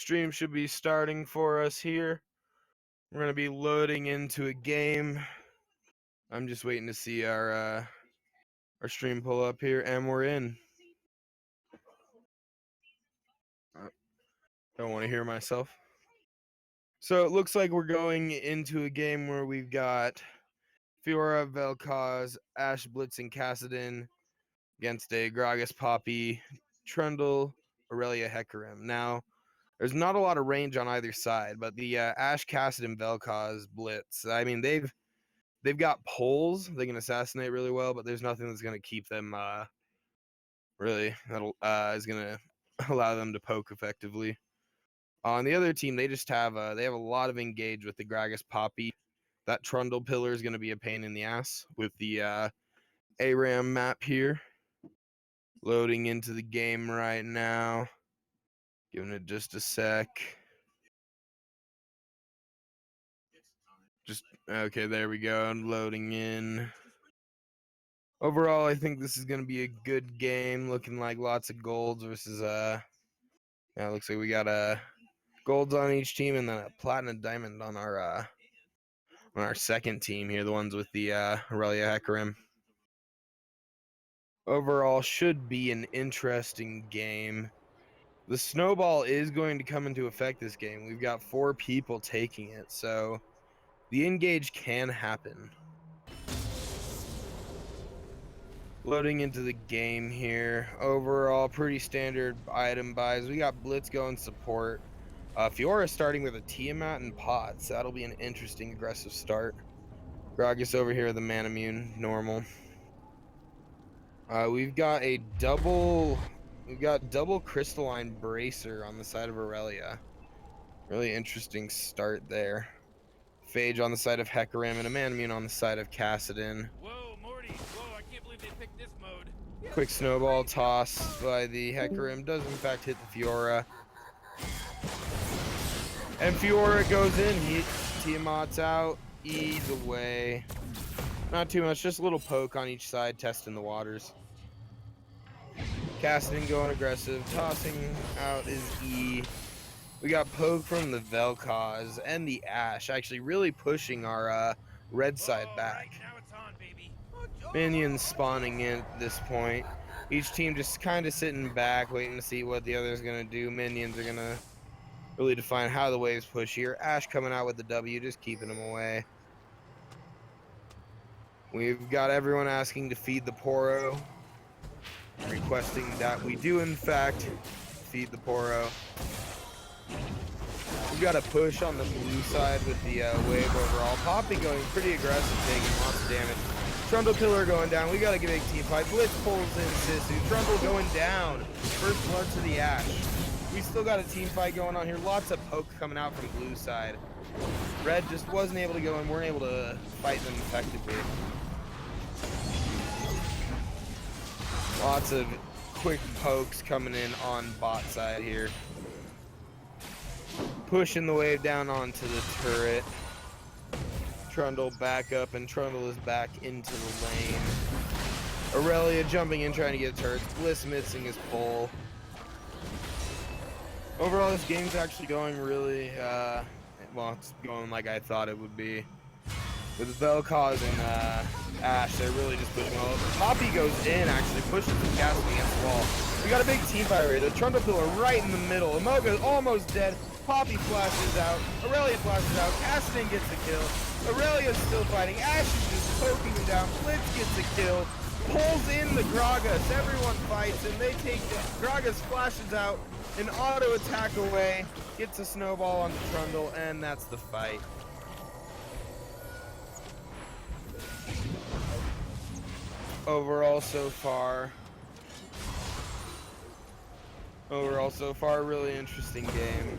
Stream should be starting for us here. We're gonna be loading into a game. I'm just waiting to see our stream pull up here, and we're in. Don't want to hear myself. So it looks like we're going into a game where we've got Fiora, Vel'Koz, Ashe, Blitz, and Kassadin against a Gragas, Poppy, Trundle, Aurelia, Hecarim. Now, there's not a lot of range on either side, but the Ashe, Kassadin, Vel'Koz, Blitz, I mean, they've got poles. They can assassinate really well, but there's nothing that's going to keep them really that'll is going to allow them to poke effectively. On the other team, they just have a lot of engage with the Gragas, Poppy. That Trundle pillar is going to be a pain in the ass with the ARAM map here. Loading into the game right now. Giving it just a sec. Just okay, there we go. I'm loading in. Overall, I think this is going to be a good game. Looking like lots of golds versus yeah, it looks like we got golds on each team and then a platinum diamond on our second team here, the ones with the Aurelia, Hecarim. Overall, should be an interesting game. The snowball is going to come into effect this game. We've got 4 people taking it, so the engage can happen. Loading into the game here. Overall, pretty standard item buys. We got Blitz going support. Fiora starting with a Tiamat and Pots. That'll be an interesting aggressive start. Gragas over here, the man immune, normal. We've got double crystalline bracer on the side of Aurelia. Really interesting start there. Phage on the side of Hecarim and a man immune on the side of Kassadin. Whoa, Morty! Whoa, I can't believe they picked this mode. Quick snowball toss by the Hecarim does in fact hit the Fiora. And Fiora goes in, Tiamat's out, E's away. Not too much, just a little poke on each side, testing the waters. Kassadin going aggressive, tossing out his E. We got poke from the Vel'Koz and the Ashe, actually really pushing our red side back. Right, now it's on, baby. Minions spawning in at this point. Each team just kind of sitting back, waiting to see what the other's going to do. Minions are going to really define how the waves push here. Ashe coming out with the W, just keeping them away. We've got everyone asking to feed the Poro. Requesting that we do, in fact, feed the Poro. We've got a push on the blue side with the wave overall. Poppy going pretty aggressive, taking lots of damage. Trundle pillar going down. We got to get a big team fight. Blitz pulls in Sisu. Trundle going down. First blood to the Ashe. We still got a team fight going on here. Lots of poke coming out from blue side. Red just wasn't able to go and weren't able to fight them effectively. Lots of quick pokes coming in on bot side here. Pushing the wave down onto the turret. Trundle back up, and Trundle is back into the lane. Aurelia jumping in, trying to get turrets. Bliss missing his pull. Overall, this game's actually going really, well, it's going like I thought it would be. With Vel'Koz and Ashe, they're really just pushing all over. Poppy goes in, actually pushes the Kassadin against the wall. We got a big team fight right here. The Trundle pillar right in the middle. Emoga's almost dead. Poppy flashes out. Aurelia flashes out. Kassadin gets the kill. Aurelia's still fighting. Ashe is just poking him down. Blitz gets a kill. Pulls in the Gragas. Everyone fights, and they take it. Gragas flashes out. An auto attack away. Gets a snowball on the Trundle, and that's the fight. Overall so far, really interesting game.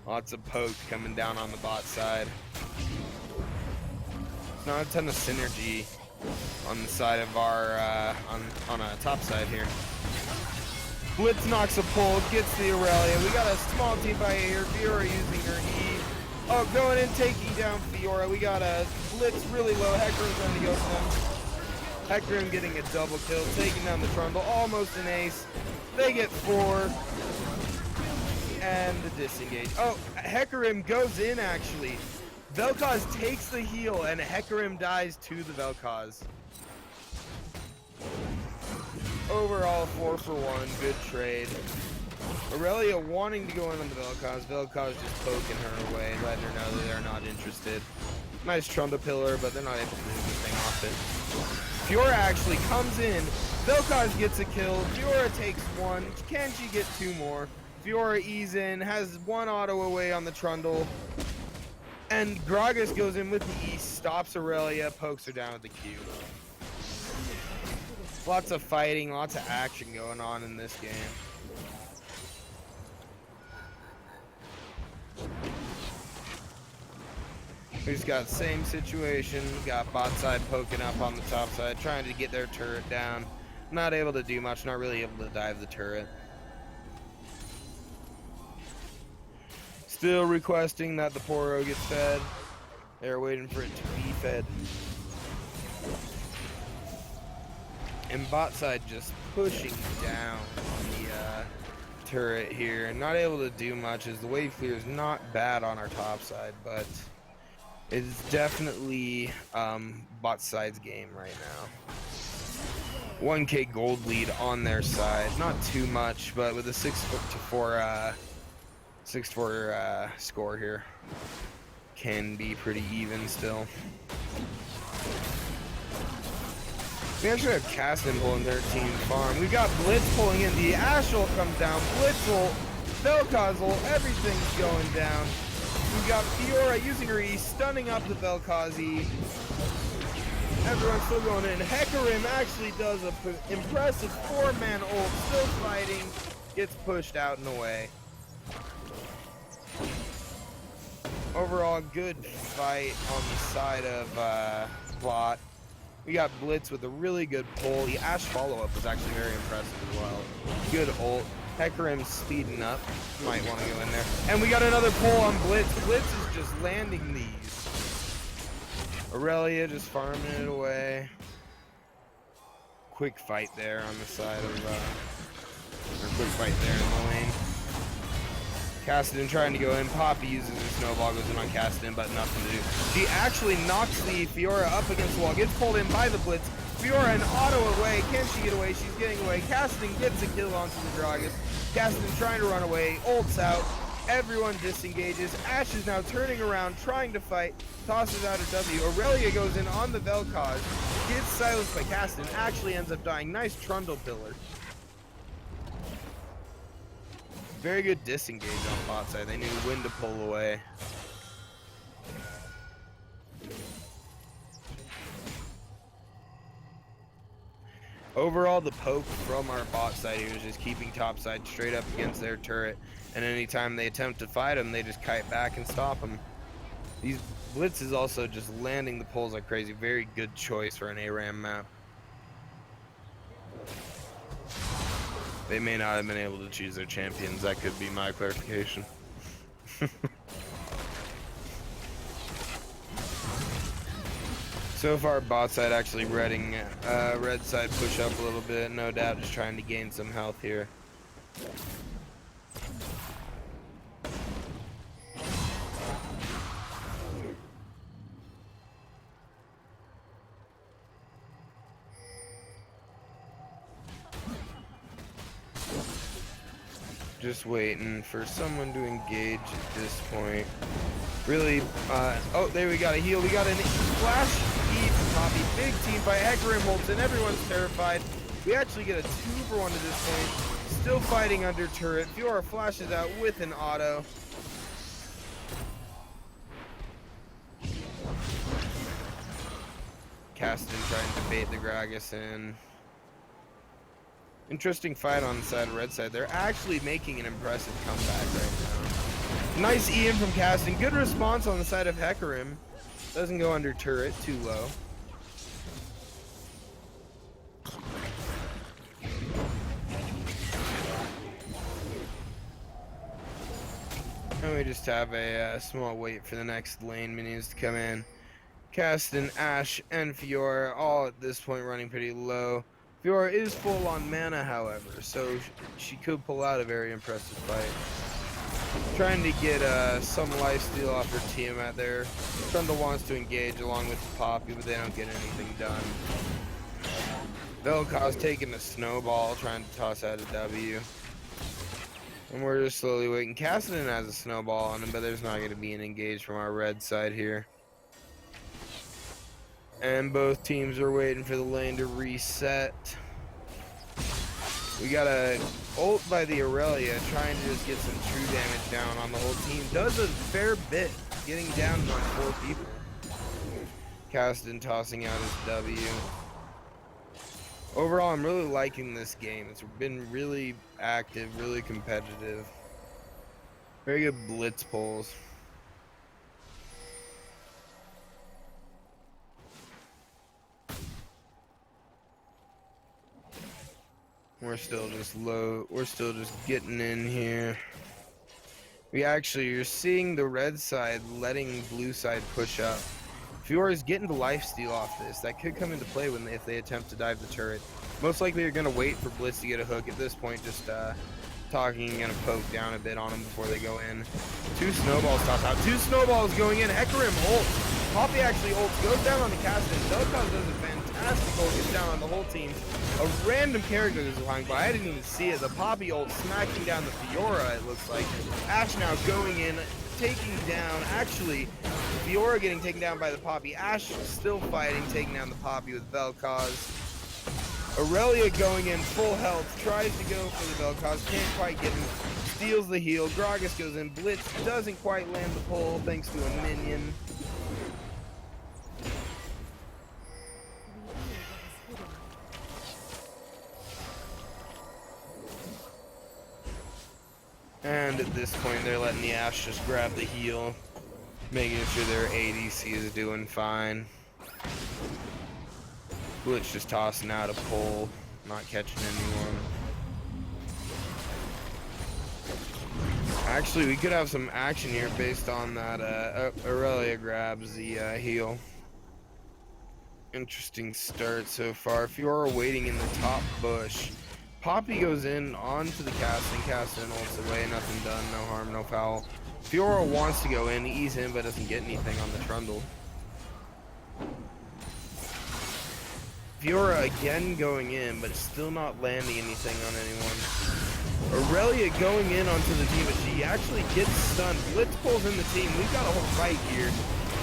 Lots of poke coming down on the bot side. Not a ton of synergy on the side of our on a top side here. Blitz knocks a pull, gets the Aurelia. We got a small team fight here. Fiora using her E. Oh, going in, taking down Fiora. We got a Blitz really low. Hecarim's trying to go for them. Hecarim getting a double kill, taking down the Trundle, almost an ace. They get 4. and the disengage. Oh, Hecarim goes in actually. Vel'Koz takes the heal and Hecarim dies to the Vel'Koz. Overall, 4 for 1, good trade. Aurelia wanting to go in on the Vel'Koz. Vel'Koz just poking her away, letting her know that they're not interested. Nice Trundle Pillar, but they're not able to do anything off it. Fiora actually comes in. Vel'Koz gets a kill. Fiora takes 1. Can she get 2 more? Fiora ease in, has 1 auto away on the Trundle. And Gragas goes in with the E, stops Aurelia, pokes her down with the Q. Lots of fighting, lots of action going on in this game. We just got the same situation. Got bot side poking up on the top side, trying to get their turret down. Not able to do much, not really able to dive the turret. Still requesting that the Poro gets fed. They're waiting for it to be fed. And bot side just pushing down on the turret here. Not able to do much as the wave clear is not bad on our top side, but it's definitely bot side's game right now. 1k gold lead on their side. Not too much, but with a 6-4 score here, can be pretty even still. We actually have Caston pulling their team farm. We've got Blitz pulling in. The Ashel comes down. Blitzel, Vel'Koz, everything's going down. We've got Fiora using her E, stunning up the Vel'Koz E. Everyone's still going in. Hecarim actually does an impressive 4-man ult, still fighting. Gets pushed out and away. Overall, good fight on the side of bot. We got Blitz with a really good pull. The Ashe follow-up was actually very impressive as well. Good ult. Hecarim's speeding up. Might want to go in there. And we got another pull on Blitz. Blitz is just landing these. Aurelia just farming it away. Quick fight there on the side of, or quick fight there in the lane. Caston trying to go in. Poppy uses her snowball, goes in on Caston, but nothing to do. She actually knocks the Fiora up against the wall, gets pulled in by the Blitz. Fiora an auto away. Can she get away? She's getting away. Caston gets a kill onto the Gragas. Caston trying to run away. Ults out. Everyone disengages. Ashe is now turning around, trying to fight. Tosses out a W. Aurelia goes in on the Vel'Koz. Gets silenced by Caston. Actually ends up dying. Nice Trundle Pillar. Very good disengage on bot side. They knew when to pull away. Overall, the poke from our bot side here is just keeping top side straight up against their turret. And anytime they attempt to fight them, they just kite back and stop them. These blitzes also just landing the pulls like crazy. Very good choice for an ARAM map. They may not have been able to choose their champions. That could be my clarification. So far, bot side actually red side push up a little bit. No doubt just trying to gain some health here. Just waiting for someone to engage at this point. Really, oh, there we got a heal. We got a flash E from Poppy. Big team fight. Hecarim holds in. Everyone's terrified. We actually get a 2-for-1 at this point. Still fighting under turret. Fiora flashes out with an auto. Caston trying to bait the Gragas in. Interesting fight on the side of red side. They're actually making an impressive comeback right now. Nice E in from Caston. Good response on the side of Hecarim. Doesn't go under turret, too low. And we just have a small wait for the next lane minions to come in. Caston, Ashe, and Fiora all at this point running pretty low. Fiora is full on mana, however, so she could pull out a very impressive fight. Trying to get some lifesteal off her team there. Trundle wants to engage along with the Poppy, but they don't get anything done. Vel'Koz taking a snowball, trying to toss out a W. And we're just slowly waiting. Kassadin has a snowball on him, but there's not going to be an engage from our red side here. And both teams are waiting for the lane to reset. We got a ult by the Aurelia, trying to just get some true damage down on the whole team. Does a fair bit, getting down on 4 people. Kassadin tossing out his W. Overall, I'm really liking this game. It's been really active, really competitive. Very good blitz pulls. We're still just low. We're still just getting in here. You're seeing the red side letting blue side push up. Fiora's getting the lifesteal off this. That could come into play if they attempt to dive the turret. Most likely you're going to wait for Blitz to get a hook. At this point, just talking and going to poke down a bit on them before they go in. 2 snowballs tossed out. 2 snowballs going in. Hecarim ults. Poppy actually ults. Goes down on the Kassadin. Vel'Koz does a fantastic ult. Gets down on the whole team. A random character is flying by. I didn't even see it. The Poppy ult smacking down the Fiora, it looks like. Ash now going in, taking down. Actually, Fiora getting taken down by the Poppy. Ash still fighting, taking down the Poppy with Vel'Koz. Aurelia going in full health, tries to go for the Vel'Koz, can't quite get him, steals the heal. Gragas goes in, Blitz doesn't quite land the pull thanks to a minion. And at this point, they're letting the Ashe just grab the heal, making sure their ADC is doing fine. Blitz just tossing out a pull, not catching anyone. Actually, we could have some action here based on that Aurelia grabs the heal. Interesting start so far. Fiora waiting in the top bush. Poppy goes in onto the Kassadin. Kassadin ults away, nothing done, no harm, no foul. Fiora wants to go in, ease in, but doesn't get anything on the Trundle. Fiora again going in, but still not landing anything on anyone. Aurelia going in onto the team, but she actually gets stunned. Blitz pulls in the team. We've got a whole fight here.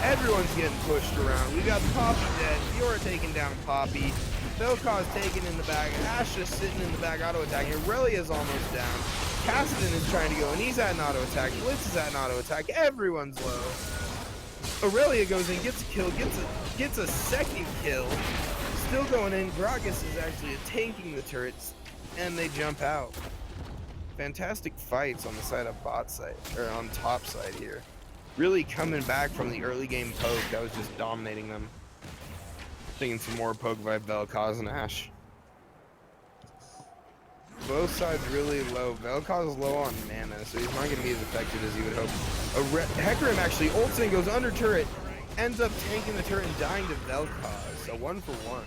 Everyone's getting pushed around. We got Poppy dead. Fiora taking down Poppy. Vel'Koz taken in the back. Ash just sitting in the back auto-attacking. Aurelia's almost down. Kassadin is trying to go, and he's at an auto-attack. Blitz is at an auto-attack. Everyone's low. Aurelia goes in, gets a kill, gets a second kill. Still going in. Gragas is actually tanking the turrets, and they jump out. Fantastic fights on the side of bot side, or on top side here. Really coming back from the early game poke that was just dominating them. Taking some more poke by Vel'Koz and Ashe. Both sides really low. Vel'Koz is low on mana, so he's not going to be as effective as you would hope. Hecarim actually ults in, goes under turret, ends up tanking the turret and dying to Vel'Koz. So 1 for 1.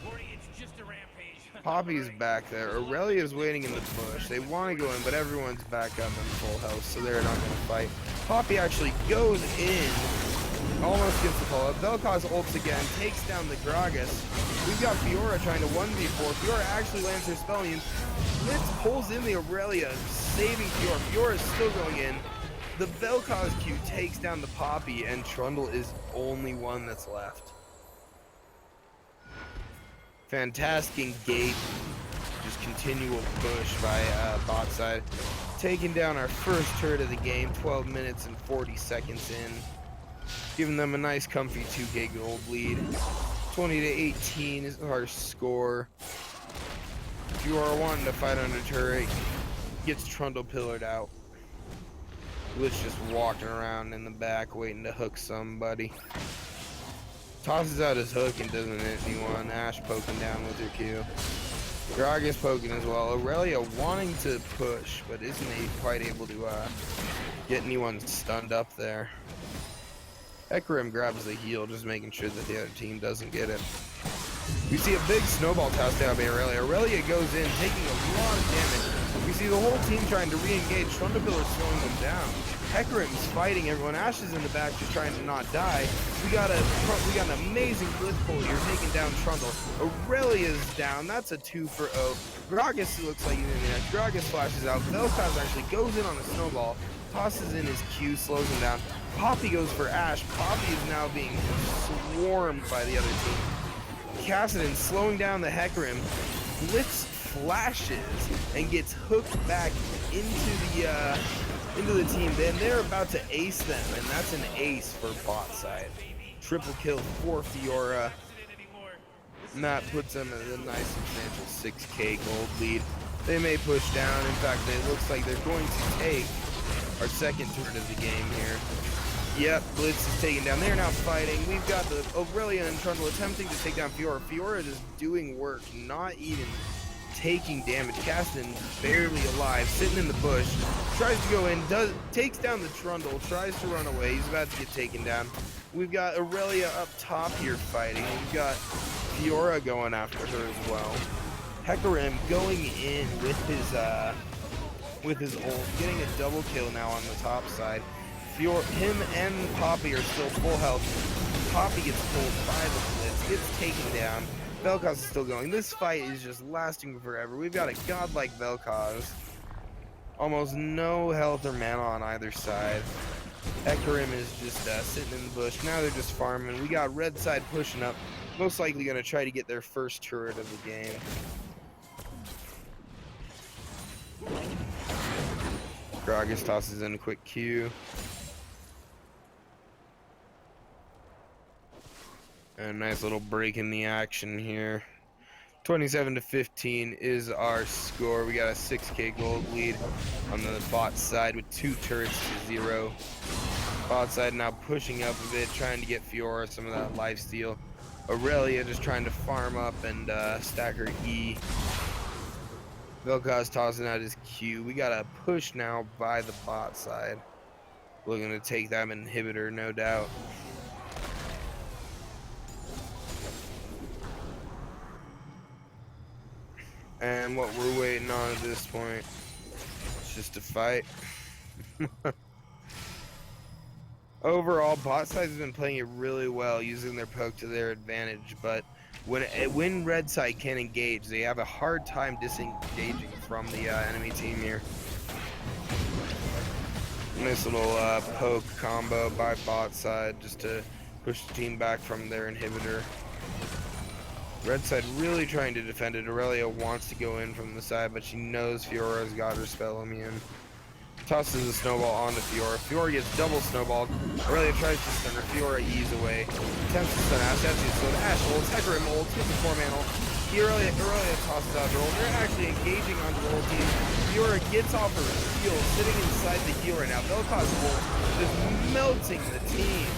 Poppy's back there. Aurelia's waiting in the bush. They want to go in, but everyone's back up in full health, so they're not going to fight. Poppy actually goes in, almost gets the pull up. Vel'Koz ults again, takes down the Gragas. We've got Fiora trying to 1v4. Fiora actually lands her Spellion. Blitz pulls in the Aurelia, saving Fiora. Fiora is still going in. The Vel'Koz Q takes down the Poppy, and Trundle is the only one that's left. Fantastic engage, just continual push by bot side. Taking down our first turret of the game, 12 minutes and 40 seconds in. Giving them a nice comfy 2k gold lead. 20-18 is our score. If you are wanting to fight under turret, gets Trundle pillared out. Blitz just walking around in the back waiting to hook somebody. Tosses out his hook and doesn't hit anyone. Ashe poking down with her Q. Gragas poking as well. Aurelia wanting to push, but isn't quite able to get anyone stunned up there. Hecarim grabs the heal, just making sure that the other team doesn't get it. We see a big snowball toss down by Aurelia. Aurelia goes in, taking a lot of damage. We see the whole team trying to re-engage. Trundle is slowing them down. Hecarim's fighting everyone. Ash is in the back just trying to not die. We got an amazing blitz pull here, taking down Trundle. Aurelia's down. That's a 2 for O. Gragas looks like he's in the next. Gragas flashes out. Vel'Koz actually goes in on a snowball, tosses in his Q, slows him down. Poppy goes for Ash. Poppy is now being swarmed by the other team. Kassadin slowing down the Hecarim. Blitz flashes and gets hooked back into the team. Then they're about to ace them, and that's an ace for bot side. Triple kill for Fiora. And that puts them at a nice substantial 6k gold lead. They may push down. In fact, it looks like they're going to take our second turn of the game here. Yep, Blitz is taken down. They're now fighting. We've got the Aurelia and Trundle attempting to take down Fiora. Fiora just doing work, not even taking damage. Kassadin barely alive, sitting in the bush. Tries to go in, takes down the Trundle, tries to run away. He's about to get taken down. We've got Aurelia up top here fighting. We've got Fiora going after her as well. Hecarim going in with his ult, getting a double kill now on the top side. Him and Poppy are still full health. Poppy gets pulled by the Blitz, gets taken down. Vel'Koz is still going. This fight is just lasting forever. We've got a godlike Vel'Koz. Almost no health or mana on either side. Hecarim is just sitting in the bush. Now they're just farming. We got red side pushing up. Most likely going to try to get their first turret of the game. Gragas tosses in a quick Q. And a nice little break in the action here. 27-15 is our score. We got a 6k gold lead on the bot side with 2 turrets to 0. Bot side now pushing up a bit, trying to get Fiora some of that lifesteal. Aurelia just trying to farm up and stack her E. Vel'Koz tossing out his Q. We got a push now by the bot side. Looking to take that inhibitor, no doubt. And what we're waiting on at this point is just a fight. Overall, bot side has been playing it really well, using their poke to their advantage, but when red side can engage, they have a hard time disengaging from the enemy team here. Nice little poke combo by bot side just to push the team back from their inhibitor. Red side really trying to defend it. Aurelia wants to go in from the side, but she knows Fiora's got her spell immune. Tosses a snowball onto Fiora. Fiora gets double snowballed. Aurelia tries to stun her. Fiora ease away. Attempts to stun Ash. Actually, so Ash ults. Hecarim ults. Hits the 4-man ult. Aurelia tosses out her ult. They're actually engaging onto the whole team. Fiora gets off her heal, sitting inside the heal right now. Vel'Koz ult just melting the team.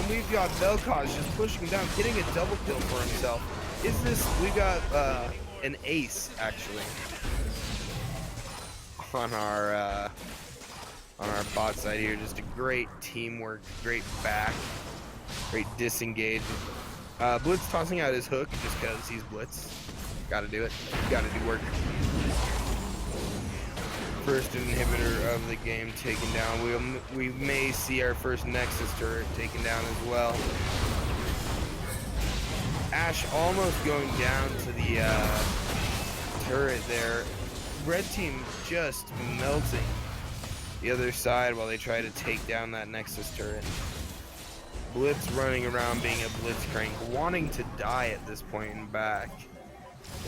And we've got Vel'Koz just pushing him down, getting a double kill for himself. We got an ace actually on our bot side here. Just a great teamwork, great back, great disengage. Blitz tossing out his hook just because he's Blitz. Gotta do it. Gotta do work. First inhibitor of the game taken down. We may see our first Nexus turret taken down as well. Ash almost going down to the turret there. Red team just melting the other side while they try to take down that Nexus turret. Blitz running around being a blitzcrank, wanting to die at this point and back.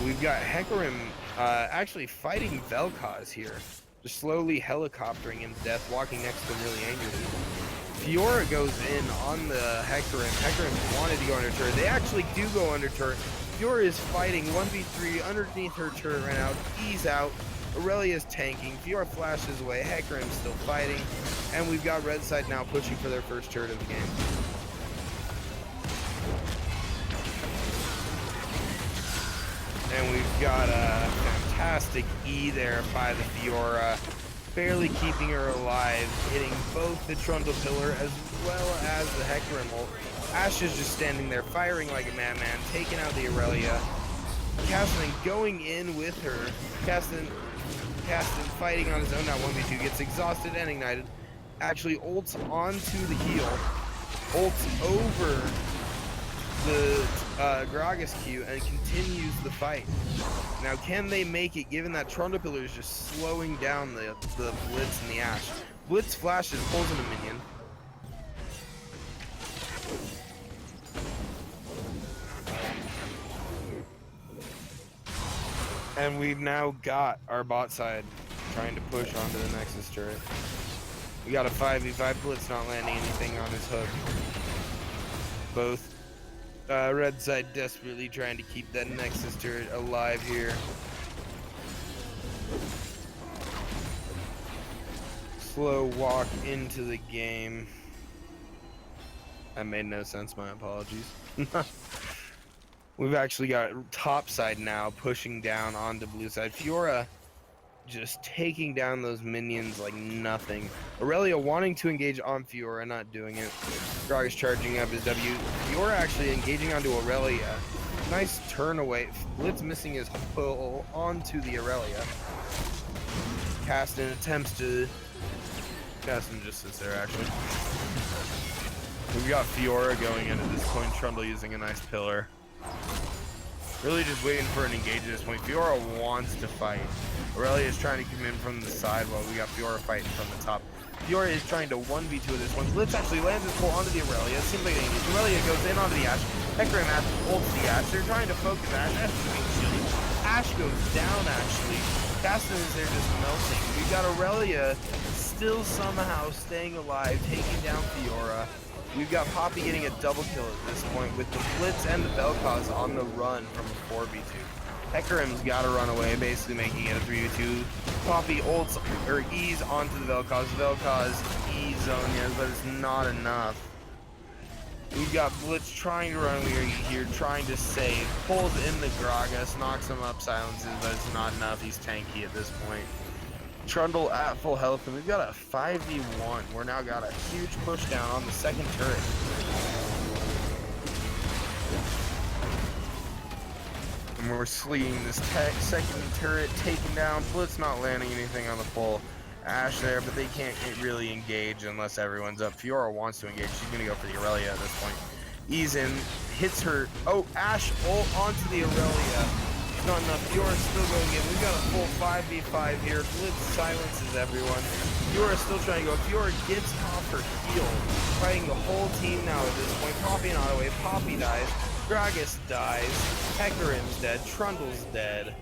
We've got Hecarim actually fighting Vel'Koz here, just slowly helicoptering him to death, walking next to him really angrily. Fiora goes in on the Hecarim. Hecarim wanted to go under turret. They actually do go under turret. Fiora is fighting 1v3 underneath her turret right now. Ease out. Aurelia's tanking. Fiora flashes away. Hecarim's still fighting. And we've got red side now pushing for their first turret of the game. And we've got a fantastic E there by the Fiora. Barely keeping her alive, hitting both the Trundle pillar as well as the Hecarim ult. Ash is just standing there, firing like a madman, taking out the Aurelia. Kassadin going in with her. Kassadin fighting on his own now, 1v2, gets exhausted and ignited. actually ults onto the heal, ults over the Gragas Q, and continues the fight. Now, can they make it, given that Trundle Pillar is just slowing down the Blitz and the Ashe? Blitz flashes, pulls in a minion. And we've now got our bot side trying to push onto the Nexus turret. We got a 5v5, Blitz not landing anything on his hook. Both red side desperately trying to keep that Nexus turret alive here. Slow walk into the game. That made no sense, my apologies. We've actually got top side now pushing down onto blue side. Fiora just taking down those minions like nothing. Aurelia wanting to engage on Fiora, not doing it. Gragas charging up his W. Fiora actually engaging onto Aurelia. Nice turn away. Blitz missing his pull onto the Aurelia. Caston attempts to... Caston just sits there actually. We've got Fiora going in at this point. Trundle using a nice pillar. Really just waiting for an engage at this point. Fiora wants to fight. Aurelia is trying to come in from the side while we got Fiora fighting from the top. Fiora is trying to 1v2 at this one. Blitz actually lands his pull onto the Aurelia. It seems like an engage. Aurelia goes in onto the Ashe. Hecarim ults the Ashe. They're trying to focus Ashe. Ashe is being shielded. Ashe goes down actually. Caston is there just melting. We've got Aurelia still somehow staying alive, taking down Fiora. We've got Poppy getting a double kill at this point with the Blitz and the Vel'Koz on the run from a 4v2. Hecarim's got to run away, basically making it a 3v2. Poppy ults or E's onto the Vel'Koz. Vel'Koz E's Zhonya's, but it's not enough. We've got Blitz trying to run away here, trying to save. Pulls in the Gragas, knocks him up, silences, but it's not enough. He's tanky at this point. Trundle at full health, and we've got a 5v1. We're now got a huge push down on the second turret. And we're seeing this second turret taken down. Blitz not landing anything on the pull. Ashe there, but they can't really engage unless everyone's up. Fiora wants to engage. She's going to go for the Aurelia at this point. Ease in, hits her. Oh, Ashe ult onto the Aurelia. Not enough. Fiora's still going in. We've got a full 5v5 here. Blitz silences everyone. Fiora's still trying to go. Fiora gets off her heel, fighting the whole team now at this point. Poppy and Ottaway. Poppy dies. Gragas dies. Hecarim's dead. Trundle's dead.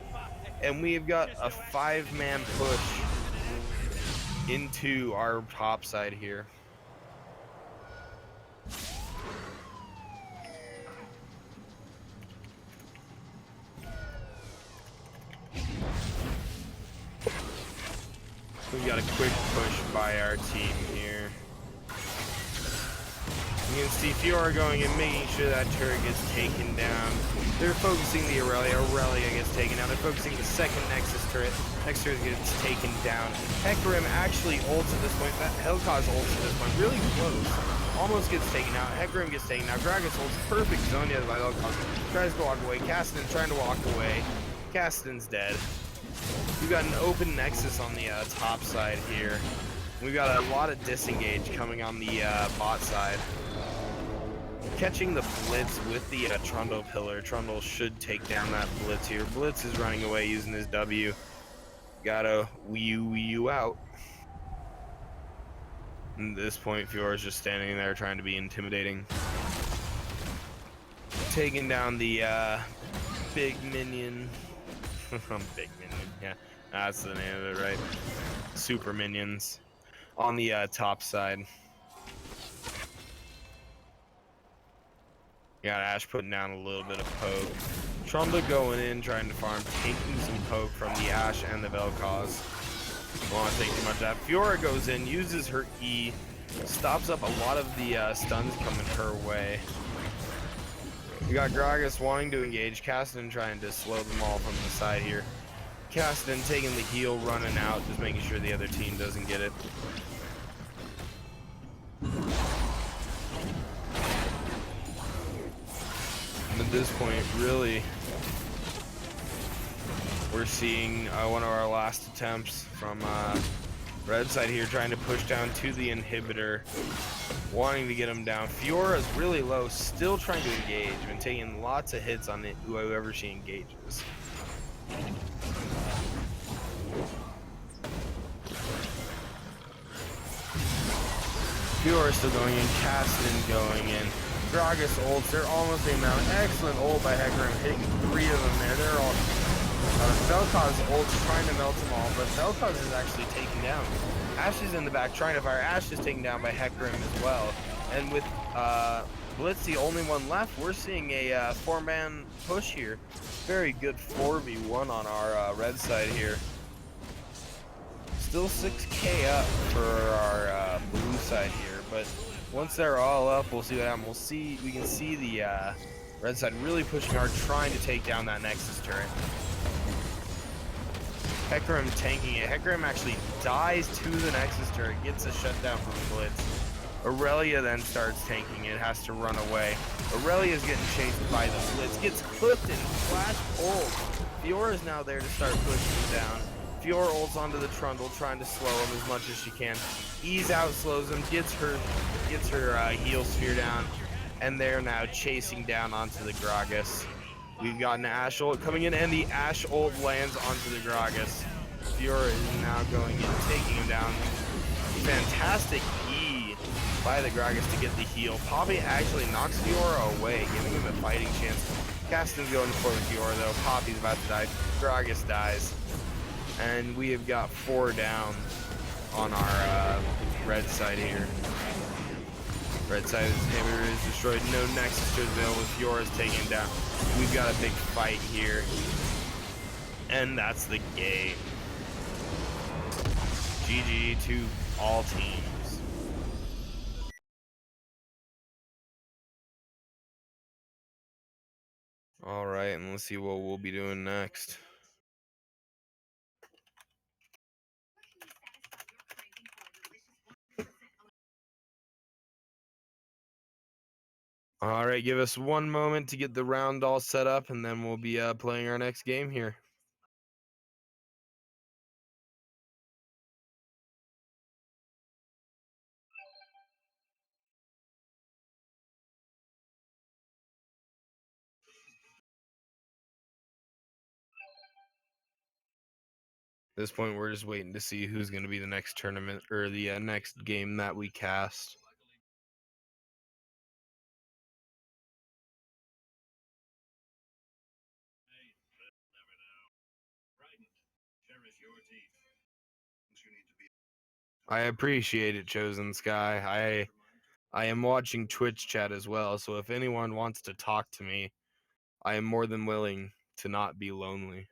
And we've got a 5-man push into our top side here. We've got a quick push by our team here. You can see Fiora going and making sure that turret gets taken down. They're focusing the Aurelia. Aurelia gets taken down. They're focusing the second Nexus turret. Next turret gets taken down. Hecarim actually ults at this point. Vel'Koz ults at this point. Really close. Almost gets taken out. Hecarim gets taken out. Gragas ults. Perfect Zhonya by Vel'Koz. Tries to walk away. Caston trying to walk away. Caston's dead. We've got an open Nexus on the top side here. We've got a lot of disengage coming on the bot side. Catching the Blitz with the Trundle pillar. Trundle should take down that Blitz here. Blitz is running away using his W. Gotta wee you out. At this point, Fiora's just standing there trying to be intimidating. Taking down the big minion. Big minion, yeah. That's the name of it, right? Super minions on the top side. Got Ashe putting down a little bit of poke. Trundle going in, trying to farm, taking some poke from the Ashe and the Vel'Koz. Don't want to take too much of that. Fiora goes in, uses her E, stops up a lot of the stuns coming her way. We got Gragas wanting to engage, Caston trying to slow them all from the side here. Caston taking the heal, running out, just making sure the other team doesn't get it. And at this point, really, we're seeing one of our last attempts from Red side here trying to push down to the inhibitor, wanting to get him down. Fiora's really low, still trying to engage, been taking lots of hits on it, whoever she engages. Fiora still going in, Cassidy going in. Gragas ults, they're almost taken down. Excellent ult by Hecarim, hitting 3 of them there. They're all Vel'Koz ult's trying to melt them all, but Vel'Koz is actually taken down. Ashe is in the back trying to fire. Ashe is taken down by Hecarim as well. And with Blitz the only one left, we're seeing a 4-man push here. Very good 4v1 on our red side here. Still 6k up for our blue side here, but once they're all up, we'll see what happens. We can see the red side really pushing hard, trying to take down that Nexus turret. Hecarim tanking it. Hecarim actually dies to the Nexus turret, gets a shutdown from Blitz. Aurelia then starts tanking it, has to run away. Aurelia's getting chased by the Blitz, gets clipped and flash pulled. Fiora's now there to start pushing him down. Fiora ults onto the Trundle, trying to slow him as much as she can. Ease out slows him, gets her heal sphere down, and they're now chasing down onto the Gragas. We've got an Ashe ult coming in, and the Ashe ult lands onto the Gragas. Fiora is now going in, taking him down. Fantastic E by the Gragas to get the heal. Poppy actually knocks Fiora away, giving him a fighting chance. Cassidy's going for the Fiora though. Poppy's about to die. Gragas dies. And we have got 4 down on our red side here. Red side inhibitor is destroyed. No Nexus to available. Fiora's taken down. We've got a big fight here. And that's the game. GG to all teams. All right, and let's see what we'll be doing next. All right, give us 1 moment to get the round all set up, and then we'll be playing our next game here. At this point, we're just waiting to see who's going to be the next tournament or the next game that we cast. I appreciate it, Chosen Sky. I am watching Twitch chat as well, so if anyone wants to talk to me, I am more than willing to not be lonely.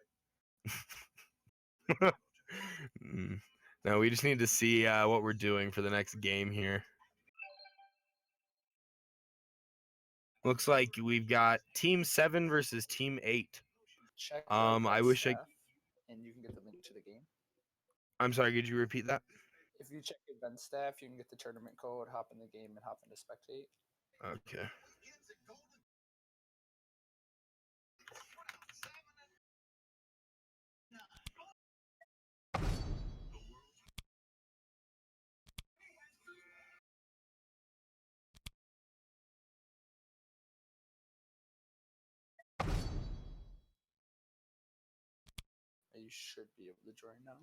No, we just need to see what we're doing for the next game here. Looks like we've got Team 7 versus Team 8. Check I wish I. and you can get the link to the game. I'm sorry, could you repeat that? If you check event staff, you can get the tournament code, hop in the game, and hop into spectate. Okay. You should be able to join now.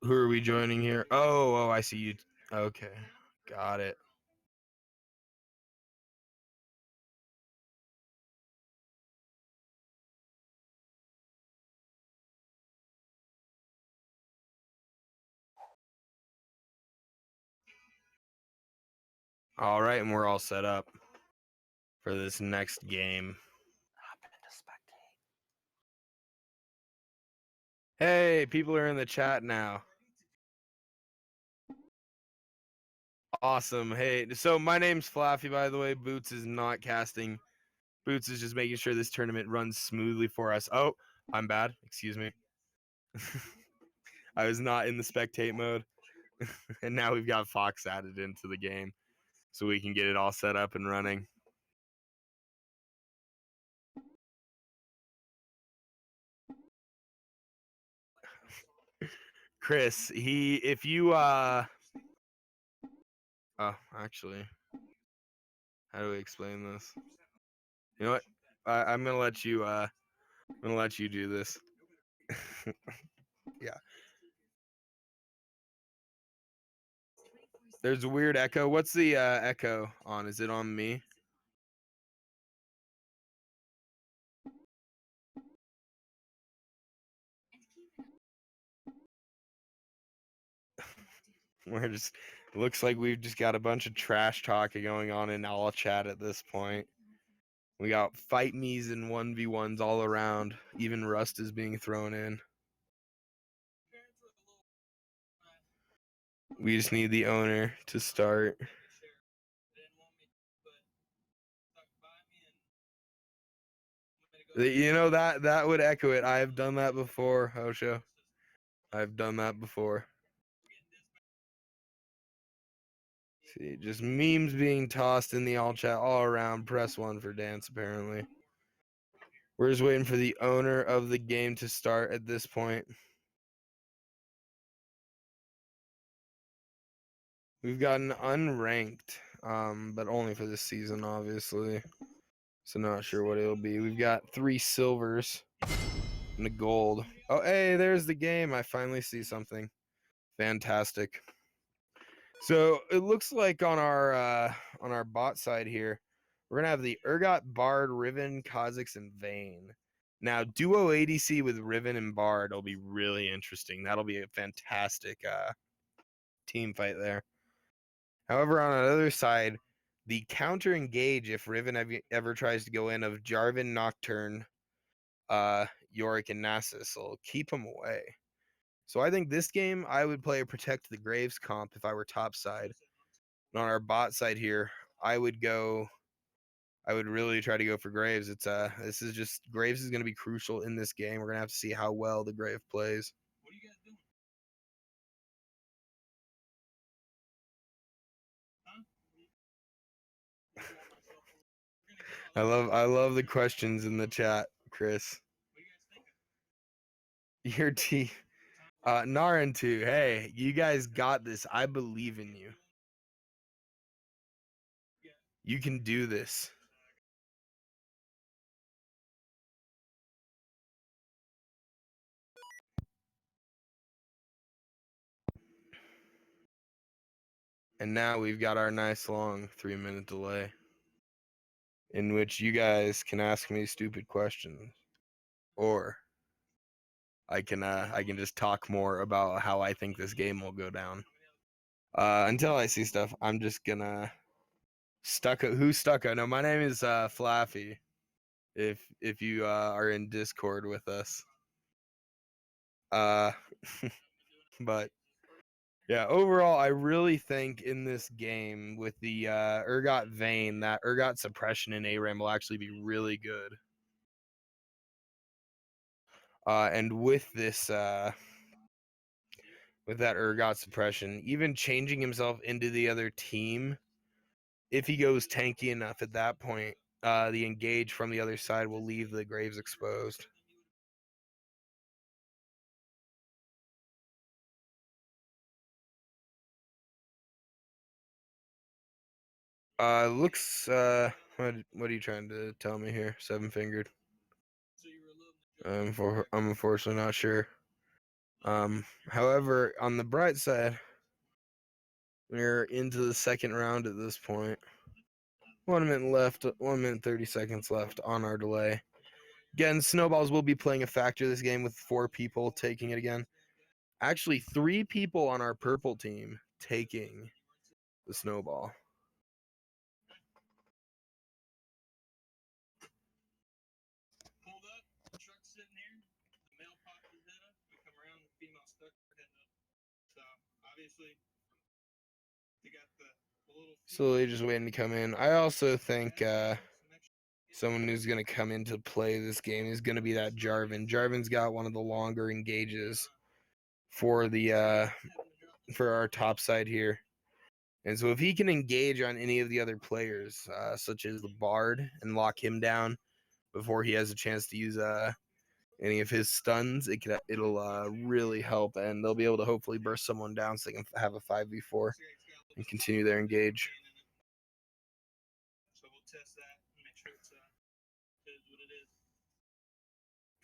Who are we joining here? Oh, I see you. Okay, got it. All right, and we're all set up for this next game. Hop into spectate. Hey, people are in the chat now. Awesome. Hey, so my name's Flaffy, by the way. Boots is not casting. Boots is just making sure this tournament runs smoothly for us. Oh, I'm bad. Excuse me. I was not in the spectate mode. And now we've got Fox added into the game so we can get it all set up and running. Chris, if you oh, actually, how do we explain this? You know what? I'm gonna let you do this. Yeah. There's a weird echo. What's the echo on? Is it on me? We're just looks like we've just got a bunch of trash talking going on in all chat at this point. We got fight me's and 1v1s all around. Even Rust is being thrown in. We just need the owner to start. You know that would echo it. I've done that before, Hosho. I've done that before. See, just memes being tossed in the all chat all around. Press 1 for dance, apparently. We're just waiting for the owner of the game to start at this point. We've gotten unranked, but only for this season, obviously. So not sure what it'll be. We've got 3 silvers and a gold. Oh, hey, there's the game. I finally see something. Fantastic. So it looks like on our bot side here, we're gonna have the Urgot, Bard, Riven, Kha'Zix, and Vayne. Now, duo ADC with Riven and Bard will be really interesting. That'll be a fantastic team fight there. However, on the other side, the counter engage if Riven ever tries to go in of Jarvan, Nocturne, Yorick, and Nasus will keep him away. So I think this game I would play a Protect the Graves comp if I were top side. And on our bot side here, I would really try to go for Graves. This is just Graves is going to be crucial in this game. We're going to have to see how well the Grave plays. What are you guys doing? I love the questions in the chat, Chris. Your team, Naran too. Hey, you guys got this. I believe in you. You can do this. And now we've got our nice long 3-minute delay in which you guys can ask me stupid questions, or I can just talk more about how I think this game will go down. Until I see stuff, I'm just gonna Stucco. Who's Stucco? No, my name is Flaffy. If you are in Discord with us. But yeah, overall, I really think in this game with the Urgot Vayne, that Urgot suppression in ARAM will actually be really good. And with this, with that Urgot suppression, even changing himself into the other team, if he goes tanky enough at that point, the engage from the other side will leave the Graves exposed. Looks, what are you trying to tell me here? 7-fingered. I'm unfortunately not sure. However, on the bright side, we're into the second round at this point. 1 minute left, 1 minute 30 seconds left on our delay. Again, snowballs will be playing a factor this game with 4 people taking it again. Actually, 3 people on our purple team taking the snowball. Slowly just waiting to come in. I also think someone who's going to come into play this game is going to be that Jarvan. Jarvan's got one of the longer engages for the for our top side here. And so if he can engage on any of the other players, such as the Bard, and lock him down before he has a chance to use any of his stuns, it'll really help, and they'll be able to hopefully burst someone down so they can have a 5v4 and continue their engage. So we'll test that and make sure it's what it is.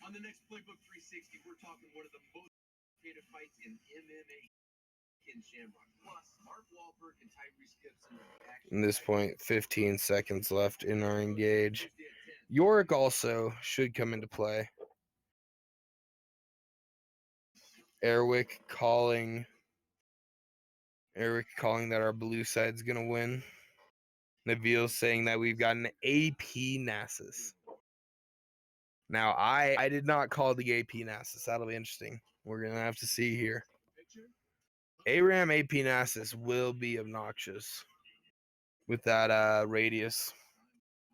On the next Playbook 360, we're talking one of the most creative fights in MMA in Shamrock. Plus, Mark Wahlberg and Tyrese Gibson. At this point, 15 seconds left in our engage. Yorick also should come into play. Eric calling that our blue side's gonna win. Nabil saying that we've got an AP Nasus. Now, I did not call the AP Nasus. That'll be interesting. We're gonna have to see here. ARAM AP Nasus will be obnoxious with that radius.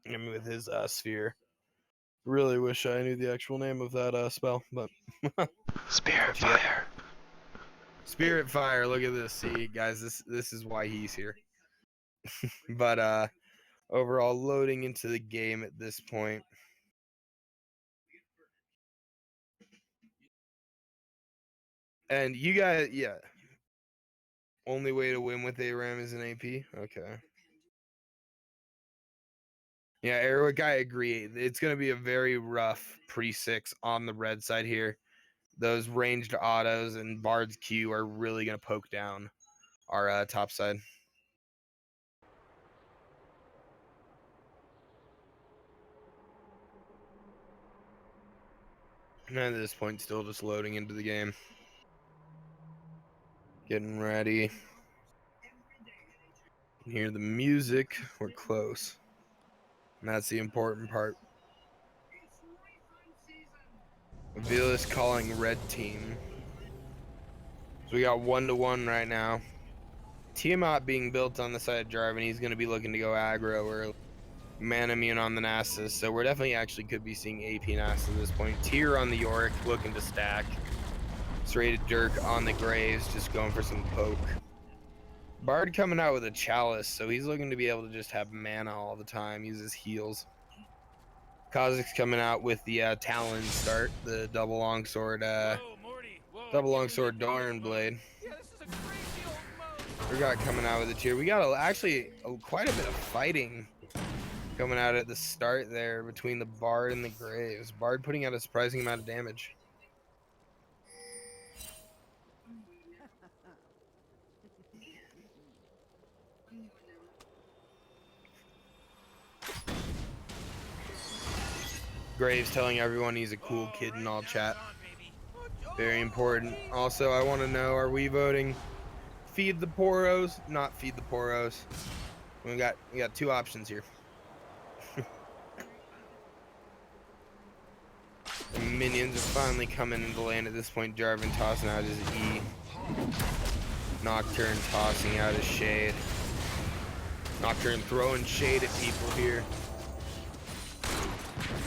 I mean, with his sphere. Really wish I knew the actual name of that spell, but Spirit Fire. Spirit Fire. Look at this. See, guys, this is why he's here. But overall, loading into the game at this point. And you guys, yeah. Only way to win with ARAM is an AP? Okay. Yeah, Eric, I agree. It's going to be a very rough pre-6 on the red side here. Those ranged autos and Bard's Q are really going to poke down our top side. And at this point, still just loading into the game. Getting ready. You can hear the music. We're close. And that's the important part. Vilas calling red team. So we got 1-1 right now. Tiamat being built on the side of Jarvan. He's going to be looking to go aggro or man immune on the Nasus. So we're definitely actually could be seeing AP Nasus at this point. Tyr on the Yorick looking to stack. Serrated Dirk on the Graves just going for some poke. Bard coming out with a Chalice. So he's looking to be able to just have mana all the time. Use his heals. Kha'Zix's coming out with the Talon start. The double longsword. Whoa, Morty. Whoa, I Double can't longsword believe they picked Dorn this blade. mode. Yeah, this is a crazy old mode. We got coming out with a tier. We got quite a bit of fighting coming out at the start there between the Bard and the Graves. Bard putting out a surprising amount of damage. Graves telling everyone he's a cool kid in all chat. Very important. Also, I want to know, are we voting feed the poros, not feed the poros? We got two options here. The minions are finally coming into land at this point. Jarvan tossing out his E. Nocturne tossing out his shade. Nocturne throwing shade at people here.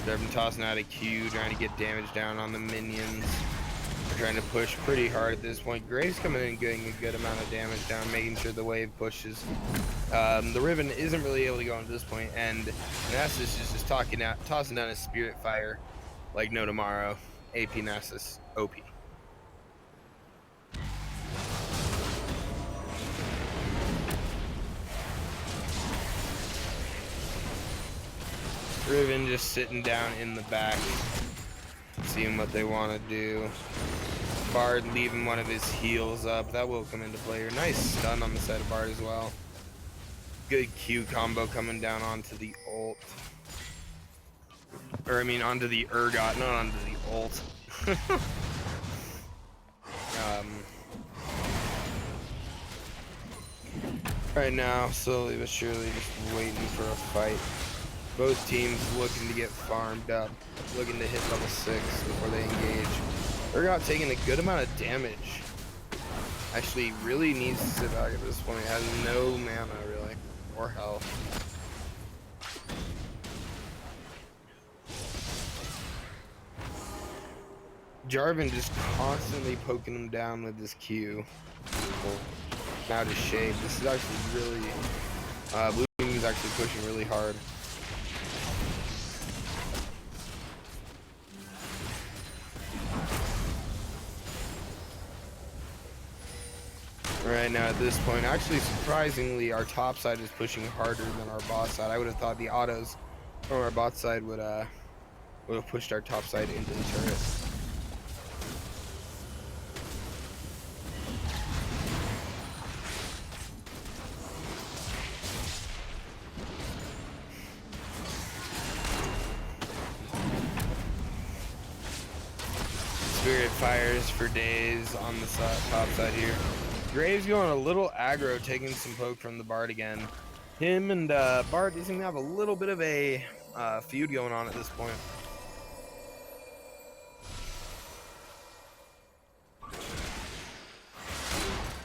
Jarvan tossing out a Q, trying to get damage down on the minions. We're trying to push pretty hard at this point. Graves coming in and getting a good amount of damage down, making sure the wave pushes. The Riven isn't really able to go into this point, and Nasus is just tossing down his Spirit Fire like no tomorrow. AP Nasus, OP. Riven just sitting down in the back, seeing what they want to do. Bard leaving one of his heals up. That will come into play here. Nice stun on the side of Bard as well. Good Q combo coming down onto the ult. Or I mean onto the Urgot, not onto the ult. Right now, slowly but surely just waiting for a fight. Both teams looking to get farmed up, looking to hit level 6 before they engage. Urgot taking a good amount of damage. Actually, really needs to sit back at this point. Has no mana, really, or health. Jarvan just constantly poking him down with his Q. Now to shade. This is actually really... Blue team is actually pushing really hard. right now at this point. Actually, surprisingly, our top side is pushing harder than our bot side. I would have thought the autos from our bot side would have pushed our top side into the turret. Spirit fires for days on the top side here. Graves going a little aggro, taking some poke from the Bard again. Him and Bard seem to have a little bit of a feud going on at this point.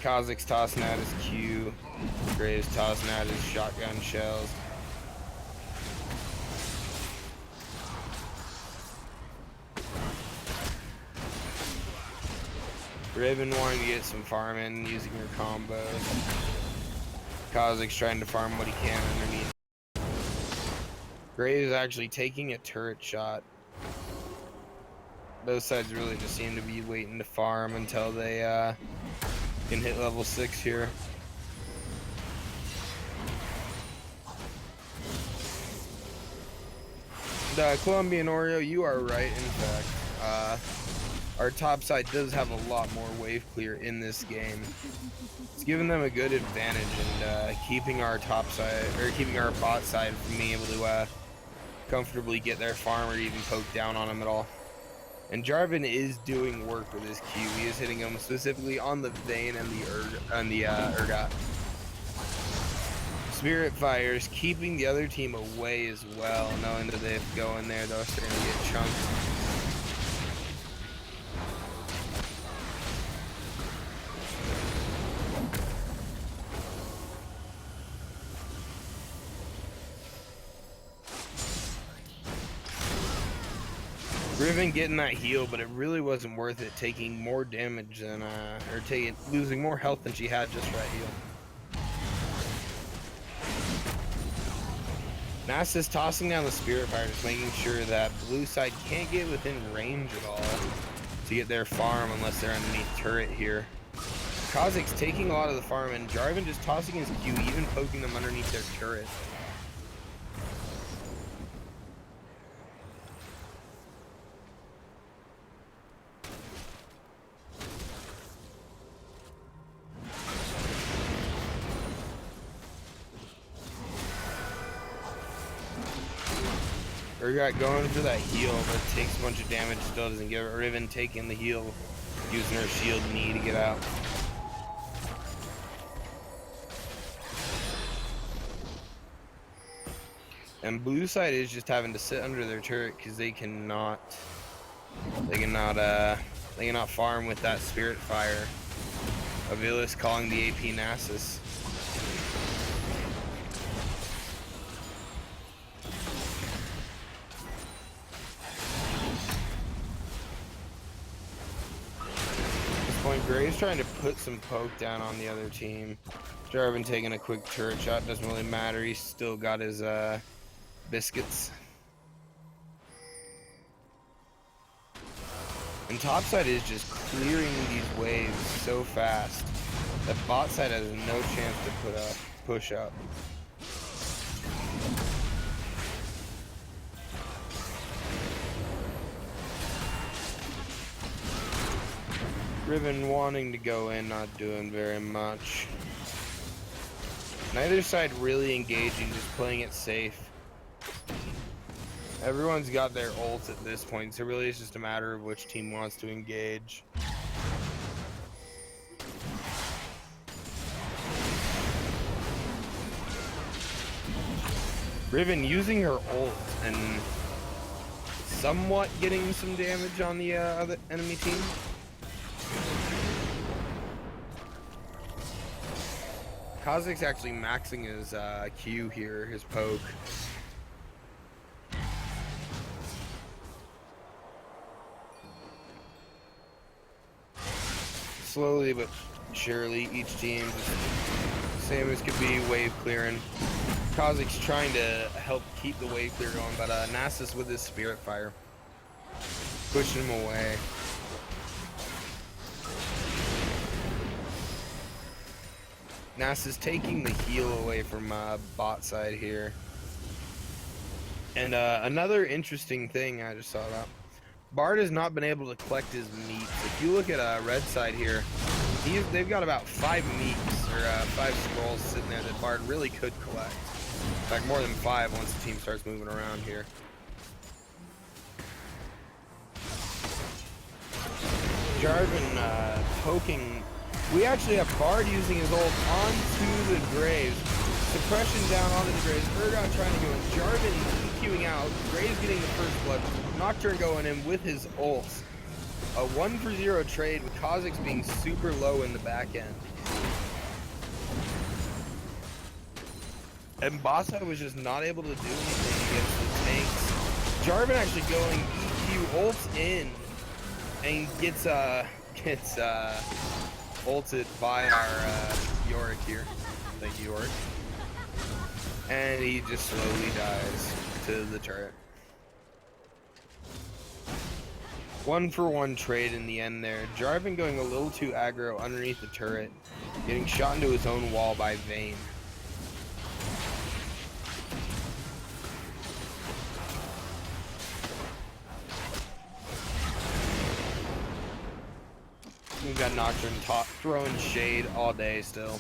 Kha'Zix's tossing out his Q. Graves tossing out his shotgun shells. Riven wanting to get some farm in using her combos. Kha'Zix's trying to farm what he can underneath. Graves actually taking a turret shot. Both sides really just seem to be waiting to farm until they can hit level 6 here. The Colombian Oreo, you are right. In fact, our top side does have a lot more wave clear in this game. It's giving them a good advantage and keeping our top side, or keeping our bot side from being able to comfortably get their farm or even poke down on them at all. And Jarvan is doing work with his Q. He is hitting him specifically on the Vayne and the Urgot. Spirit fires, keeping the other team away as well, knowing that they have to go in there, though they're going to get chunked. Riven getting that heal, but it really wasn't worth it, taking more damage than, losing more health than she had just for that heal. Nasus tossing down the Spirit Fire, just making sure that blue side can't get within range at all to get their farm unless they're underneath turret here. Kha'Zix's taking a lot of the farm, and Jarvan just tossing his Q, even poking them underneath their turret. Urgot going for that heal, but takes a bunch of damage, still doesn't get it. Riven taking the heal, using her shield knee to get out. And blue side is just having to sit under their turret because they cannot farm with that Spirit Fire. Avilis calling the AP Nasus. Graves trying to put some poke down on the other team. Jarvan taking a quick turret shot, doesn't really matter. He's still got his biscuits. And topside is just clearing these waves so fast that bot side has no chance to push up. Riven wanting to go in, not doing very much. Neither side really engaging, just playing it safe. Everyone's got their ults at this point, so really it's just a matter of which team wants to engage. Riven using her ult and somewhat getting some damage on the other enemy team. Kha'Zix's actually maxing his Q here, his poke. Slowly but surely, each team, same as could be, wave clearing. Kha'Zix's trying to help keep the wave clear going, but Nasus with his Spirit Fire, pushing him away. NASA's taking the heal away from bot side here. And another interesting thing I just saw about, Bard has not been able to collect his meats. If you look at red side here, they've got about 5 meats or 5 scrolls sitting there that Bard really could collect. In fact, more than 5 once the team starts moving around here. Jarvan poking. We actually have Bard using his ult onto the Graves. Suppression down onto the Graves. Urgot trying to go in. Jarvan EQing out. Graves getting the first blood. Nocturne going in with his ults. A 1-for-0 trade with Kha'Zix being super low in the back end. And Bossa was just not able to do anything against the tanks. Jarvan actually going EQ ults in and gets ulted by our Yorick here. Thank you, Yorick. And he just slowly dies to the turret. 1-for-1 trade in the end there. Jarvan going a little too aggro underneath the turret, getting shot into his own wall by Vayne. We've got Nocturne throwing shade all day still.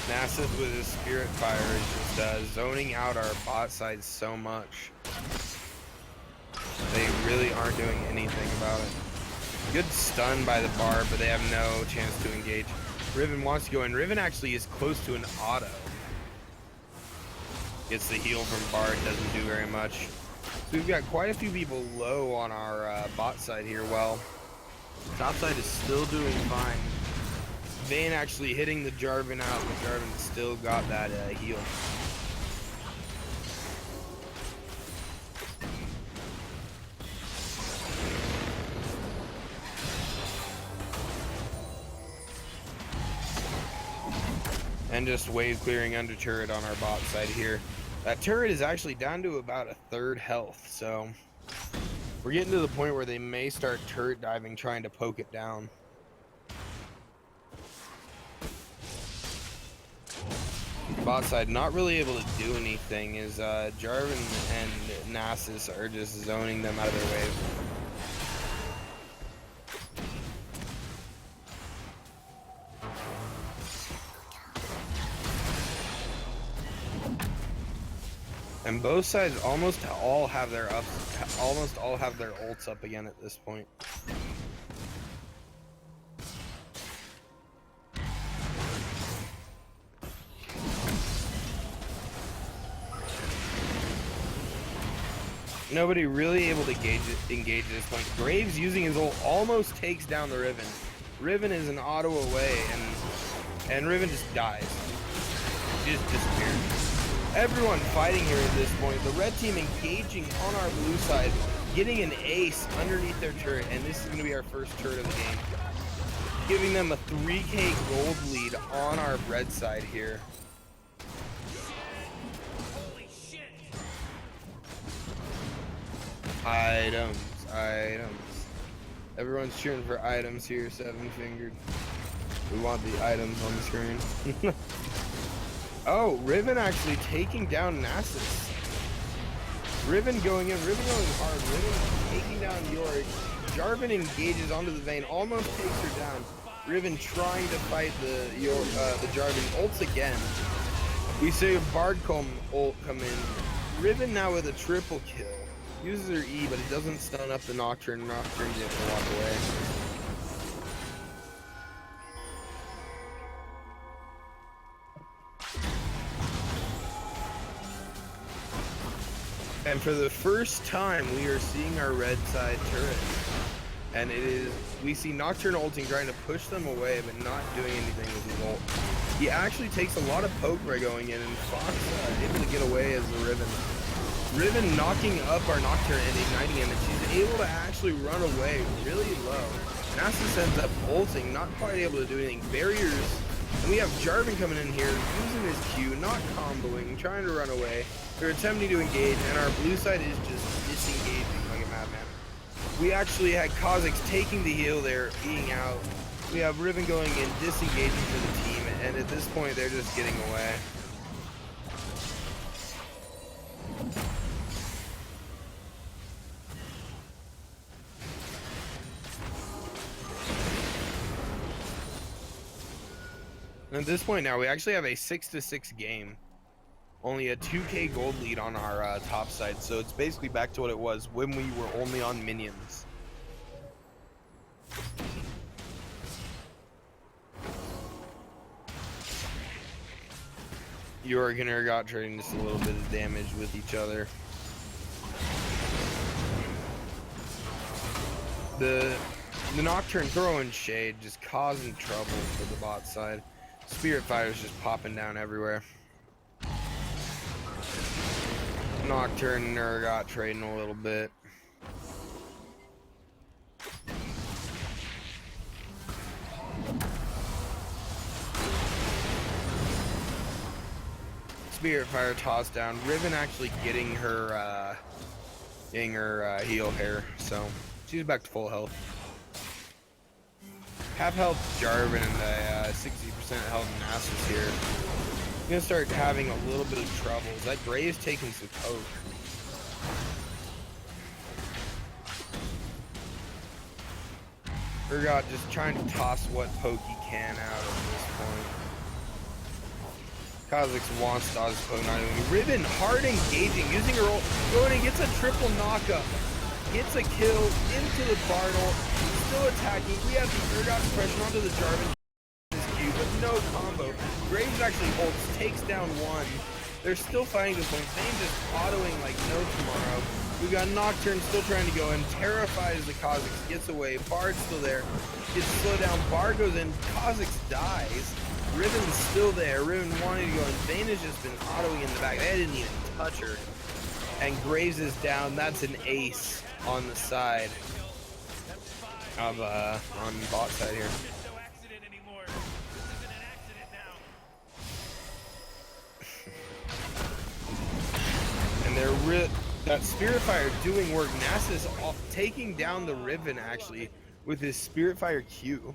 Nasus with his Spirit Fire is just zoning out our bot side so much. They really aren't doing anything about it. Good stun by the Bard, but they have no chance to engage. Riven wants to go in. Riven actually is close to an auto. Gets the heal from Bard, doesn't do very much. So we've got quite a few people low on our bot side here. Well, top side is still doing fine. Vayne actually hitting the Jarvan out, but Jarvan still got that heal. And just wave clearing under turret on our bot side here. That turret is actually down to about 1/3 health, so we're getting to the point where they may start turret diving, trying to poke it down. Bot side not really able to do anything as Jarvan and Nasus are just zoning them out of their wave. And both sides almost all have their ults up again at this point. Nobody really able to engage at this point. Graves using his ult almost takes down the Riven. Riven is an auto away, and Riven just dies. She just disappears. Everyone fighting here at this point. The red team engaging on our blue side, getting an ace underneath their turret, and this is going to be our first turret of the game. Giving them a 3k gold lead on our red side here. Holy shit! Items. Everyone's cheering for items here, 7-fingered. We want the items on the screen. Oh, Riven actually taking down Nasus. Riven going in, Riven going hard, Riven taking down Yorick. Jarvan engages onto the Vayne, almost takes her down. Riven trying to fight the Jarvan, ults again. We see a Bard ult come in. Riven now with a triple kill. Uses her E, but it doesn't stun up the Nocturne. Nocturne gets walk away. And for the first time, we are seeing our red side turret. And we see Nocturne ulting, trying to push them away, but not doing anything with his ult. He actually takes a lot of poke by going in, and Fox able to get away as the Riven. Riven knocking up our Nocturne and igniting him, and she's able to actually run away really low. Nasus ends up ulting, not quite able to do anything. Barriers And we have Jarvan coming in here, using his Q, not comboing, trying to run away. They're attempting to engage, and our blue side is just disengaging like a madman. We actually had Kha'Zix taking the heal there, being out. We have Riven going in, disengaging for the team, and at this point, they're just getting away. And at this point now, we actually have a 6-6 game. Only a 2k gold lead on our top side, so it's basically back to what it was when we were only on minions. York and Urgot trading just a little bit of damage with each other. The Nocturne throwing shade, just causing trouble for the bot side. Spirit Fire's just popping down everywhere. Nocturne and Urgot trading a little bit. Spirit Fire tossed down. Riven actually getting her heal here, so she's back to full health. Half health Jarvan and 60% health Nasus here. Gonna start having a little bit of troubles. That Gray is taking some poke. Urgot just trying to toss what poke he can out at this point. Kha'Zix wants to dodge his poke, not doing. Riven hard engaging, using her ult, going and gets a triple knockup. Gets a kill into the Bartle, still attacking. We have the Urgot pressure onto the Jarvan. But no combo. Graves actually ults, takes down one. They're still fighting this one. Vayne just autoing like no tomorrow. We got Nocturne still trying to go in. Terrifies the Kha'Zix, gets away. Bard's still there. Gets slowed down. Bard goes in. Kha'Zix dies. Riven's still there. Riven wanted to go in. Vayne has just been autoing in the back. They didn't even touch her. And Graves is down. That's an ace on the side of on bot side here. That Spirit Fire doing work. Nasus taking down the Riven actually with his Spirit Fire Q.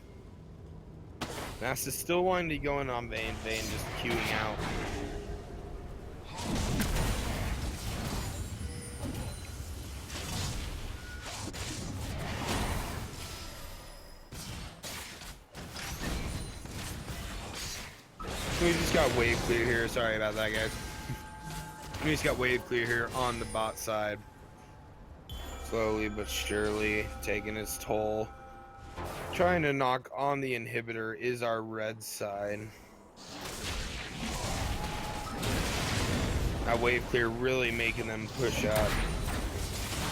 Nasus still wanting to go in on Vayne. Vayne just queuing out. We just got wave clear here. Sorry about that, guys. We just got wave clear here on the bot side. Slowly but surely taking its toll. Trying to knock on the inhibitor is our red side. That wave clear really making them push up.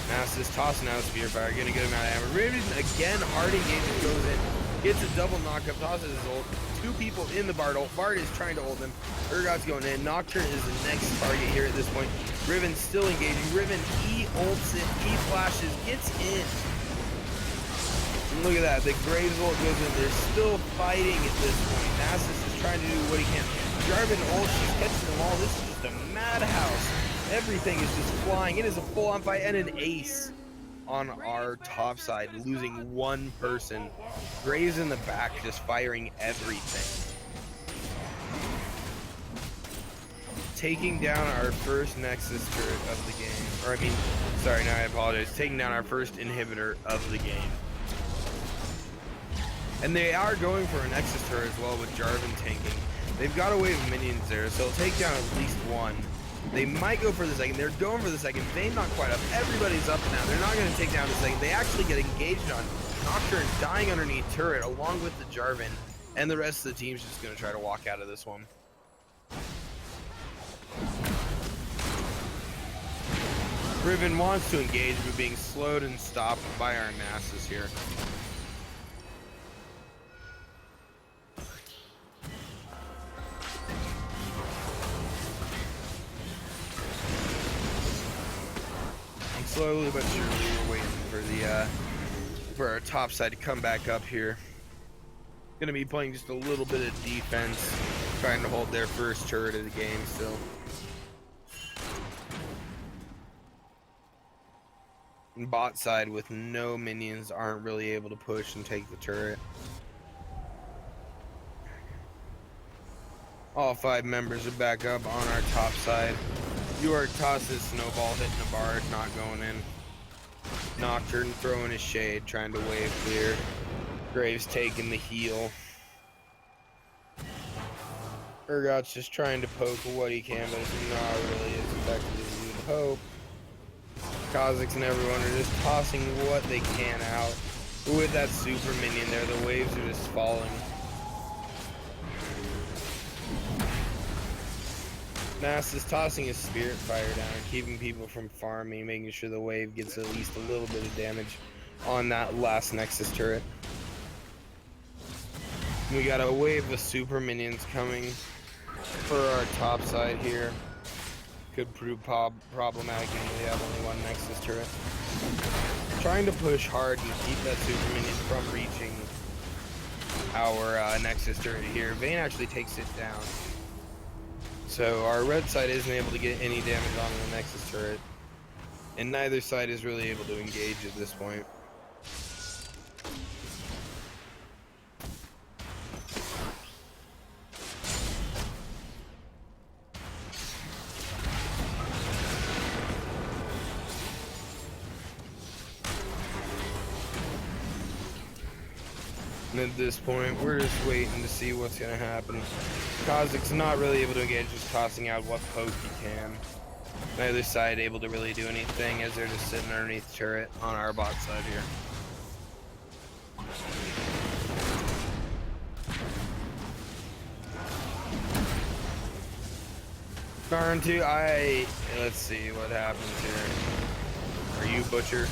Nasus tossing out Spear Fire, getting a good amount of hammer. Riven again, hard engagement goes in. Gets a double knockup, tosses his ult. Two people in the Bard ult. Bard is trying to hold him. Urgot's going in. Nocturne is the next target here at this point. Riven still engaging. Riven ults it, flashes, gets in. And look at that. The Graves ult goes in. They're still fighting at this point. Nasus is trying to do what he can. Jarvan ult, she's catching them all. This is just a madhouse. Everything is just flying. It is a full-on fight and an ace on our top side, losing one person. Graves in the back just firing everything. Taking down our first Nexus turret of the game. Or I mean, sorry, now I apologize. Taking down our first inhibitor of the game. And they are going for a Nexus turret as well with Jarvan tanking. They've got a wave of minions there, so they'll take down at least one. They might go for the second. They're going for the second. Vayne not quite up. Everybody's up now. They're not going to take down the second. They actually get engaged on Nocturne dying underneath turret along with the Jarvan. And the rest of the team's just going to try to walk out of this one. Riven wants to engage, but being slowed and stopped by our Nasus here. Slowly but surely, we're waiting for the for our top side to come back up here. going to be playing just a little bit of defense, trying to hold their first turret of the game still. And bot side with no minions aren't really able to push and take the turret. All 5 members are back up on our top side. Toss's snowball hitting the bard, not going in. Nocturne throwing his shade, trying to wave clear. Graves taking the heal. Urgot's just trying to poke what he can, but it's not really as effective as you would hope. Kazakhs and everyone are just tossing what they can out. But with that super minion there, the waves are just falling. Nass is tossing his spirit fire down, keeping people from farming, making sure the wave gets at least a little bit of damage on that last Nexus turret. We got a wave of super minions coming for our top side here. Could prove problematic when we have only one Nexus turret. Trying to push hard and keep that super minion from reaching our Nexus turret here. Vayne actually takes it down. So our red side isn't able to get any damage on the Nexus turret. And neither side is really able to engage at this point. And at this point, we're just waiting to see what's going to happen. Kazakh's not really able to engage, just tossing out what poke he can. Neither side able to really do anything as they're just sitting underneath the turret on our bot side here. Darn to let's see what happens here. Are you Butcher?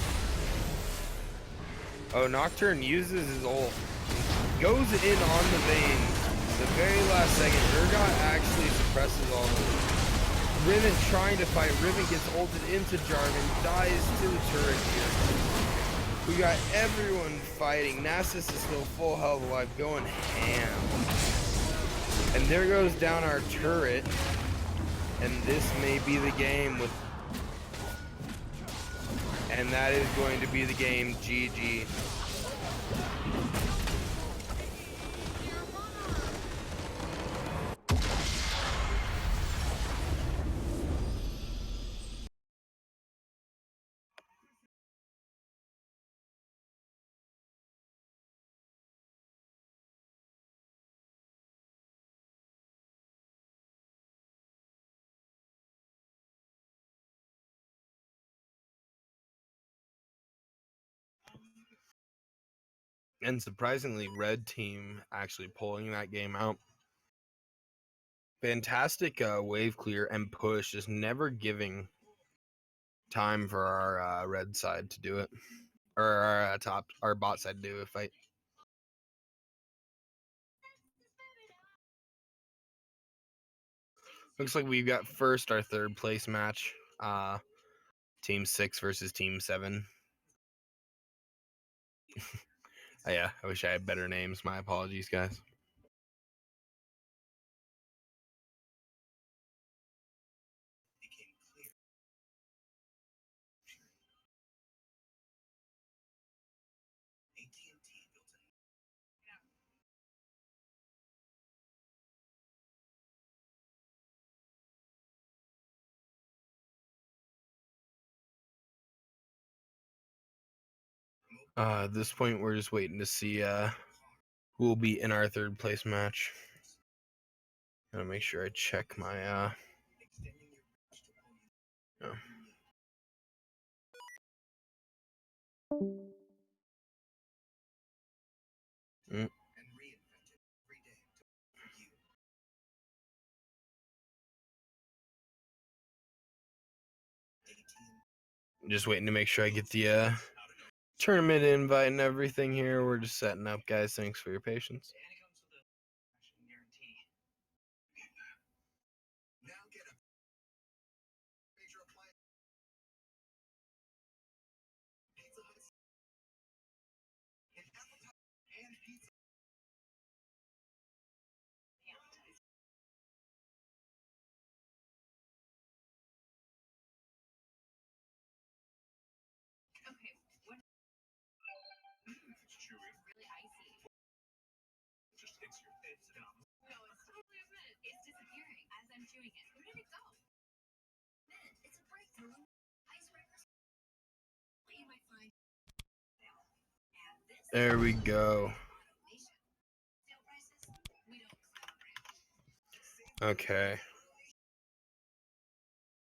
Oh, Nocturne uses his ult. Goes in on the Vayne. The very last second, Urgot actually suppresses all of them. Riven trying to fight. Riven gets ulted into Jarvan, dies to the turret here. We got everyone fighting. Nasus is still full health alive, going ham. And there goes down our turret. And this may be the game with... And that is going to be the game. GG. And surprisingly, red team actually pulling that game out. Fantastic wave clear and push, just never giving time for our red side to do it, or our bot side to do a fight. Looks like we've got first our 3rd place match, Team 6 versus Team 7. Oh, yeah, I wish I had better names. My apologies, guys. At this point, we're just waiting to see who will be in our 3rd place match. Gotta make sure I check my oh. Just waiting to make sure I get the tournament invite and everything here. We're just setting up, guys. Thanks for your patience. There we go. Okay.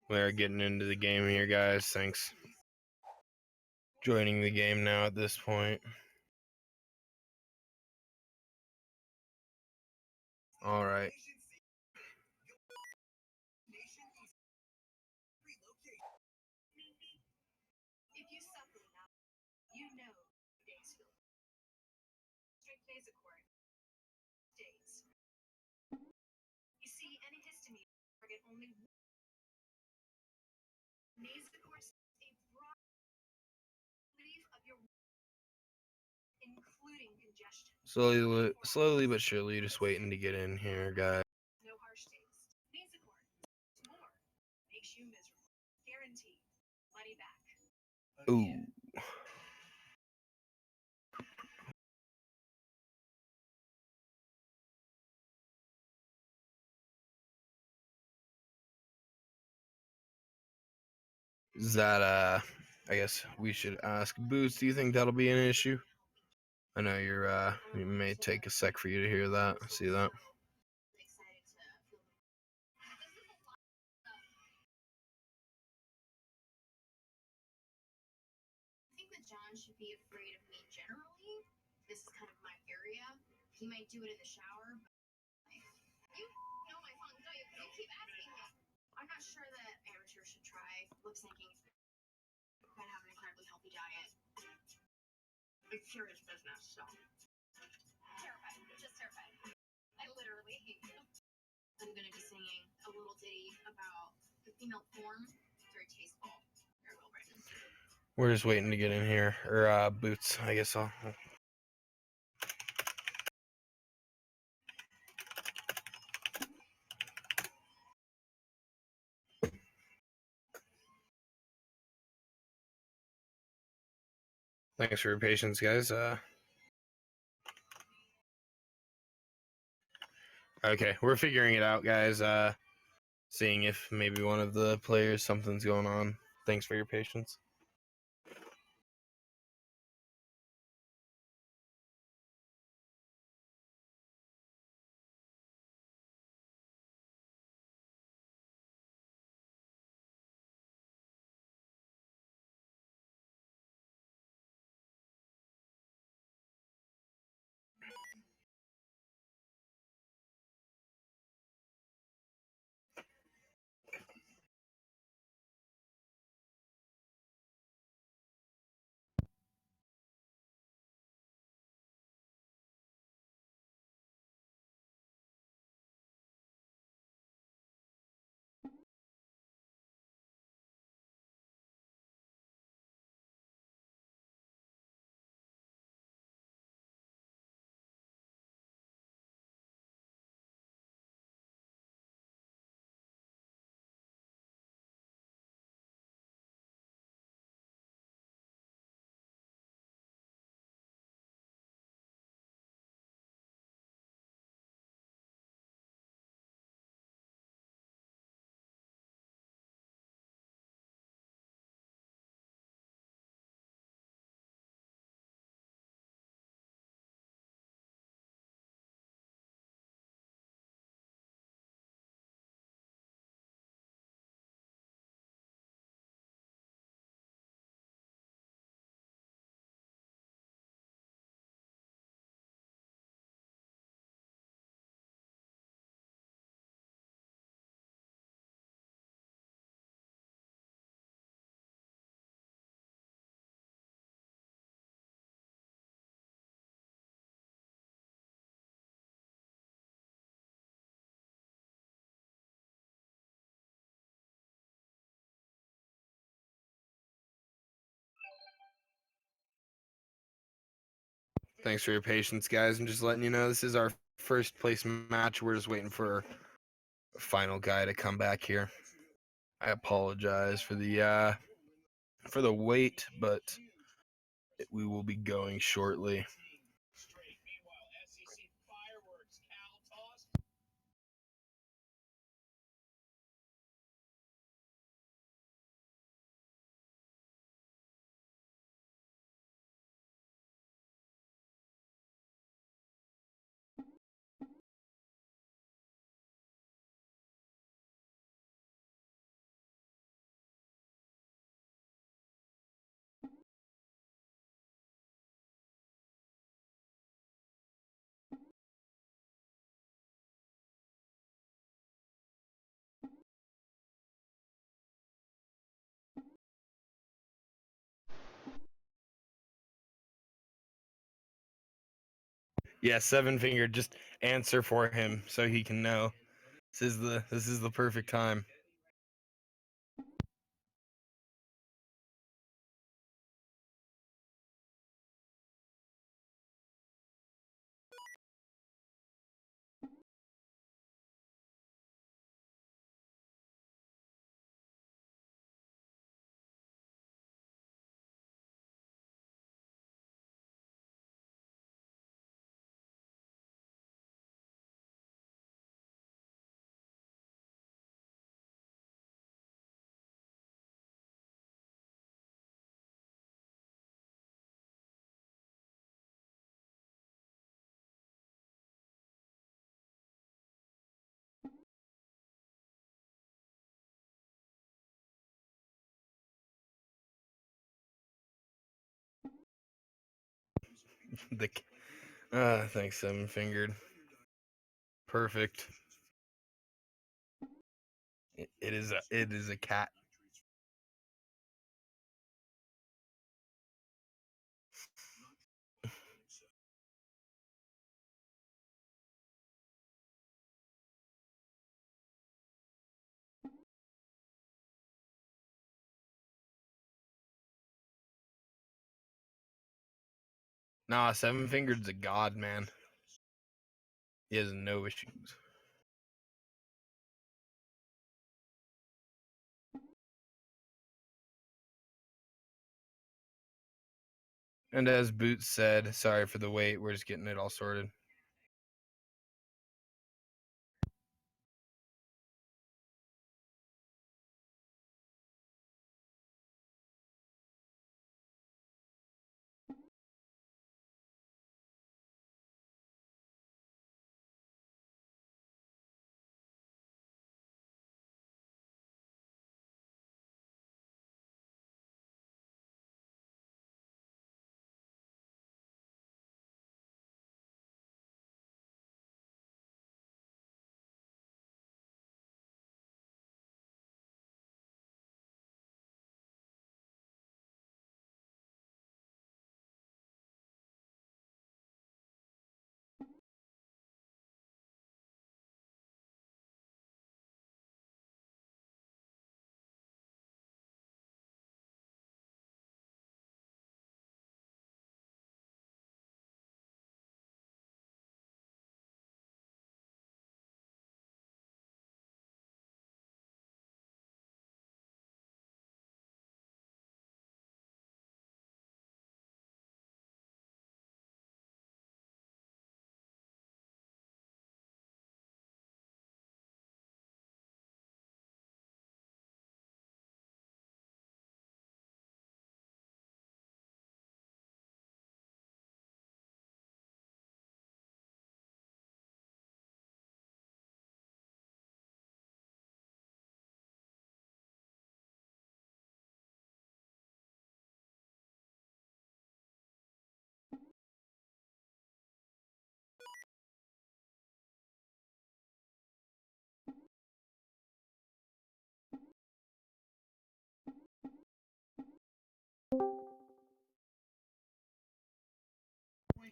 We're getting into the game here, guys. Thanks. Joining the game now at this point. All right. Slowly but surely, just waiting to get in here, guys. Ooh. Is that I guess we should ask Boots, do you think that'll be an issue? I know you're it may take a sec for you to hear that, see that. We're just waiting to get in here. Or Boots, I guess I'll Thanks for your patience, guys. Okay, we're figuring it out, guys. Seeing if maybe one of the players, something's going on. Thanks for your patience. Thanks for your patience, guys. I'm just letting you know this is our first place match. We're just waiting for a final guy to come back here. I apologize for the wait, but we will be going shortly. Yeah, seven finger. Just answer for him so he can know. This is the perfect time. The thanks, seven fingered. Perfect. It is a cat. Nah, seven fingered's a god, man. He has no issues. And as Boots said, sorry for the wait. We're just getting it all sorted.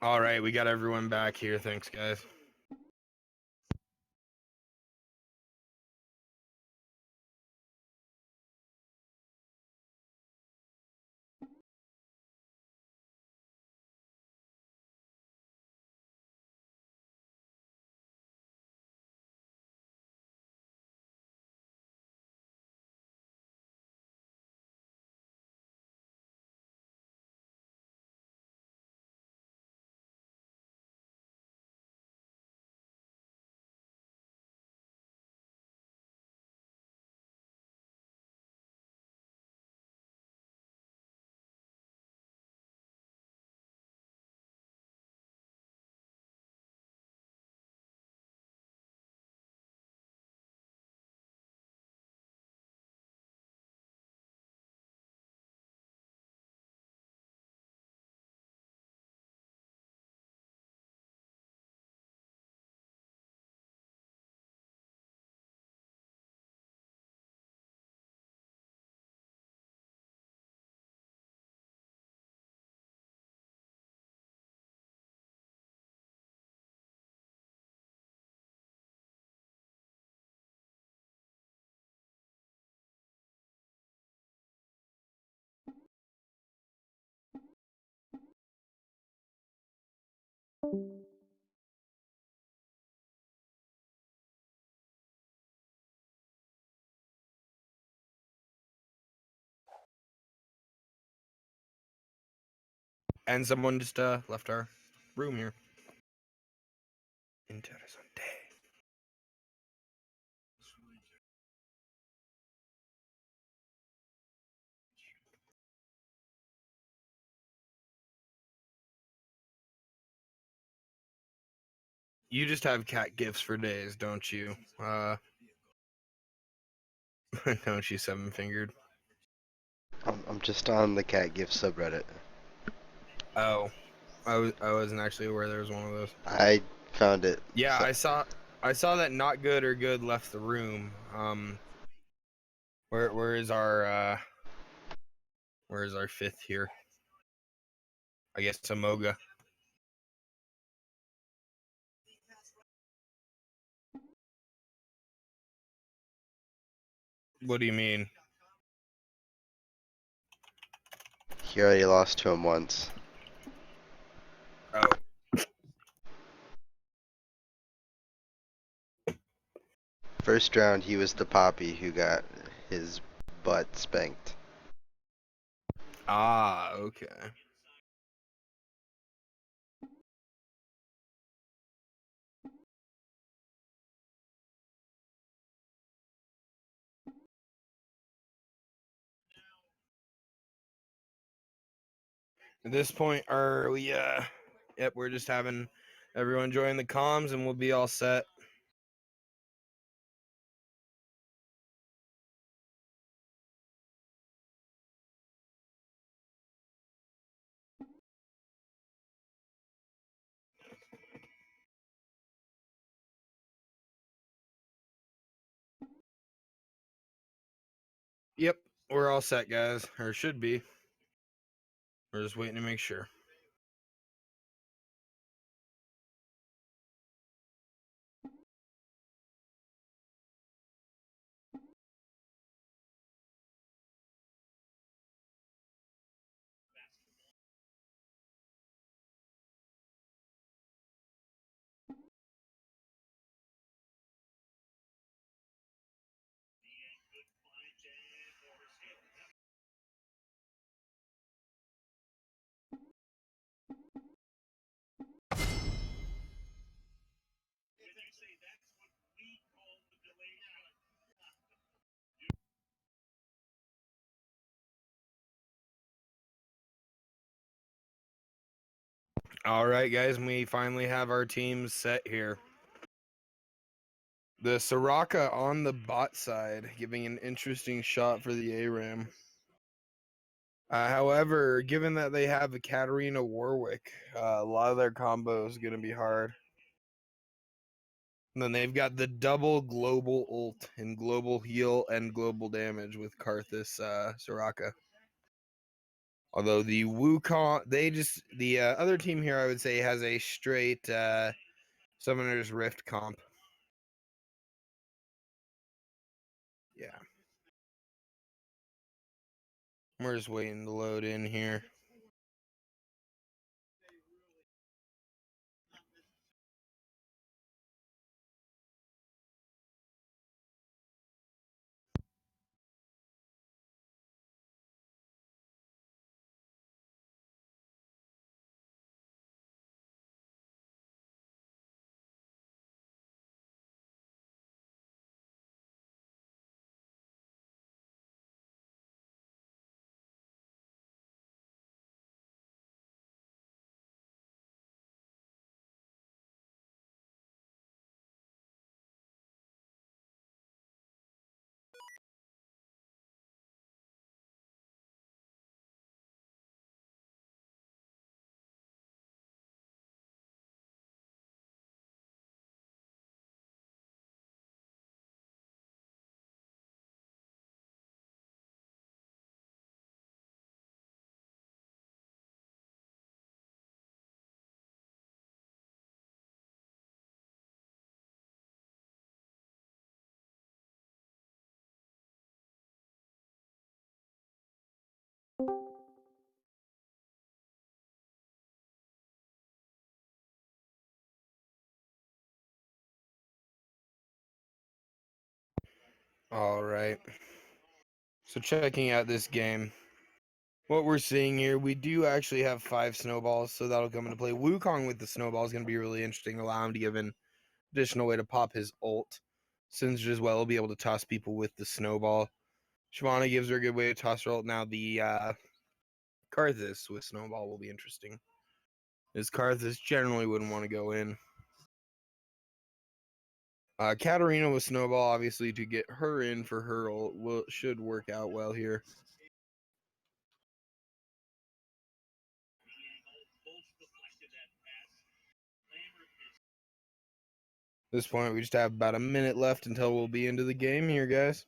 All right, we got everyone back here. Thanks, guys. And someone just left our room here. Interesante. You just have cat gifts for days, don't you? Don't you, seven fingered? I'm just on the cat gift subreddit. Oh, I wasn't actually aware there was one of those. I found it. Yeah, So, I saw that not good or good left the room. Where is our fifth here? I guess Samoga. What do you mean? he already lost to him once. Oh, First round, he was the poppy who got his butt spanked. okay. At this point, are we? Yep, we're just having everyone join the comms, and we'll be all set. Yep, we're all set, guys, or should be. We're just waiting to make sure. All right, guys, we finally have our teams set here. The Soraka on the bot side, giving an interesting shot for the ARAM. However, given that they have a Katarina Warwick, a lot of their combos is going to be hard. And then they've got the double global ult and global heal and global damage with Karthus Soraka. Although the Wukong, the other team here, I would say, has a straight Summoner's Rift comp. Yeah. We're just waiting to load in here. All right. So checking out this game, what we're seeing here, we do actually have 5 snowballs, so that'll come into play. Wukong with the snowball is going to be really interesting. Allow him to give an additional way to pop his ult. Singed as well will be able to toss people with the snowball. Shyvana gives her a good way to toss her ult. Now the Karthus with snowball will be interesting, as Karthus generally wouldn't want to go in. Katarina with snowball, obviously, to get her in for her ult should work out well here. At this point, we just have about a minute left until we'll be into the game here, guys.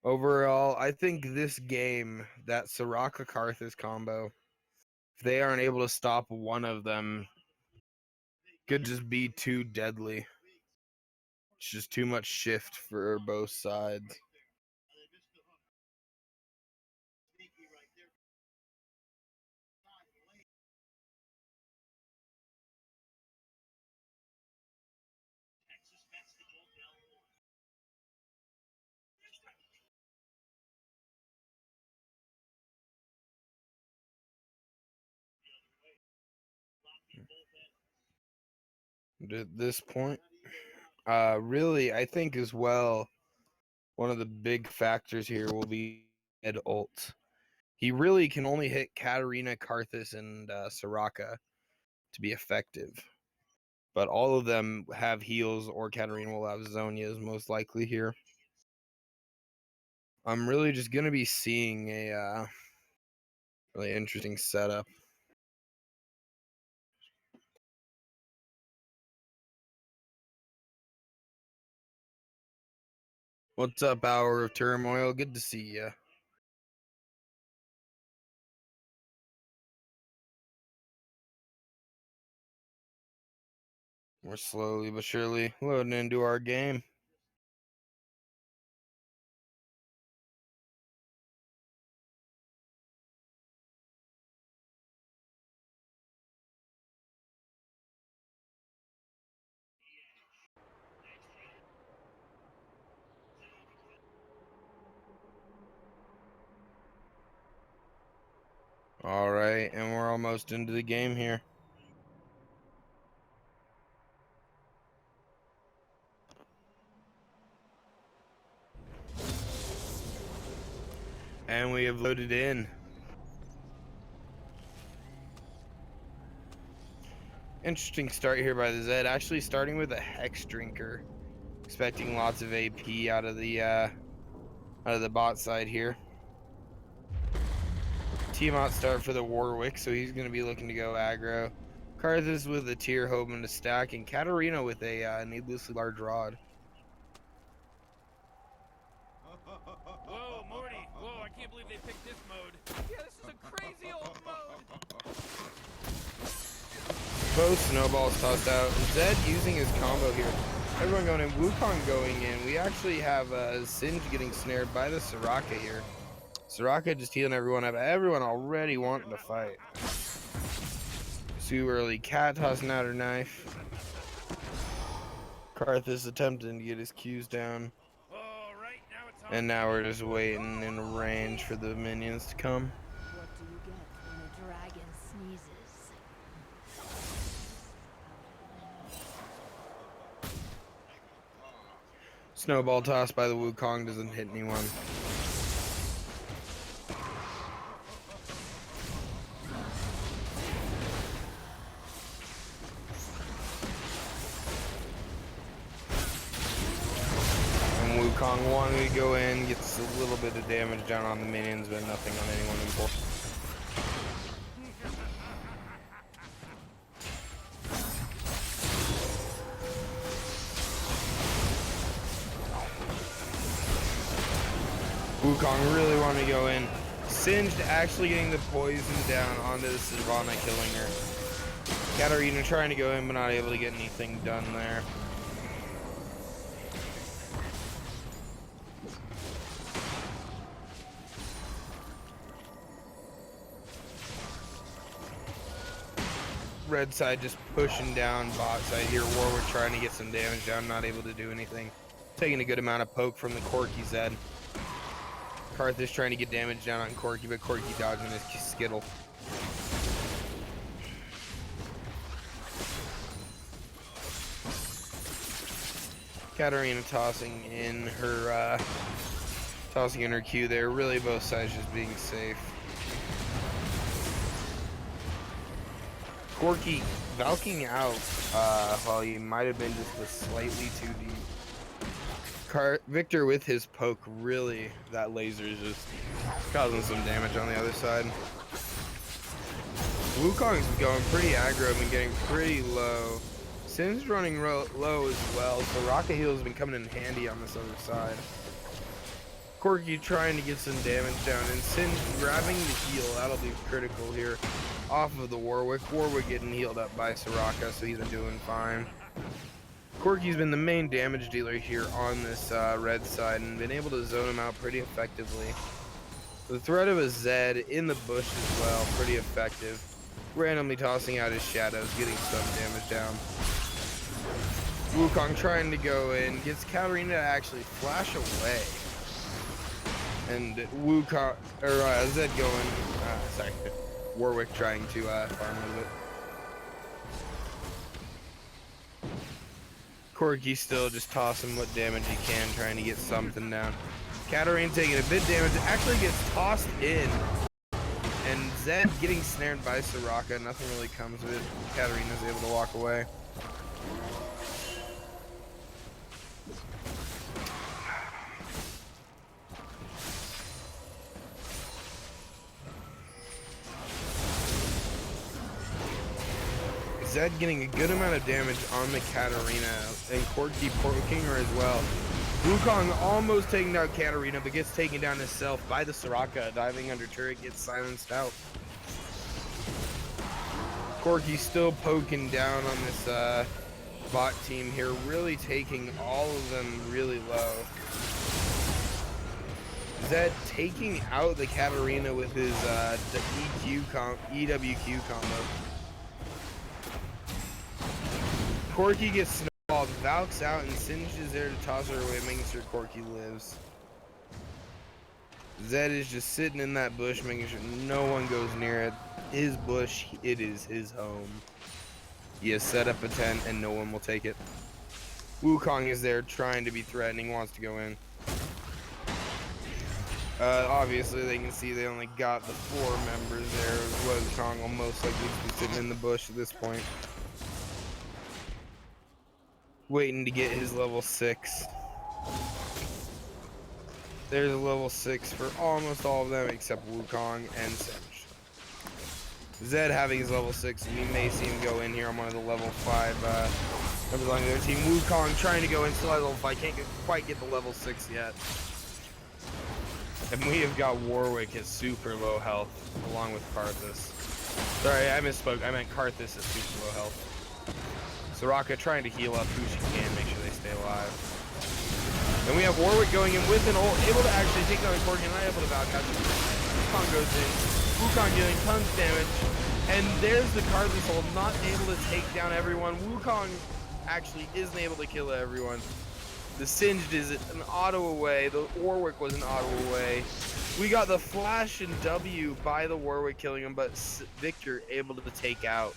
Overall, I think this game, that Soraka Karthus combo, if they aren't able to stop one of them, could just be too deadly. It's just too much shift for both sides. At this point, really, I think as well, one of the big factors here will be Ed ult. He really can only hit Katarina, Karthus, and Soraka to be effective. But all of them have heals, or Katarina will have Zhonya's most likely here. I'm really just going to be seeing a really interesting setup. What's up, Hour of Turmoil? Good to see ya. We're slowly but surely loading into our game. All right, and we're almost into the game here. And we have loaded in. Interesting start here by the Zed. Actually starting with a Hex Drinker. Expecting lots of AP out of the bot side here. Tiamat start for the Warwick, so he's going to be looking to go aggro. Karthus with a tier hoping to stack, and Katarina with a needlessly large rod. Whoa, Morty. Whoa, I can't believe they picked this mode. Yeah, this is a crazy old mode. Both snowballs tossed out. Zed using his combo here. Everyone going in. Wukong going in. We actually have Singed getting snared by the Soraka here. Soraka just healing everyone up. Everyone already wanting to fight. Too early. Cat tossing out her knife. Karthus attempting to get his Qs down. Alright, now it's on. And now we're just waiting in range for the minions to come. What do you get when a dragon sneezes? Snowball toss by the Wukong doesn't hit anyone. And Wukong wanted to go in, gets a little bit of damage down on the minions, but nothing on anyone important. Wukong really wanted to go in. Singed actually getting the poison down onto the Shyvana, killing her. Katarina trying to go in, but not able to get anything done there. red side just pushing down bot side here. Warwick trying to get some damage down, not able to do anything. Taking a good amount of poke from the Corky Zed. Karthus trying to get damage down on Corky, but Corky dodging his skittle. Katarina tossing in her Q there. Really both sides just being safe. Corky valking out while he might have been just a slightly too deep. Victor with his poke, really, that laser is just causing some damage on the other side. Wukong's going pretty aggro and getting pretty low. Sin's running low as well, so Rocket Heal's been coming in handy on this other side. Corky trying to get some damage down, and Sin grabbing the heal. That'll be critical here off of the Warwick. Warwick getting healed up by Soraka, so he's been doing fine. Corky's been the main damage dealer here on this red side and been able to zone him out pretty effectively. The threat of a Zed in the bush as well, pretty effective. Randomly tossing out his shadows, getting some damage down. Wukong trying to go in, gets Katarina to actually flash away. And Wukong, or Zed going, sorry, Warwick trying to farm a little bit. Corky still just tossing what damage he can, trying to get something down. Katarina taking a bit damage, actually gets tossed in. And Zed getting snared by Soraka, nothing really comes of it. Katarina's able to walk away. Zed getting a good amount of damage on the Katarina, and Corky poking her as well. Wukong almost taking down Katarina, but gets taken down himself by the Soraka. Diving under turret, gets silenced out. Corky still poking down on this bot team here, really taking all of them really low. Zed taking out the Katarina with his EWQ combo. Corky gets snowballed, Valk's out, and Singe is there to toss her away, making sure Corky lives. Zed is just sitting in that bush, making sure no one goes near it. His bush, it is his home. He has set up a tent, and no one will take it. Wukong is there trying to be threatening, wants to go in. Obviously, they can see they only got the 4 members there. Wukong will most likely be sitting in the bush at this point, waiting to get his level 6. There's a level 6 for almost all of them except Wukong and Singe. Zed having his level 6, and we may see him go in here on one of the level 5 members on their team. Wukong trying to go in, still at level 5, can't quite get the level 6 yet. And we have got Warwick at super low health, along with Karthus. Sorry, I misspoke, I meant Karthus at super low health. Soraka trying to heal up who she can, make sure they stay alive. And we have Warwick going in with an ult, able to actually take down the Corky, and not able to valcast. Wukong goes in, Wukong doing tons of damage, and there's the Karthus ult, not able to take down everyone. Wukong actually isn't able to kill everyone. The Singed is an auto away, the Warwick was an auto away. We got the flash and W by the Warwick killing him, but Victor able to take out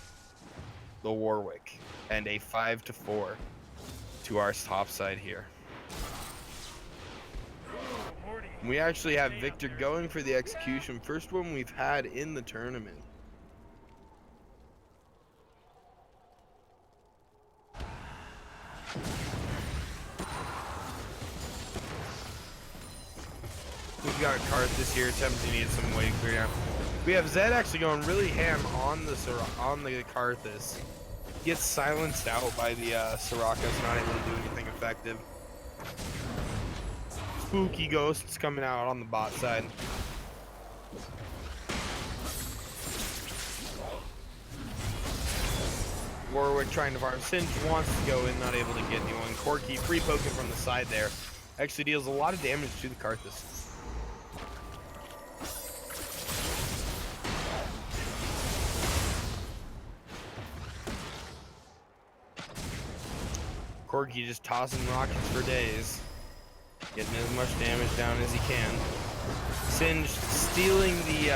the Warwick. And a 5-4 to our top side here. We actually have Victor going for the execution, first one we've had in the tournament. We've got Karthus here attempting to get some weight clear down. We have Zed actually going really ham on the Karthus. Gets silenced out by the Soraka's, not able to do anything effective. Spooky ghosts coming out on the bot side. Warwick trying to farm. Singe wants to go in, not able to get anyone. Corky free poking from the side there. Actually deals a lot of damage to the Karthus. Corky just tossing rockets for days. Getting as much damage down as he can. Singe stealing the,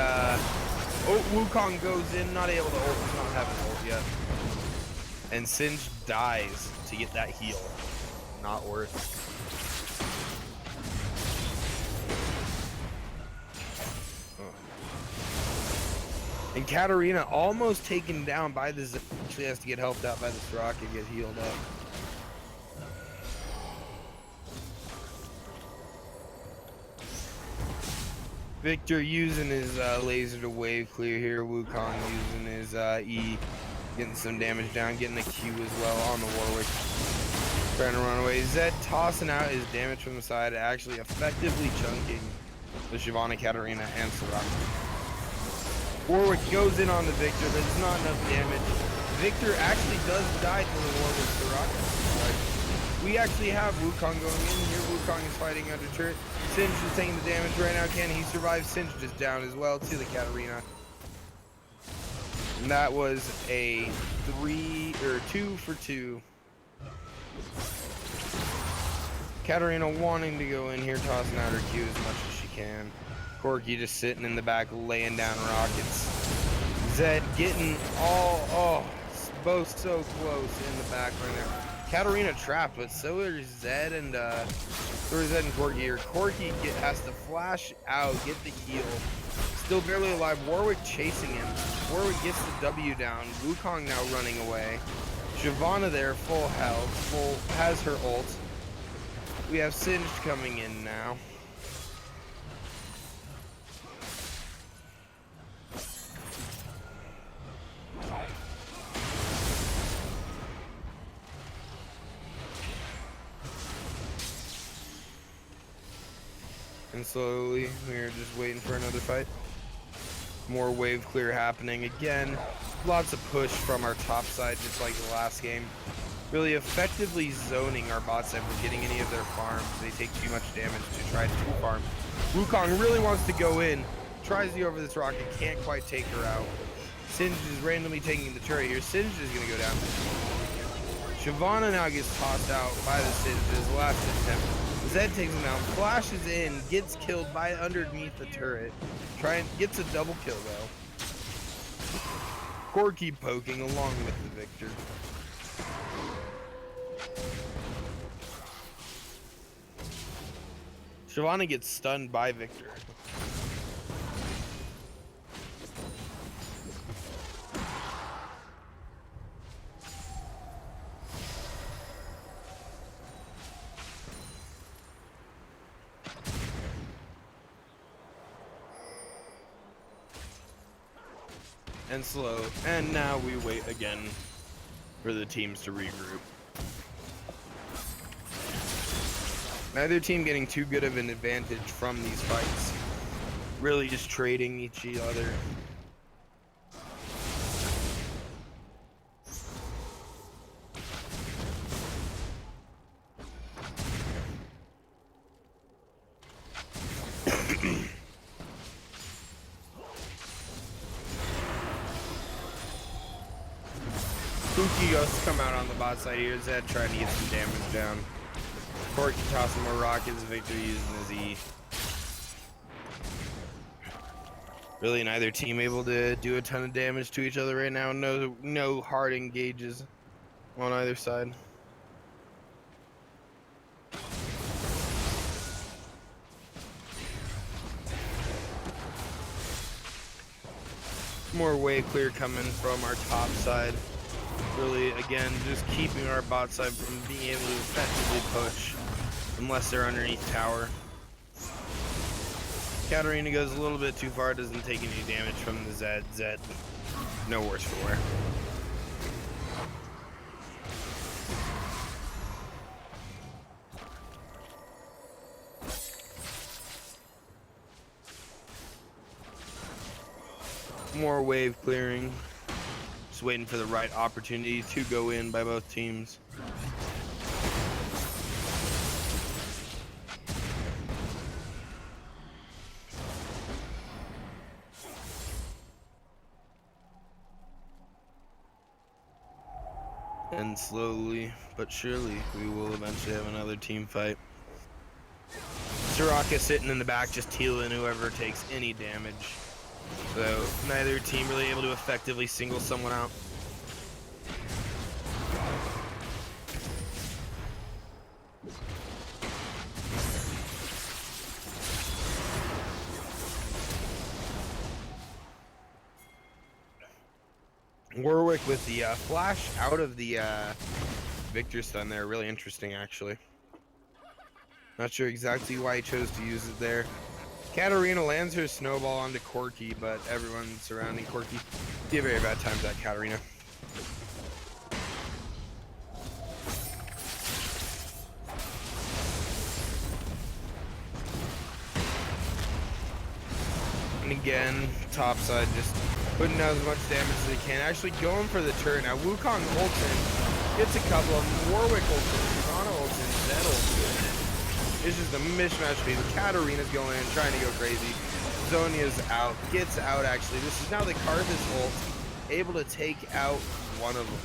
oh, Wukong goes in, not able to ult, does not have an ult yet. And Singe dies to get that heal. Not worth it. And Katarina almost taken down by the Zed. Actually has to get helped out by this rocket, get healed up. Victor using his laser to wave clear here. Wukong using his E, getting some damage down, getting a Q as well on the Warwick. Trying to run away. Zed tossing out his damage from the side, actually effectively chunking the Shyvana, Katarina, and Soraka. Warwick goes in on the Victor, but it's not enough damage. Victor actually does die to the Warwick Soraka. We actually have Wukong going in here. Wukong is fighting under turret. Singe is taking the damage right now. Can he survive? Singe is down as well to the Katarina. And that was a 2 for 2. Katarina wanting to go in here, tossing out her Q as much as she can. Corky just sitting in the back, laying down rockets. Zed getting both so close in the back right now. Katarina trapped, but so are Zed and Corky here. Corky has to flash out, get the heal. Still barely alive. Warwick chasing him. Warwick gets the W down. Wukong now running away. Shyvana there, full health, has her ult. We have Singe coming in now. And slowly, we're just waiting for another fight. More wave clear happening again. Lots of push from our top side, just like the last game. Really effectively zoning our bot side from getting any of their farms. They take too much damage to try to farm. Wukong really wants to go in. Tries to go over this rocket, can't quite take her out. Singe is randomly taking the turret here. Singe is going to go down. Shyvana now gets tossed out by the Singe's last attempt. Zed takes him out, flashes in, gets killed by underneath the turret. Gets a double kill though. Corky poking along with the Victor. Shyvana gets stunned by Victor. And slow, and now we wait again for the teams to regroup. Neither team getting too good of an advantage from these fights. Really just trading each other. Spooky goes to come out on the bot side here. Zed trying to get some damage down. Corky tossing more rockets. Victor using his E. Really neither team able to do a ton of damage to each other right now. No hard engages on either side. More wave clear coming from our top side. Really, again, just keeping our bot side from being able to effectively push unless they're underneath tower. Katarina goes a little bit too far, doesn't take any damage from the Zed. Zed, no worse for wear. More wave clearing. Just waiting for the right opportunity to go in by both teams. And slowly but surely, we will eventually have another team fight. Soraka sitting in the back, just healing whoever takes any damage. So neither team really able to effectively single someone out. Warwick with the flash out of the Victor stun there, really interesting actually. Not sure exactly why he chose to use it there. Katarina lands her snowball onto Corky, but everyone surrounding Corky see a very bad time to that Katarina. And again, topside just putting out as much damage as they can. Actually going for the turn. Now Wukong ults in, gets a couple of them. Warwick ults in, Kana ults in, Zed ults in. It's just a mishmash phase. Katarina's going in, trying to go crazy. Zonia's out, gets out actually. This is now the Karthus ult, able to take out one of them.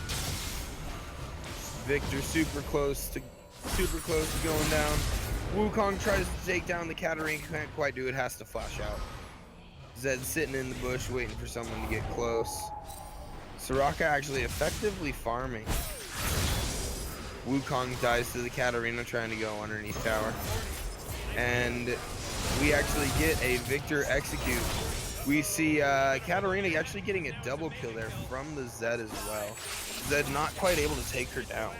Victor super close to going down. Wukong tries to take down the Katarina, can't quite do it, has to flash out. Zed sitting in the bush waiting for someone to get close. Soraka actually effectively farming. Wukong dies to the Katarina trying to go underneath tower. And we actually get a Victor execute. We see Katarina actually getting a double kill there from the Zed as well. Zed not quite able to take her down.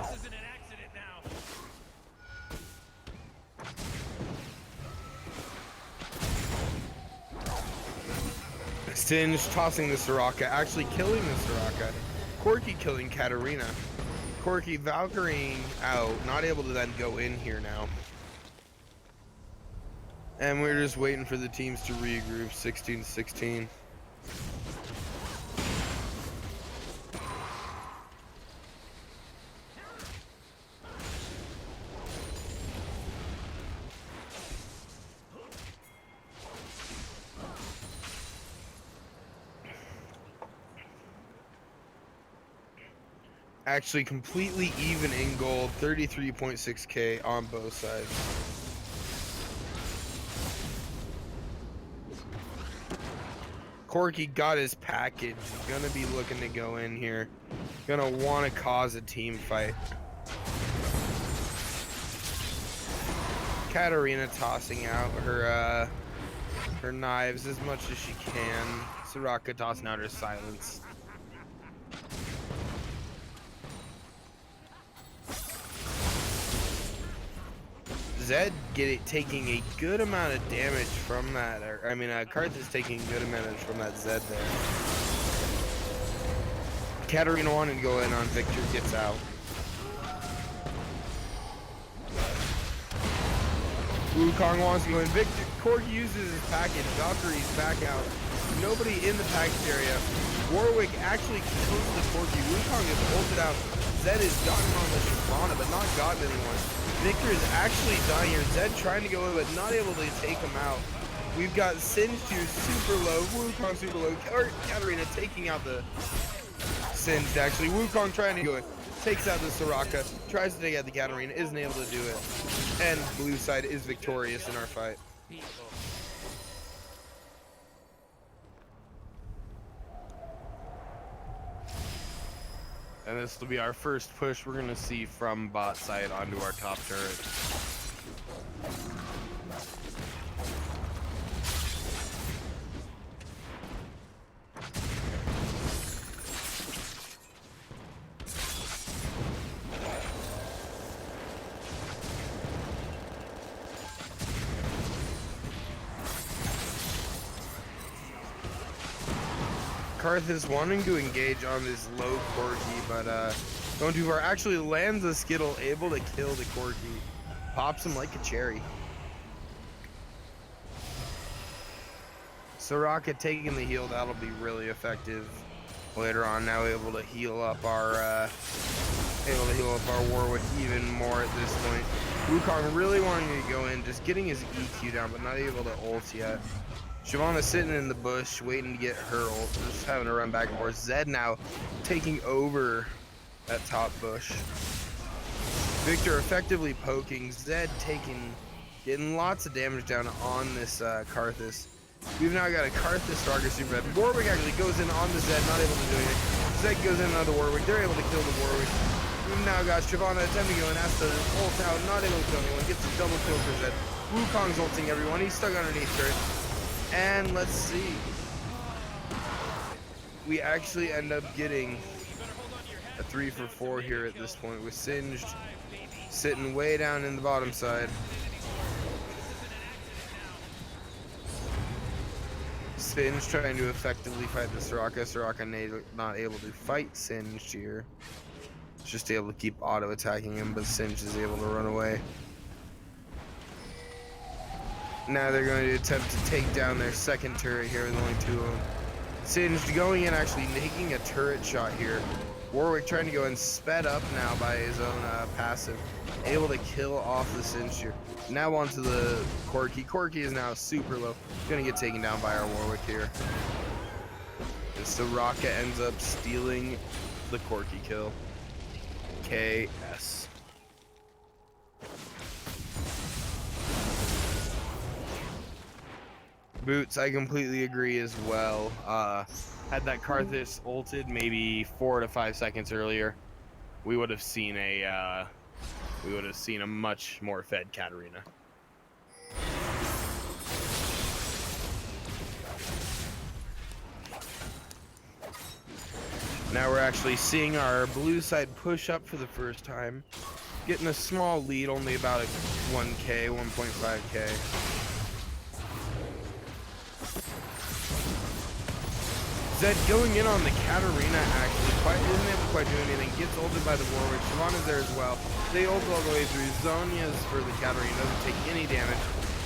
This isn't an accident now. Singe tossing the Soraka, actually killing the Soraka. Corky killing Katarina. Corky Valkyrieing out, not able to then go in here now. And we're just waiting for the teams to regroup, 16-16. Actually completely even in gold, 33.6k on both sides. Corky got his package, he's gonna be looking to go in here. Gonna wanna cause a team fight. Katarina tossing out her knives as much as she can. Soraka tossing out her silence. Zed taking a good amount of damage from that, Karthus taking a good amount of damage from that Zed there. Katarina wanted to go in on Victor, gets out. Wukong wants to go in. Victor, Corky uses his package. Valkyrie's back out. Nobody in the package area. Warwick actually kills the Corky. Wukong is ulted out. Zed has gotten on the Shyvana, but not gotten anyone. Victor is actually dying here. Zed trying to go in, but not able to take him out. We've got Singed here super low. Wukong super low. Katarina taking out the Singed, actually. Wukong trying to go in. Takes out the Soraka. Tries to take out the Katarina. Isn't able to do it. And blue side is victorious in our fight. And this will be our first push we're going to see from bot side onto our top turret. Karthus wanting to engage on this low Corky, but going too far. Actually lands the Skittle, able to kill the Corky. Pops him like a cherry. Soraka taking the heal, that'll be really effective later on. Now able to heal up our Warwick even more at this point. Wukong really wanting to go in, just getting his EQ down, but not able to ult yet. Shyvana's sitting in the bush, waiting to get her ult, just having to run back and forth. Zed now taking over that top bush. Victor effectively poking, Zed getting lots of damage down on this Karthus. We've now got a Karthus Stronger Super Red. Warwick actually goes in on the Zed, not able to do anything. Zed goes in on the Warwick, they're able to kill the Warwick. We've now got Shyvana attempting to go and has to ult out, not able to kill anyone, gets a double kill for Zed. Wukong's ulting everyone, he's stuck underneath turret. And let's see. We actually end up getting a 3 for 4 here at this point with Singed sitting way down in the bottom side. Singed trying to effectively fight the Soraka. Soraka not able to fight Singed here. Just able to keep auto attacking him, but Singed is able to run away. Now they're going to attempt to take down their second turret here with only 2 of them. Singed going in, actually taking a turret shot here. Warwick trying to go and sped up now by his own passive. Able to kill off the Singed here. Now onto the Corki. Corki is now super low. Gonna get taken down by our Warwick here. And Soraka ends up stealing the Corki kill. KS. Boots, I completely agree as well. Had that Karthus ulted maybe 4 to 5 seconds earlier, we would have seen a much more fed Katarina. Now we're actually seeing our blue side push up for the first time, getting a small lead, only about a 1k, 1.5k. Zed going in on the Katarina actually isn't able to quite do anything. Gets ulted by the Warwick. Shyvana's there as well. They ult all the way through. Zhonya's for the Katarina, doesn't take any damage.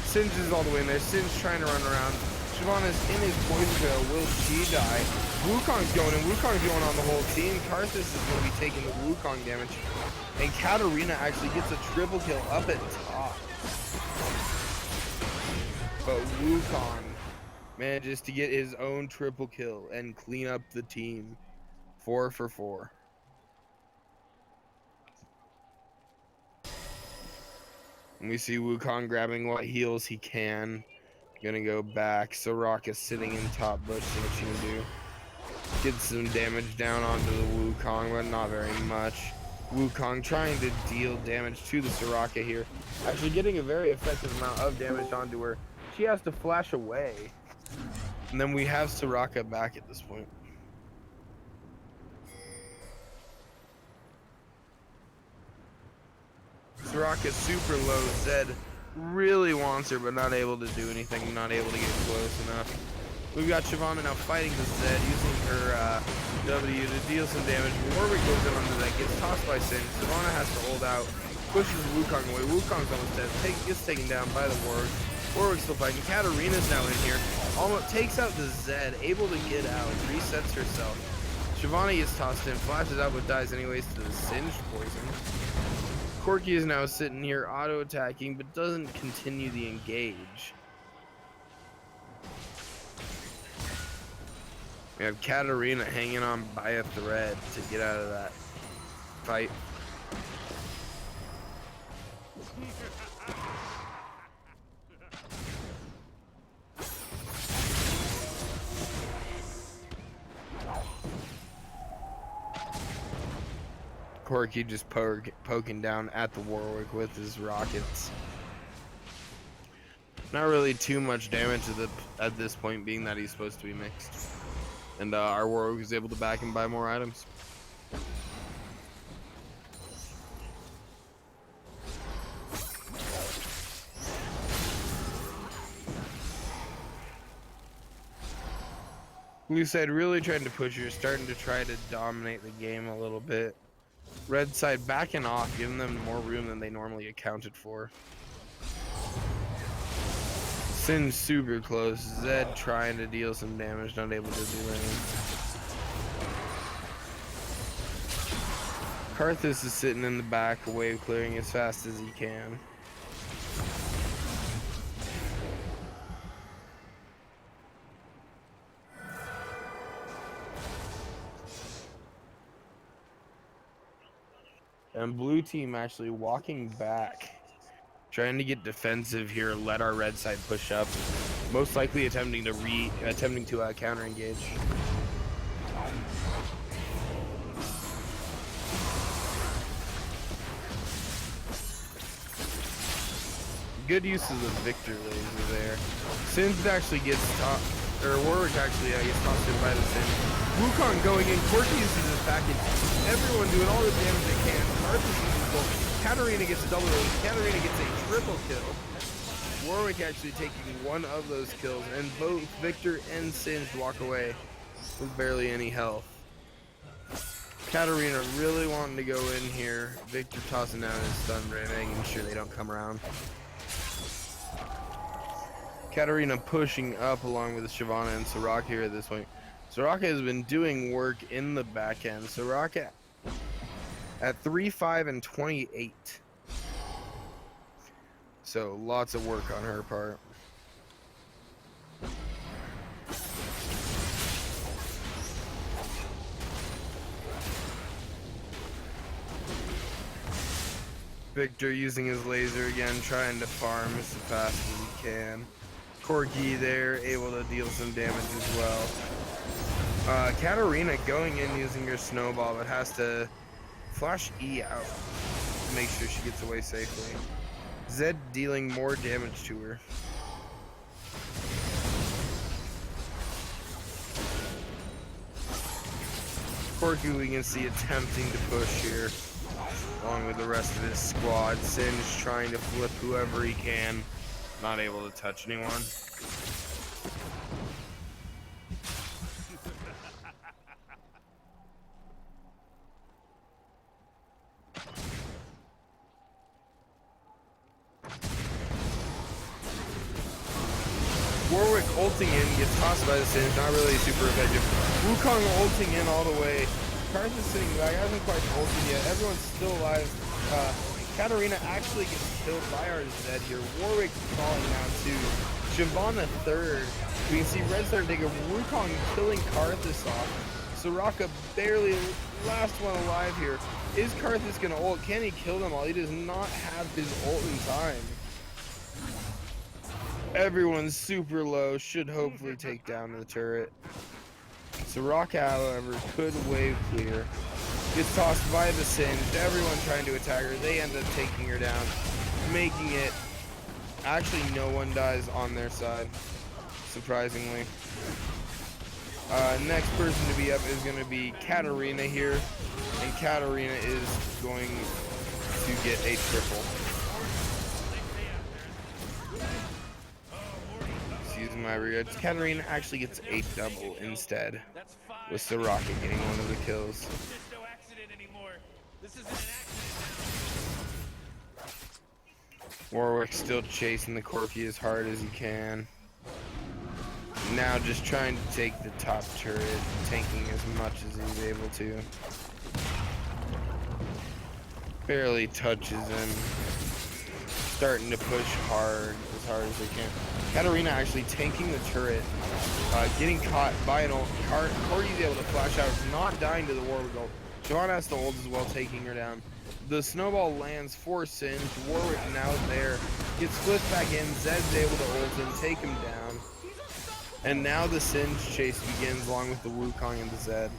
Singed is all the way in there. Singed trying to run around. Shyvana's in his poison veil. Will she die? Wukong's going in. Wukong's going on the whole team. Karthus is going to be taking the Wukong damage. And Katarina actually gets a triple kill up at top. But Wukong manages to get his own triple kill and clean up the team. 4 for 4. And we see Wukong grabbing what heals he can. Gonna go back. Soraka sitting in top bush, see what she can do. Get some damage down onto the Wukong, but not very much. Wukong trying to deal damage to the Soraka here. Actually getting a very effective amount of damage onto her. She has to flash away. And then we have Soraka back at this point. Soraka's super low. Zed really wants her, but not able to do anything, not able to get close enough. We've got Shyvana now fighting the Zed, using her W to deal some damage. Warwick goes in onto that, gets tossed by Sin. Shyvana has to hold out, pushes Wukong away. Wukong's almost dead, gets taken down by the Warwick. Warwick's still fighting. Katarina's now in here. Almost takes out the Zed, able to get out, resets herself. Shyvana gets tossed in, flashes out but dies anyways to the Singed poison. Corki is now sitting here auto-attacking but doesn't continue the engage. We have Katarina hanging on by a thread to get out of that fight. Corki just poking down at the Warwick with his rockets. Not really too much damage at this point, being that he's supposed to be mixed. And our Warwick is able to back him buy more items. Blue side really trying to push her, starting to try to dominate the game a little bit. Red side backing off, giving them more room than they normally accounted for. Sin's super close. Zed trying to deal some damage, not able to do anything. Karthus is sitting in the back, wave clearing as fast as he can. And blue team actually walking back, trying to get defensive here, let our red side push up, most likely attempting to counter engage. Good uses of Victor laser there. Sins actually gets tossed, or Warwick actually gets tossed in by the Sin. Wukong going in, Corky uses his package. Everyone doing all the damage they can. Arthur uses gold. Katarina gets a double kill. Katarina gets a triple kill. Warwick actually taking one of those kills, and both Victor and Singed walk away with barely any health. Katarina really wanting to go in here. Victor tossing down his stun ray, making sure they don't come around. Katarina pushing up along with Shyvana and Soraka here at this point. Soraka has been doing work in the back end. Soraka at 3-5 and 28. So lots of work on her part. Victor using his laser again, trying to farm as fast as he can. Corky there, able to deal some damage as well. Katarina going in using her snowball, but has to flash E out to make sure she gets away safely. Zed dealing more damage to her. Corky we can see attempting to push here, along with the rest of his squad. Singe trying to flip whoever he can. Not able to touch anyone. Warwick ulting in, gets tossed by the Singe, not really super effective. Wukong ulting in all the way. Karth is sitting back, hasn't quite ulted yet. Everyone's still alive. Katarina actually gets killed by our Zed here. Warwick falling out too. Shyvana third. We can see Red Star take a Wukong killing Karthus off. Soraka barely last one alive here. Is Karthus gonna ult? Can he kill them all? He does not have his ult in time. Everyone's super low. Should hopefully take down the turret. Soraka, however, could wave clear. Gets tossed by the Singe. Everyone trying to attack her. They end up taking her down, making it. Actually, no one dies on their side, surprisingly. Next person to be up is going to be Katarina here, and Katarina is going to get a triple. Excuse my regards. Katarina actually gets a double instead, with Soraka getting one of the kills. Warwick still chasing the Corky as hard as he can. Now just trying to take the top turret, tanking as much as he's able to. Barely touches him. Starting to push hard as they can. Katarina actually tanking the turret, getting caught by an ult. Corky's able to flash out, not dying to the Warwick ult. Shyvana has to ult as well, taking her down. The snowball lands for Singe. Warwick now there. Gets flipped back in. Zed's able to ult and take him down. And now the Singe chase begins along with the Wukong and the Zed.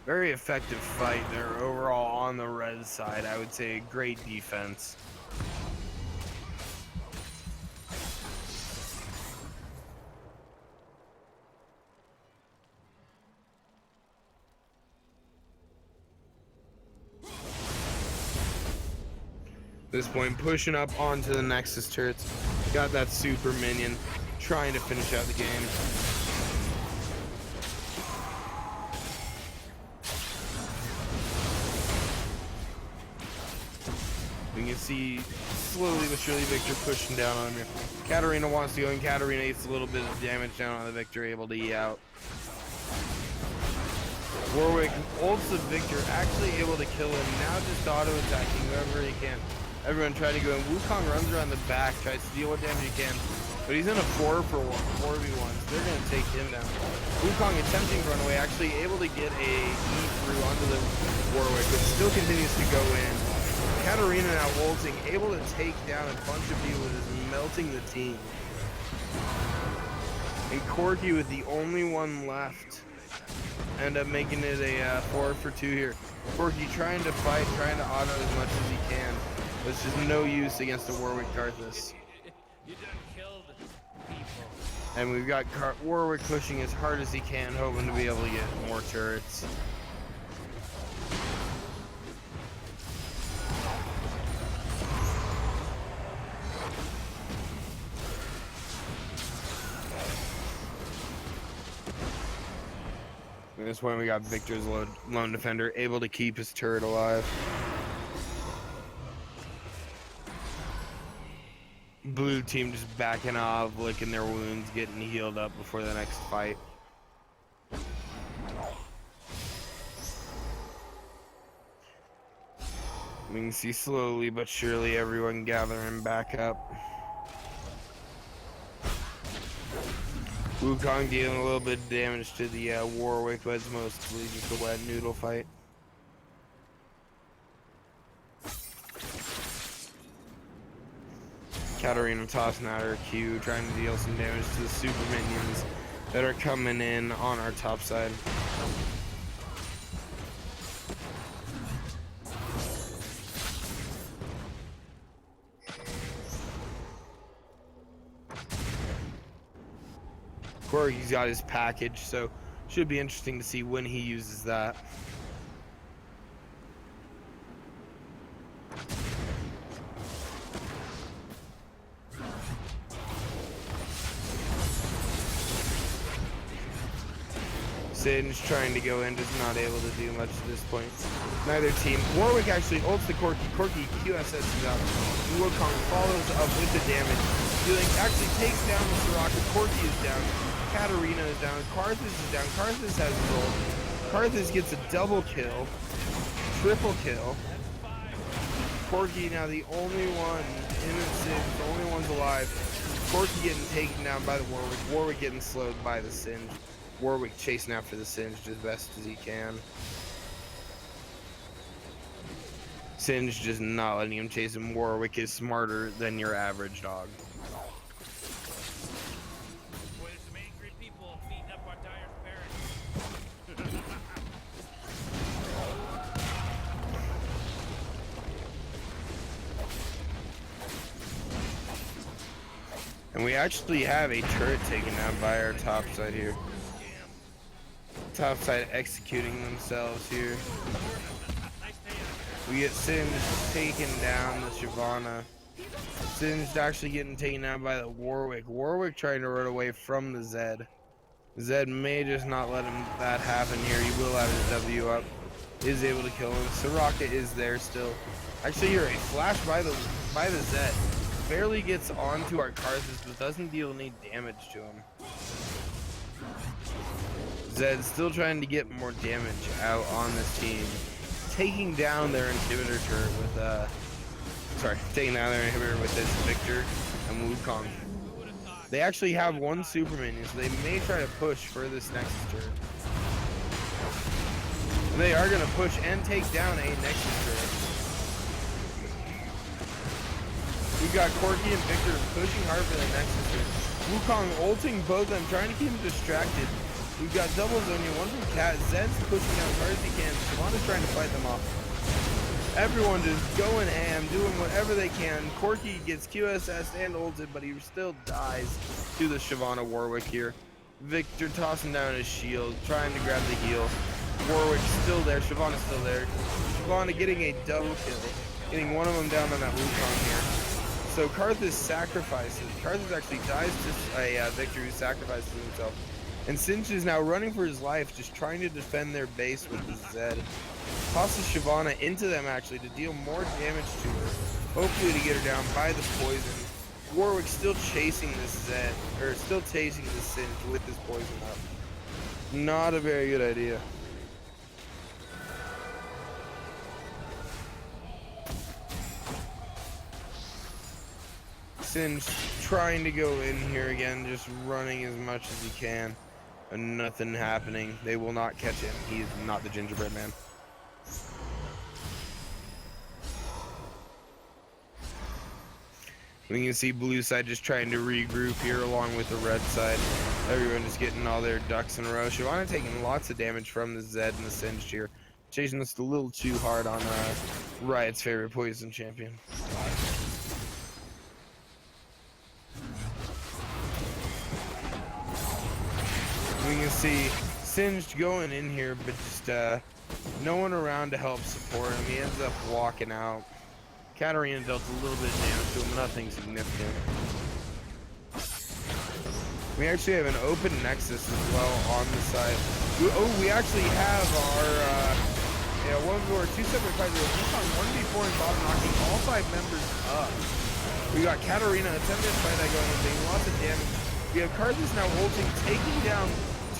Very effective fight there overall on the red side. I would say great defense. This point, pushing up onto the Nexus turrets. Got that super minion, trying to finish out the game. We can see slowly but surely Victor pushing down on him here. Katarina wants to go, and Katarina eats a little bit of damage down on the Victor, able to E out. Warwick ults the Victor, actually able to kill him. Now just auto-attacking whoever he can. Everyone trying to go in. Wukong runs around the back, tries to deal what damage he can. But he's in a 4v1, so they're going to take him down. Wukong attempting to run away, actually able to get a E through onto the Warwick, but still continues to go in. Katarina now ulting, able to take down a bunch of people, just melting the team. And Corky with the only one left. End up making it a 4 for 2 here. Corky trying to fight, trying to auto as much as he can. But it's just no use against the Warwick Karthus. You done killed people. And we've got Warwick pushing as hard as he can, hoping to be able to get more turrets. At this point, we got Victor's lone defender able to keep his turret alive. Blue team just backing off, licking their wounds, getting healed up before the next fight. We can see slowly but surely everyone gathering back up. Wukong dealing a little bit of damage to the Warwick, but it's mostly just a wet noodle fight. Katarina tossing out her Q, trying to deal some damage to the super minions that are coming in on our top side. Corky's got his package, so should be interesting to see when he uses that. Singe trying to go in, just not able to do much at this point. Neither team. Warwick actually ults the Corky. Corky QSS's out. Wukong follows up with the damage. Dealing actually takes down the Soraka. Corky is down. Katarina is down. Karthus is down. Karthus has his ult. Karthus gets a double kill. Triple kill. Corky now the only one in the Singe, the only one's alive. Corky getting taken down by the Warwick. Warwick getting slowed by the Singe. Warwick chasing after the Singe as best as he can. Singe just not letting him chase him. Warwick is smarter than your average dog. Boy, there's some angry people beating up our Dyer's parents. And we actually have a turret taken down by our top side here. Top side executing themselves here. We get Singe taking down the Shyvana. Singe actually getting taken down by the Warwick. Warwick trying to run away from the Zed. Zed may just not let him that happen here. He will have his W up. Is able to kill him. Soraka is there still. Actually here, a flash by the Zed. Barely gets onto our Karthus, but doesn't deal any damage to him. Zed still trying to get more damage out on this team. Taking down their inhibitor turret with, taking down their inhibitor with this Victor and Wukong. They actually have one super minion, so they may try to push for this Nexus turret. And they are going to push and take down a Nexus turret. We've got Corky and Victor pushing hard for the Nexus turret. Wukong ulting both of them, trying to keep them distracted. We've got double zonia, one from Cat. Zed's pushing out as hard as he can. Shyvana's trying to fight them off. Everyone just going ham, doing whatever they can. Corky gets QSS and ulted, but he still dies to the Shyvana Warwick here. Victor tossing down his shield, trying to grab the heal. Warwick still there, Shyvana's still there. Shyvana getting a double kill, getting one of them down on that Wukong here. So Karthus sacrifices. Karthus actually dies to a Victor who sacrifices himself. And Singe is now running for his life, just trying to defend their base with the Zed. Tosses Shyvana into them actually to deal more damage to her. Hopefully to get her down by the poison. Warwick still chasing this Zed, or still chasing this Singe with his poison up. Not a very good idea. Singe trying to go in here again, just running as much as he can. And nothing happening. They will not catch him. He is not the gingerbread man. We can see blue side just trying to regroup here along with the red side. Everyone just getting all their ducks in a row. Shyvana taking lots of damage from the Zed and the Singed here. Chasing this a little too hard on Riot's favorite poison champion. We can see Singed going in here, but just no one around to help support him. He ends up walking out. Katarina dealt a little bit of damage to him, nothing significant. We actually have an open nexus as well on the side. We actually have our one or two separate fights. We're on 1v4 and bottom, knocking all 5 members up. We got Katarina, a 10-minute fight that going in, taking lots of damage. We have Karthus now ulting, taking down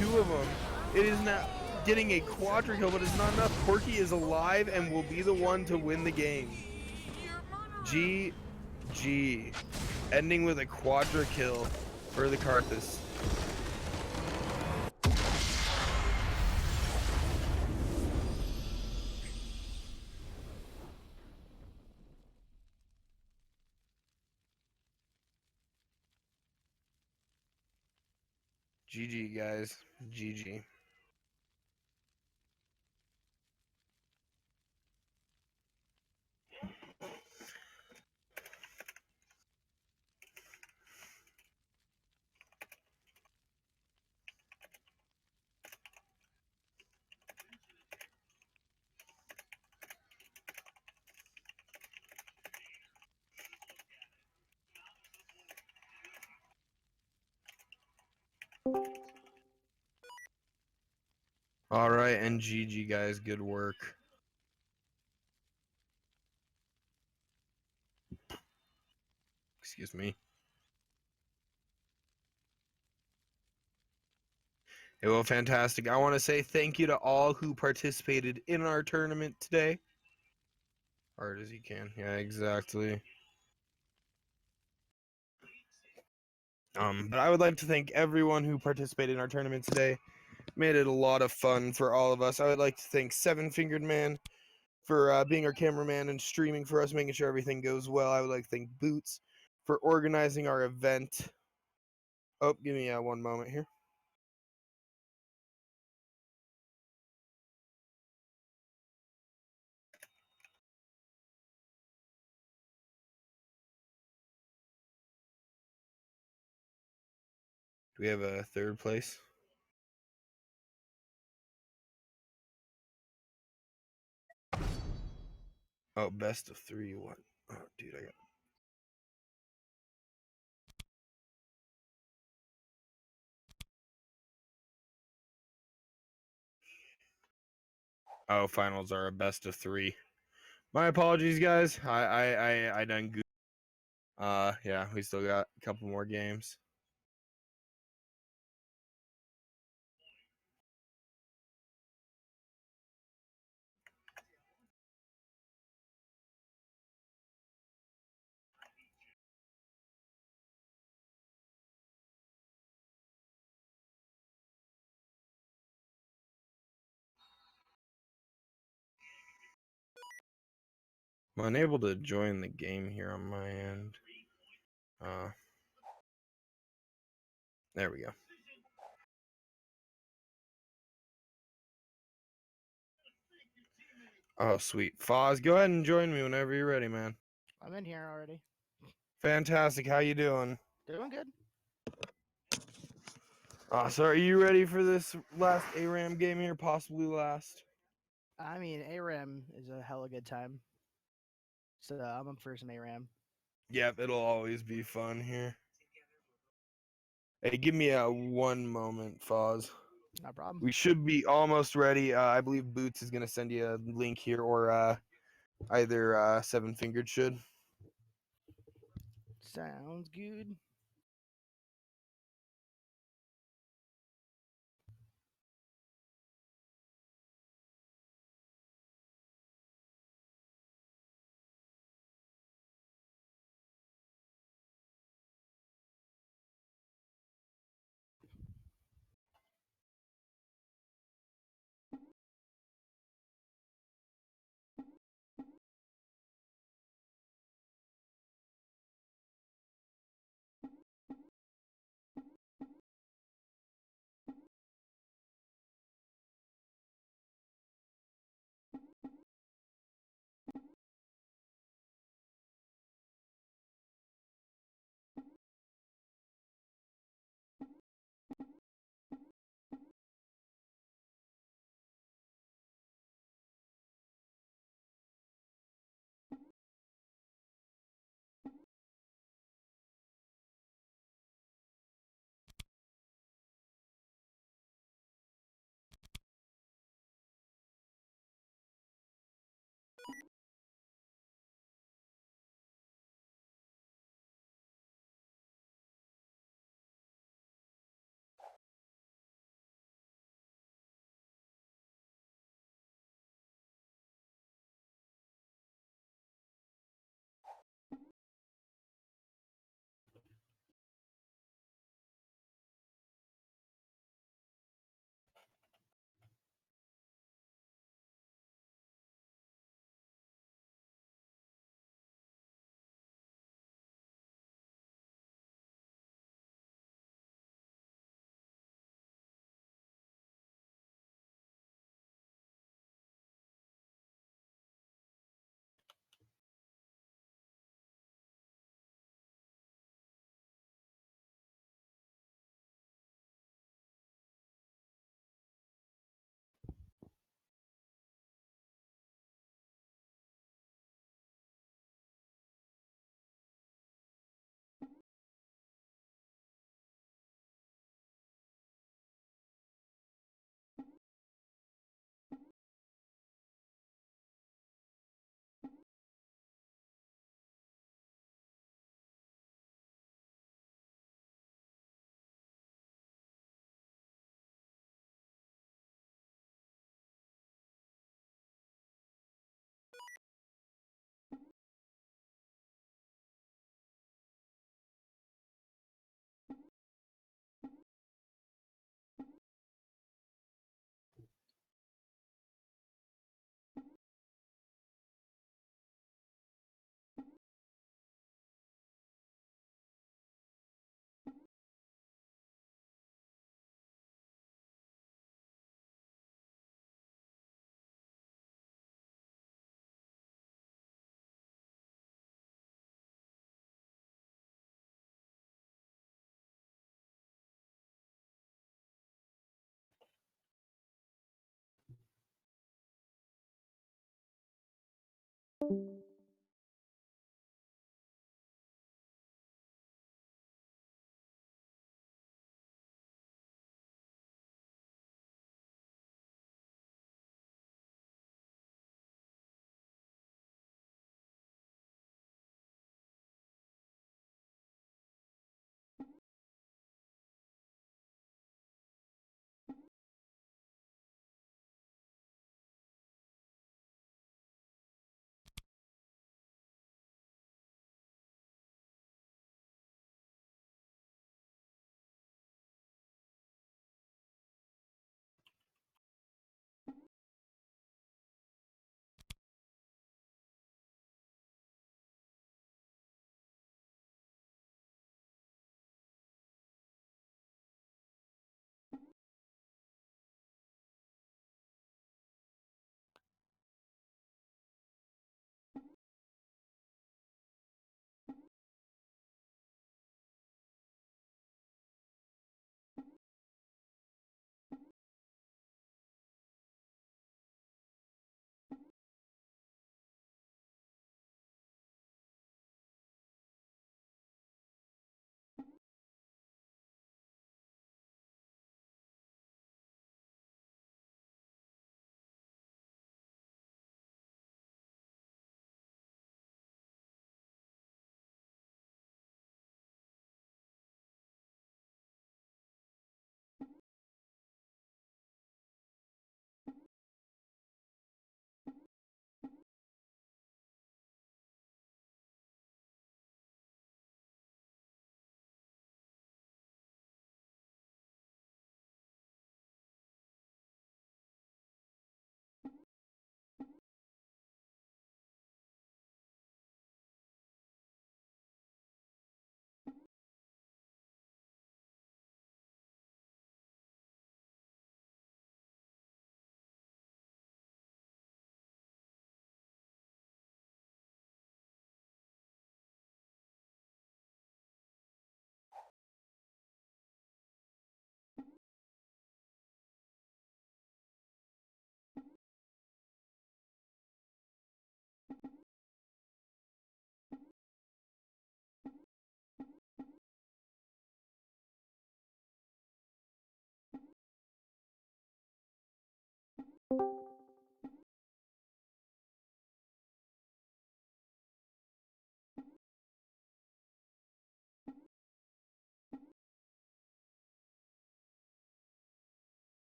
2 of them. It is now getting a quadra kill, but it's not enough. Corky is alive and will be the one to win the game. GG. Ending with a quadra kill for the Karthus. GG, guys. GG. All right, and GG, guys. Good work. Excuse me. Hey, well, fantastic. I want to say thank you to all who participated in our tournament today. Hard as you can. Yeah, exactly. But I would like to thank everyone who participated in our tournament today. Made it a lot of fun for all of us. I would like to thank Seven Fingered Man for being our cameraman and streaming for us, making sure everything goes well. I would like to thank Boots for organizing our event. Oh, give me one moment here. Do we have a third place? Oh, best of 3. What? Oh, dude, I got. Oh, finals are a best of 3. My apologies, guys. I done goofed. Yeah, we still got a couple more games. I'm unable to join the game here on my end. There we go. Oh, sweet. Foz, go ahead and join me whenever you're ready, man. I'm in here already. Fantastic. How you doing? Doing good. So are you ready for this last ARAM game here? Possibly last? I mean, ARAM is a hella good time. So I'm up for some ARAM. Yep, it'll always be fun here. Hey, give me a 1 moment, Foz. No problem. We should be almost ready. I believe Boots is going to send you a link here, or either Seven Fingered should. Sounds good.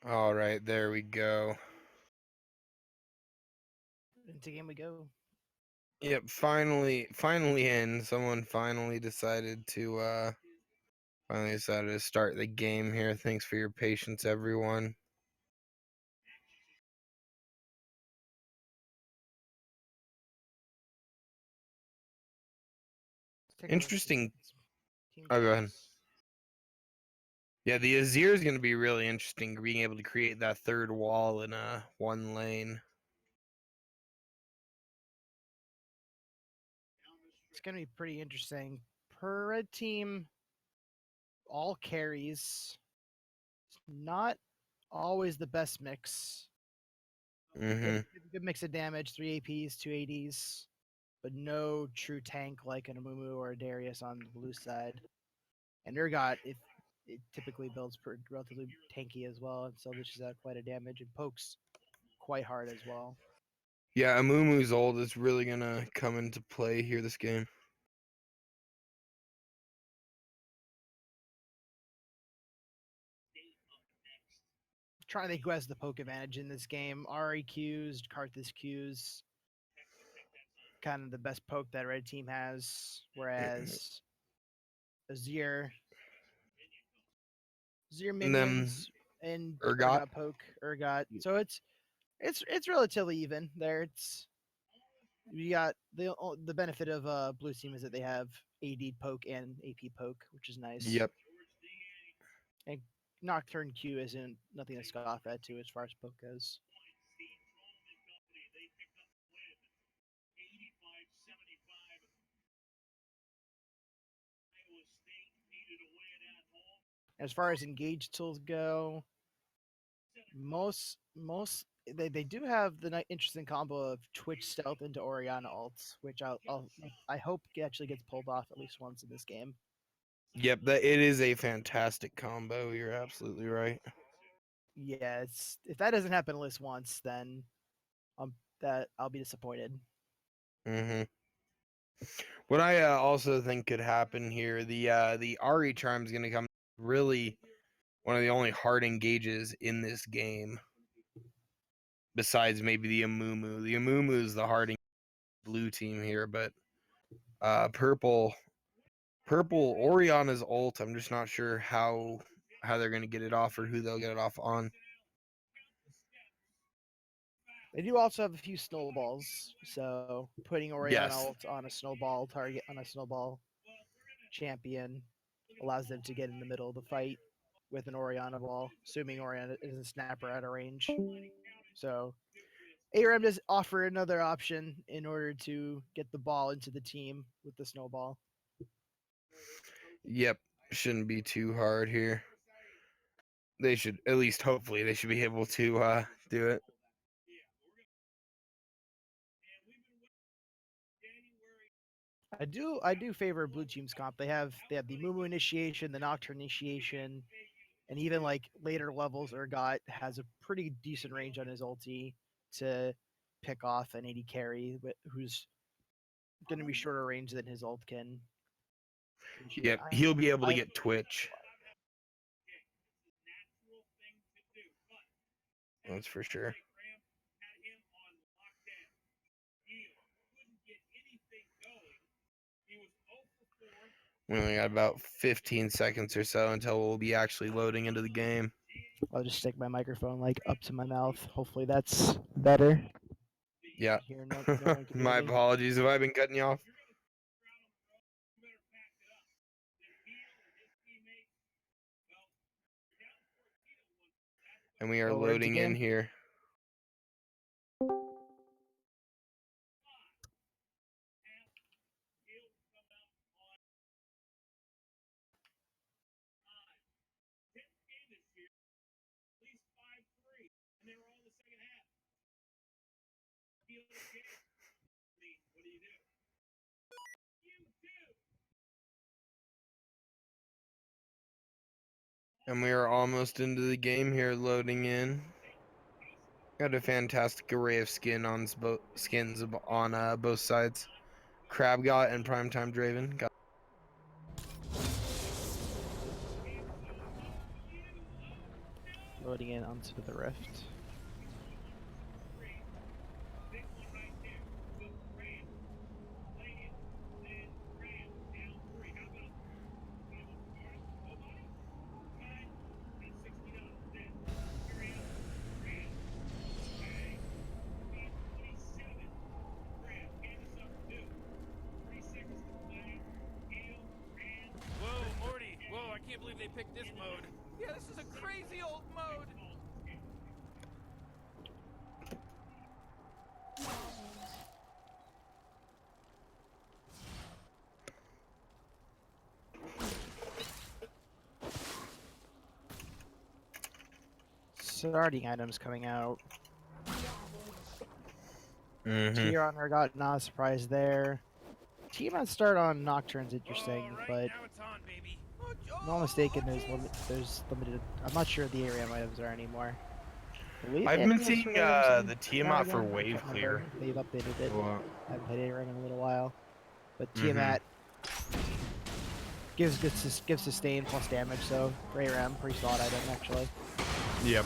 All right, there we go. Into game we go. Yep, finally in. Someone finally decided to start the game here. Thanks for your patience, everyone. It's take a look at Interesting. team Oh, go ahead. choice. Yeah, the Azir is going to be really interesting, being able to create that third wall in one lane. It's gonna be pretty interesting. Per red team, all carries. It's not always the best mix. Mm-hmm. Good mix of damage, 3 APs, 2 ADs, but no true tank like an Amumu or a Darius on the blue side. And Urgot, if it typically builds relatively tanky as well, and still dishes out quite a damage and pokes quite hard as well. Yeah, Amumu's ult is really going to come into play here this game. Trying to think who has the poke advantage in this game. Ari Qs, Karthus Qs, kind of the best poke that red team has, whereas Azir And then minions and Urgot. Urgot. So it's relatively even there. It's you got the benefit of blue team is that they have AD poke and AP poke, which is nice. Yep. And Nocturne Q isn't nothing to scoff at too as far as poke goes. As far as engaged tools go, most they do have the interesting combo of Twitch stealth into Orianna ults, which I hope actually gets pulled off at least once in this game. Yep, it is a fantastic combo. You're absolutely right. Yeah, if that doesn't happen at least once, then that I'll be disappointed. Mm-hmm. What I also think could happen here, the Ari charm is going to come really one of the only hard engages in this game, besides maybe the Amumu. The Amumu is the hard blue team here, but purple Oriana's ult, I'm just not sure how they're going to get it off or who they'll get it off on. They do also have a few snowballs, so putting Orianna Yes. ult on a snowball target on a snowball champion allows them to get in the middle of the fight with an Orianna ball, assuming Orianna is a snapper out of range. So ARAM does offer another option in order to get the ball into the team with the snowball. Yep, shouldn't be too hard here. They should, at least hopefully, they should be able to do it. I do favor blue team's comp. They have the Mumu initiation, the Nocturne initiation, and even like later levels Urgot has a pretty decent range on his ulti to pick off an AD carry who's going to be shorter range than his ult can. Yep, he'll be able to get Twitch. That's for sure. We only got about 15 seconds or so until we'll be actually loading into the game. I'll just stick my microphone like up to my mouth. Hopefully that's better. Yeah. Here, no one can hear My me. apologies if I've been cutting you off. And we are Oh, we're into loading in game. here. And we are almost into the game here, loading in. Got a fantastic array of skins on both sides. Crab got and Primetime Draven got. Loading in onto the rift. Starting items coming out. Mm-hmm. Tier on Urgot, not a surprise there. Team on start on Nocturne's interesting, All right, but now it's on, baby. if I'm not mistaken, there's limited. I'm not sure the ARAM items are anymore. I believe I've they been have seeing certain items in the Tiamat Tiamat for again. I wave can't clear. remember. They've updated it. Well, I haven't played ARAM in a little while, but Mhm. Tiamat gives sustain plus damage, so for ARAM, pretty solid item actually. yep.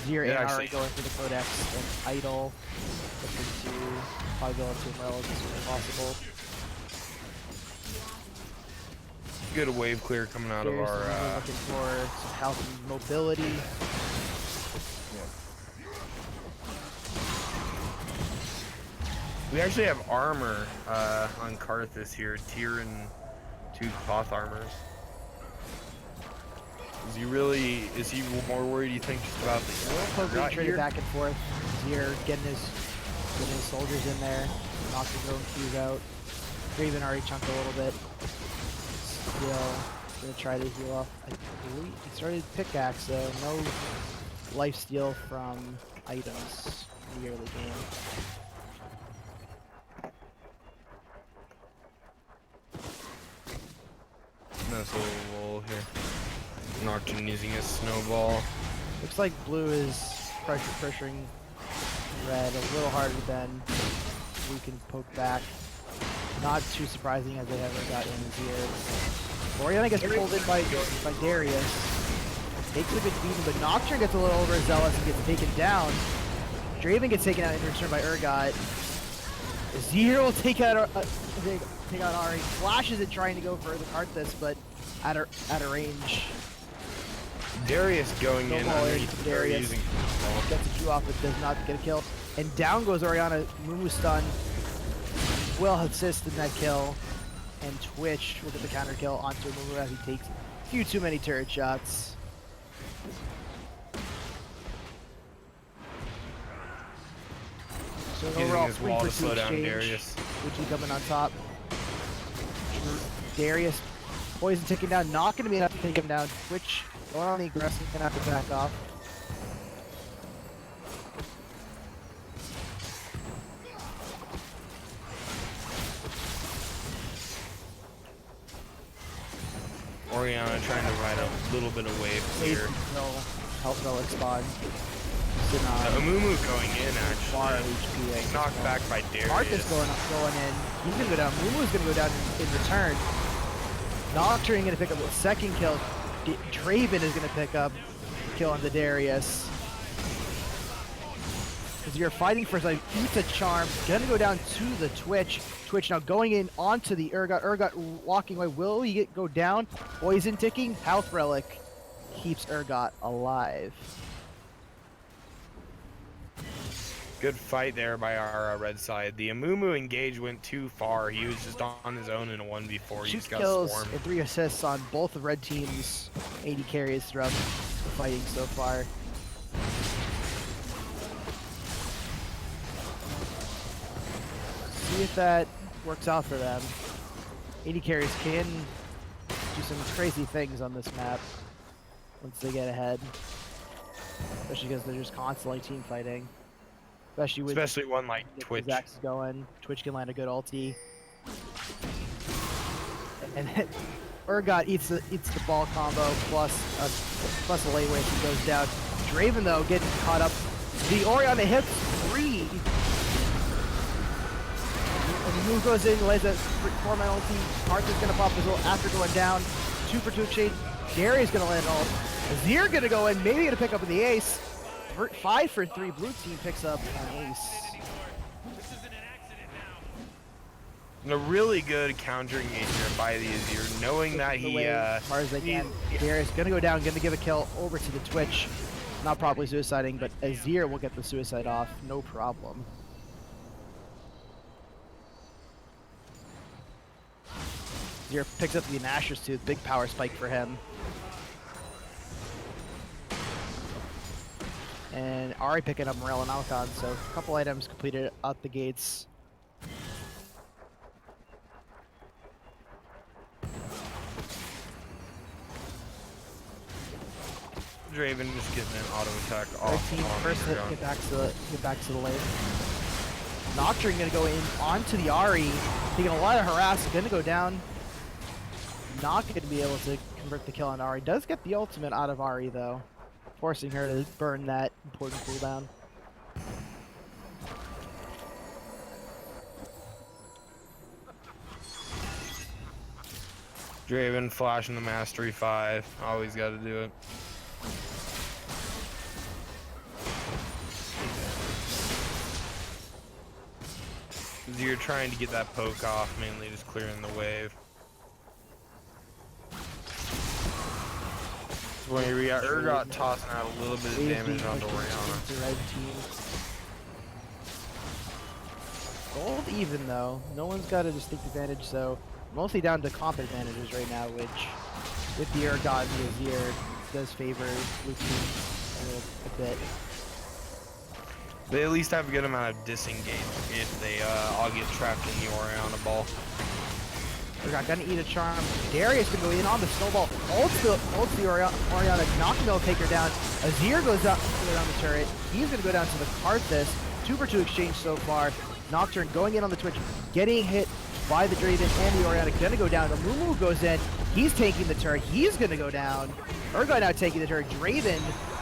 Zero It and actually- already going for the Codex and Idol, looking to probably go into Emerald as soon as possible. Good wave clear coming out of There's our. someone looking for some health and mobility. We actually have armor on Karthus here, tier and 2 cloth armors. Is he more worried, you think, just about the Poke being Urgot traded here? back and forth. Zier getting his soldiers in there, knocking his own Q's out. Raven already chunked a little bit. Still gonna try to heal off. I believe he started pickaxe, so no lifesteal from items in the early game. Nice little roll here. Nocturne using his snowball. Looks like blue is pressuring red a little harder than we can poke back. Not too surprising as they haven't gotten in here. Oriana gets pulled in by Darius. Takes a good beating, but Nocturne gets a little overzealous and gets taken down. Draven gets taken out in return by Urgot. Zero will take out Ari. Flashes it trying to go for the Karthus, but at a range. Darius going in Snowball underneath the Darius. using snowball. Gets a Q off, but does not get a kill. And down goes Oriana. Mumu stun. Will assist in that kill. And Twitch will get the counter kill onto Mumu as he takes a few too many turret shots. So Using overall, his 3 wall for to 2 slow down exchange. Darius. Gucci coming on top. Darius, poison ticking down. Not going to be enough to take him down. Twitch going on the aggressive, going to have to back off. Oriana trying to ride a little bit of wave clear. Health relic spawn. Amumu going in Far actually. HP. at this Knocked point. back by Darius. Arthas going in. He's gonna go down. Mumu's gonna go down in return. Nocturne gonna pick up the second kill. Draven is gonna pick up the kill on the Darius. Because you're fighting for like Pizza Charm. Gonna go down to the Twitch. Twitch now going in onto the Urgot. Urgot walking away. Will he go down? Poison ticking. Health relic keeps Urgot alive. Good fight there by our red side. The Amumu engage went too far. He was just on his own in a 1v4. He 2 just got kills swarmed. and 3 assists on both the red teams' 80 carries throughout the fighting so far. See if that works out for them. 80 carries can do some crazy things on this map once they get ahead. Especially because they're just constantly team fighting. Especially One like with Twitch. Zax is going. Twitch can land a good ulti. And then Urgot eats the ball combo plus a late wave he goes down. Draven though getting caught up. The Oriana hits 3. And Moo goes in, lays a 4-man ulti. Arthur's gonna pop his ult after going down. 2 for 2 exchange. Gary's gonna land ult. Azir gonna go in, maybe gonna pick up the ace. 5 for 3, blue team picks up an ace. This isn't an accident now. And a really good counter engagement by the Azir, knowing that he as hard as they can. Darius gonna go down, gonna give a kill over to the Twitch. Not probably suiciding, but Azir will get the suicide off, no problem. Azir picks up the Nashor's Tooth, big power spike for him. And Ari picking up Morel and Alcon, so a couple items completed out the gates. Draven just getting an auto attack Red off. team on first the hit, ground. get back to the lane. Nocturne gonna go in onto the Ari, taking a lot of harass, gonna go down. Not gonna be able to convert the kill on Ari. Does get the ultimate out of Ari though, forcing her to burn that important cooldown. Draven flashing the Mastery 5. Always got to do it. Because you're trying to get that poke off, mainly just clearing the wave. When we got Urgot tossing out a little bit of damage onto Oriana. The red team. Gold even though. No one's got a distinct advantage, so mostly down to comp advantages right now, which with the Urgot and the Azir does favor blue team a bit. They at least have a good amount of disengage if they all get trapped in the Oriana ball. Urgot gonna eat a charm. Darius gonna go in on the snowball. Ults the Oriana. Nocturne will take her down. Azir goes down the turret. He's gonna go down to the Karthus. 2-for-2 exchange so far. Nocturne going in on the Twitch, getting hit by the Draven and the Oriana. Gonna go down. The Mumu goes in. He's taking the turret. He's gonna go down. Urgot now taking the turret. Draven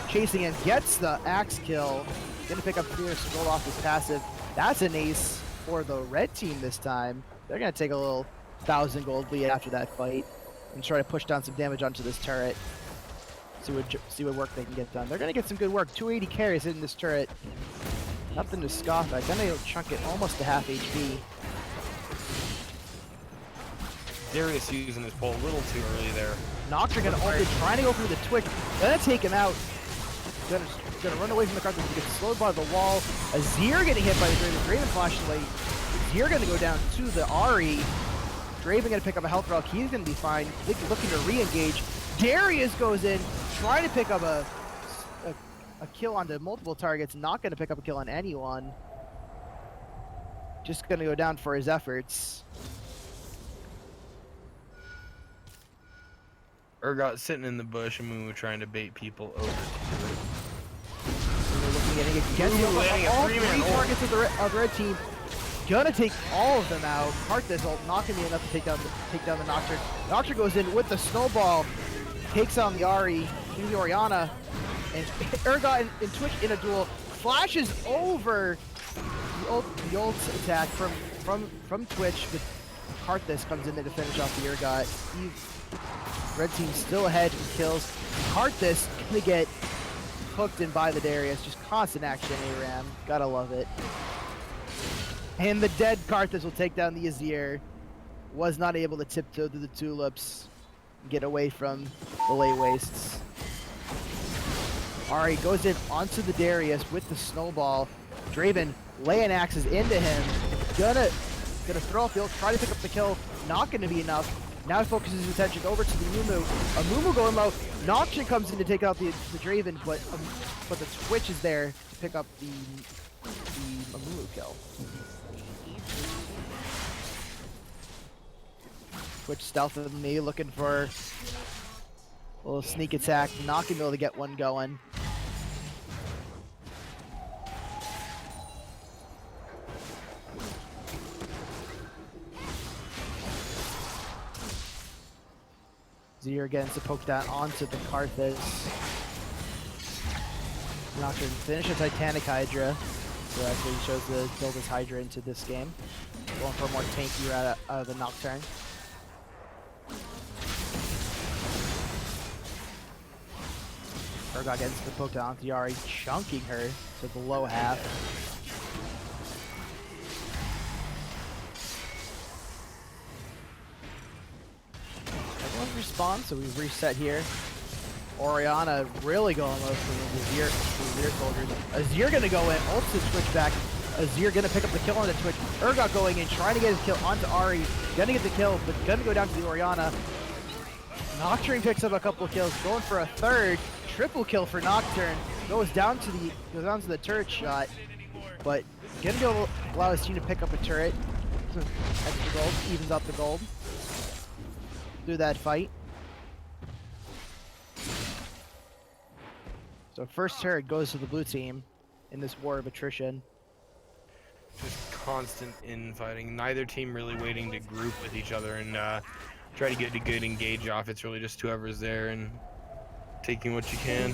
chasing him, gets the axe kill. Gonna pick up Fierce to roll off his passive. That's an ace for the red team this time. They're gonna take a little 1,000 gold lead after that fight and try to push down some damage onto this turret. See what work they can get done. They're gonna get some good work. 280 carries hitting this turret. Nothing to scoff at. Gonna chunk it almost to half HP. Darius using his pull a little too early there. Nocturne gonna ult it, trying to go for the Twitch. Gonna take him out. Gonna run away from the card. Gonna get slowed by the wall. Azir getting hit by the Draven. Draven flashing away. Azir gonna go down to the Ari. Draven gonna pick up a health rock. He's gonna be fine. Looking to re-engage. Darius goes in, trying to pick up a kill onto multiple targets. Not gonna pick up a kill on anyone. Just gonna go down for his efforts. Urgot sitting in the bush and Mumu trying to bait people over to it. They're looking at it again. All three targets of the red team. Gonna take all of them out. Karthus ult not gonna be enough to take down the Nocturne. Nocturne goes in with the snowball, takes on the Ari, the Oriana, and Urgot and Twitch in a duel flashes over the ult attack from Twitch. But Karthus comes in there to finish off the Urgot. Red team still ahead in kills. Karthus gonna get hooked in by the Darius. Just constant action, ARAM. Gotta love it. And the dead Karthus will take down the Azir. Was not able to tiptoe through the tulips and get away from the lay wastes. Ari goes in onto the Darius with the snowball. Draven laying axes into him. Gonna throw up the ult, try to pick up the kill. Not gonna be enough. Now he focuses his attention over to the Mumu. A Mumu going low. Nocturne comes in to take out the Draven, but the Twitch is there to pick up the Mumu kill. Twitch stealthing me, looking for a little sneak attack. Not gonna be able to get one going. Azir again to poke that onto the Karthus. Nocturne finish a Titanic Hydra. So that's what he chose to build his Hydra into this game. Going for a more tanky route out of the Nocturne. Urgot gets the poke down to Yari, chunking her to the low half. Everyone's respawned, so we've reset here. Oriana really going low for the Azir soldiers. Azir gonna go in, ults his Twitch back. Azir gonna pick up the kill on the Twitch. Urgot going in, trying to get his kill onto Ari. Gonna get the kill, but gonna go down to the Oriana. Nocturne picks up a couple of kills, going for a third. Triple kill for Nocturne. goes down to the turret shot, but gonna be able to allow his team to pick up a turret. Extra gold, evens out the gold through that fight. So first turret goes to the blue team in this war of attrition. Just constant infighting. Neither team really waiting to group with each other and try to get a good engage off. It's really just whoever's there and taking what you can.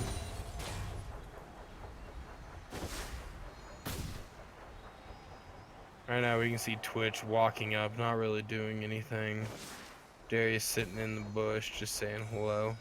Right now we can see Twitch walking up, not really doing anything. Darius sitting in the bush, just saying hello.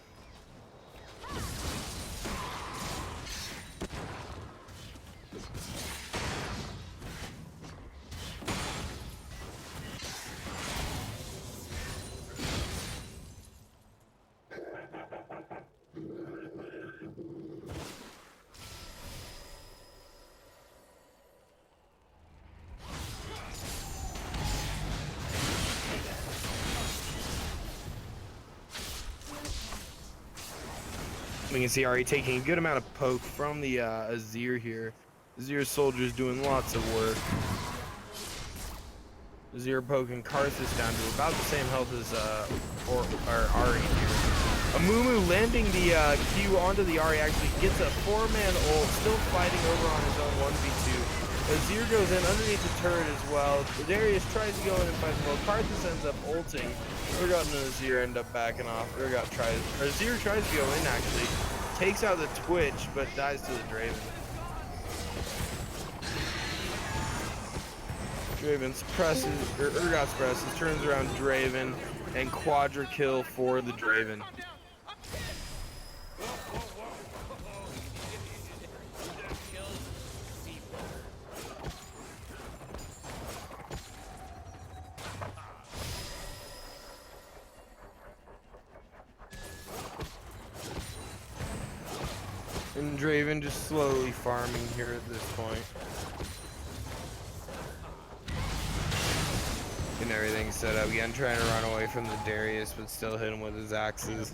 We can see Ari taking a good amount of poke from the Azir here. Azir soldiers doing lots of work. Azir poking Karthus down to about the same health as Ari here. Amumu landing the Q onto the Ari actually gets a 4-man ult, still fighting over on his own 1v2. Azir goes in underneath the turret as well. Darius tries to go in and fight as well. Karthus ends up ulting. Urgot and Azir end up backing off. Azir tries to go in actually. Takes out the Twitch, but dies to the Draven. Draven suppresses, or Urgot suppresses, turns around Draven, and quadra kill for the Draven. And Draven just slowly farming here at this point. Getting everything set up again, trying to run away from the Darius, but still hit him with his axes.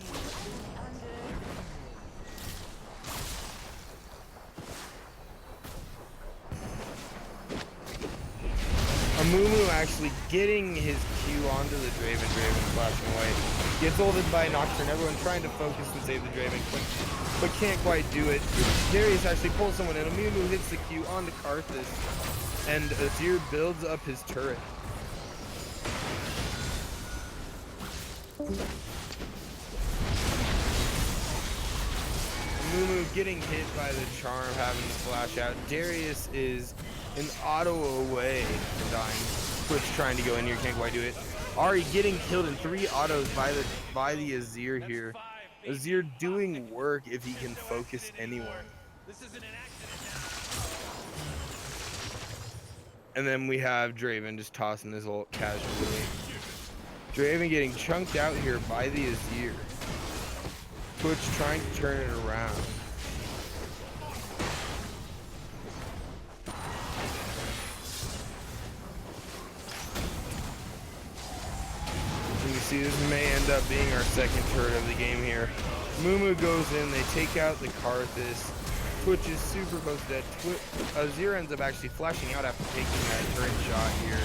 Amumu actually getting his Q onto the Draven, flashing away. Gets ulted by Nocturne, everyone trying to focus and save the Draven, but can't quite do it. Darius actually pulls someone in. Amumu hits the Q onto Karthus, and Azir builds up his turret. Amumu getting hit by the charm, having to flash out. Darius is an auto away from dying. Twitch trying to go in here, can't quite do it. Ari getting killed in 3 autos by the Azir here. Azir doing work if he can focus anyone. And then we have Draven just tossing his ult casually. Draven getting chunked out here by the Azir. Twitch trying to turn it around. You can see this may end up being our second turret of the game here. Mumu goes in, they take out the Karthus. Twitch is super close to dead. Azir ends up actually flashing out after taking that turret shot here.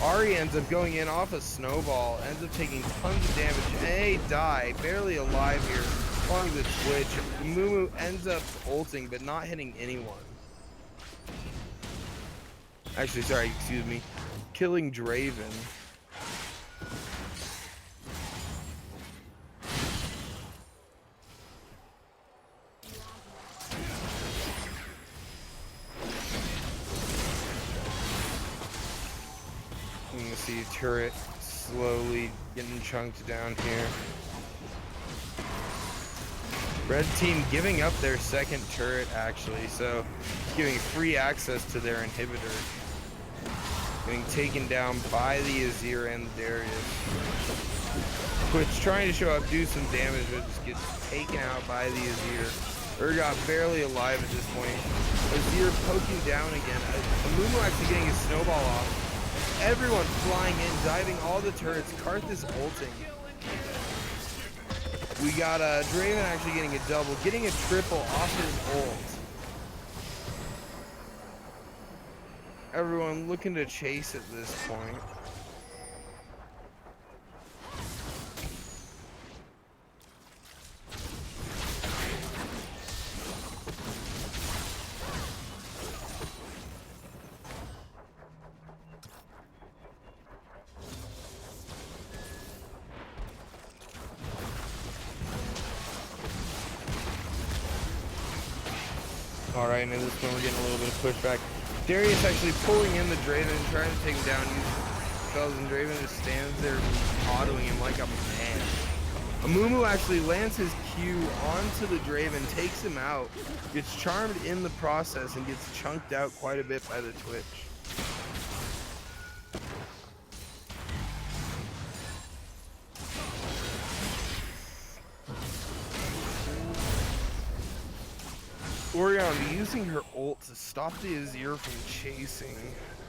Ari ends up going in off a snowball, ends up taking tons of damage. A die, barely alive here, following the Twitch. Mumu ends up ulting, but not hitting anyone. Actually, sorry, excuse me. Killing Draven. You can see turret slowly getting chunked down here. Red team giving up their second turret actually, so giving free access to their inhibitor. Getting taken down by the Azir and the Darius. Twitch trying to show up, do some damage, but just gets taken out by the Azir. Urgot barely alive at this point. Azir poking down again. Amumu actually getting his snowball off. Everyone flying in, diving all the turrets. Karthus ulting. We got Draven actually getting a double, getting a triple off his ult. Everyone looking to chase at this point. Alright, and at this point we're getting a little bit of pushback. Darius actually pulling in the Draven, trying to take him down, using spells, and Draven just stands there autoing him like a man. Amumu actually lands his Q onto the Draven, takes him out, gets charmed in the process, and gets chunked out quite a bit by the Twitch. Oriana using her ult to stop the Azir from chasing.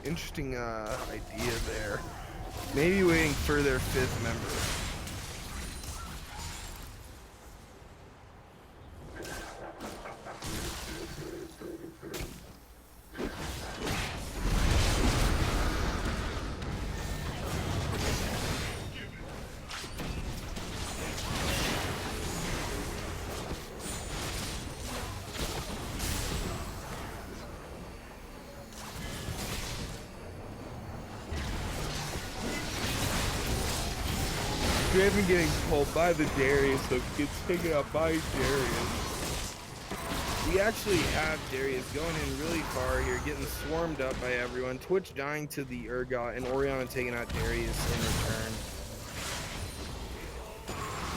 Interesting idea there. Maybe waiting for their 5th member. Draven getting pulled by the Darius, so gets taken out by Darius. We actually have Darius going in really far here, getting swarmed up by everyone. Twitch dying to the Urgot, and Oriana taking out Darius in return.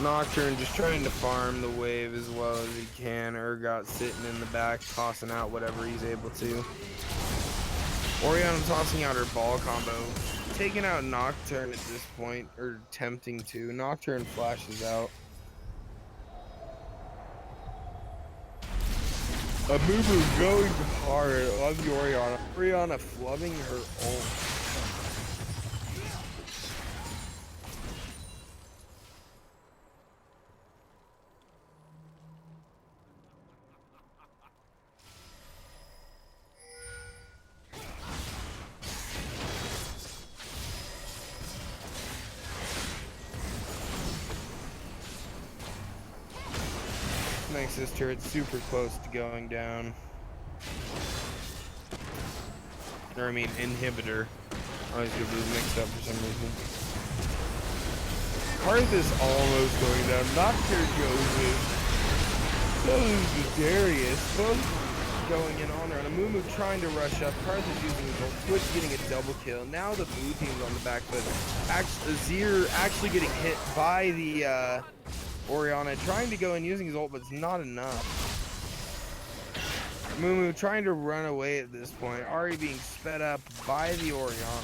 Nocturne just trying to farm the wave as well as he can. Urgot sitting in the back, tossing out whatever he's able to. Oriana tossing out her ball combo. Taking out Nocturne at this point, or attempting to. Nocturne flashes out. Amumu going hard on the Oriana. Oriana flubbing her ult. Nexus turret super close to going down. Or I mean inhibitor. I always get those mixed up for some reason. Karth is almost going down. Nocturne goes in. So is Darius. Both going in on there. And Amumu trying to rush up. Karth is using his ult. Twitch getting a double kill. Now the blue team's on the back foot. Azir actually getting hit by the Oriana, trying to go and using his ult, but it's not enough. Mumu trying to run away at this point. Ahri being sped up by the Oriana.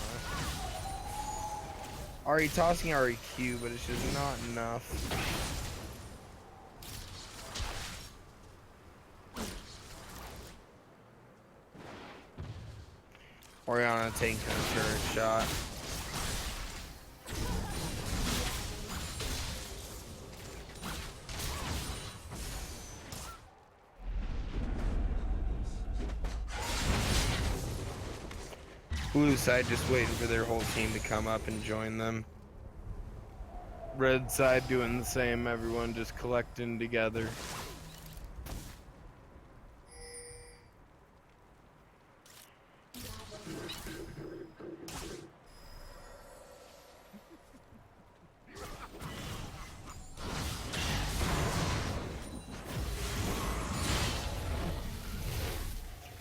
Ahri tossing Ahri Q, but it's just not enough. Oriana taking a turret shot. Blue side just waiting for their whole team to come up and join them. Red side doing the same, everyone just collecting together.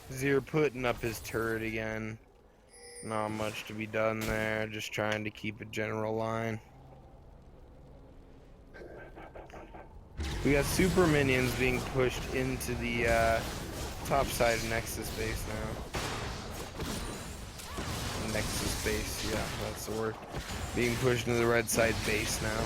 Azir putting up his turret again. Not much to be done there, just trying to keep a general line. We got super minions being pushed into the top side Nexus base now. Nexus base, yeah, that's the word. Being pushed into the red side base now.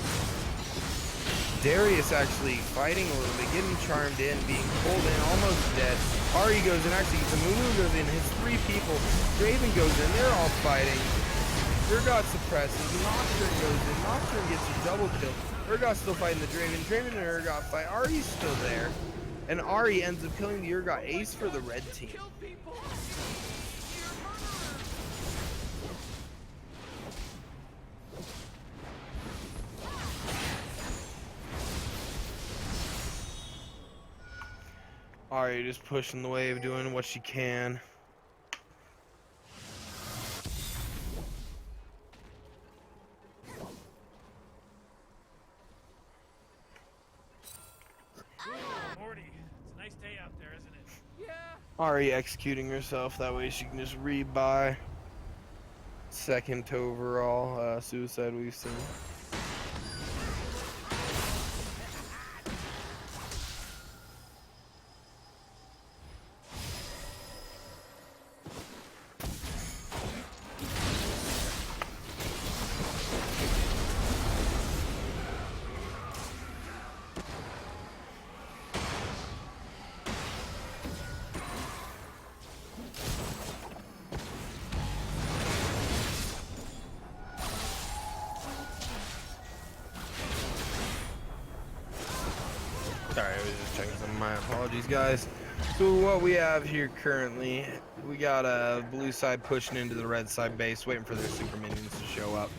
Darius actually fighting a little bit, getting charmed in, being pulled in, almost dead. Ahri goes in, actually, Amumu goes in, his 3 people. Draven goes in, they're all fighting. Urgot suppresses. Nocturne goes in. Nocturne gets a double kill. Urgot's still fighting the Draven. Draven and Urgot fight. Ari's still there. And Ari ends up killing the Urgot ace for the red team. Kill people. Ari just pushing the wave, doing what she can. Morty, it's a nice day out there, isn't it? Yeah. Ari executing herself, that way she can just rebuy. Second overall suicide we've seen. Sorry, I was just checking some. My apologies, guys. So what we have here currently, we got a blue side pushing into the red side base, waiting for their super minions to show up.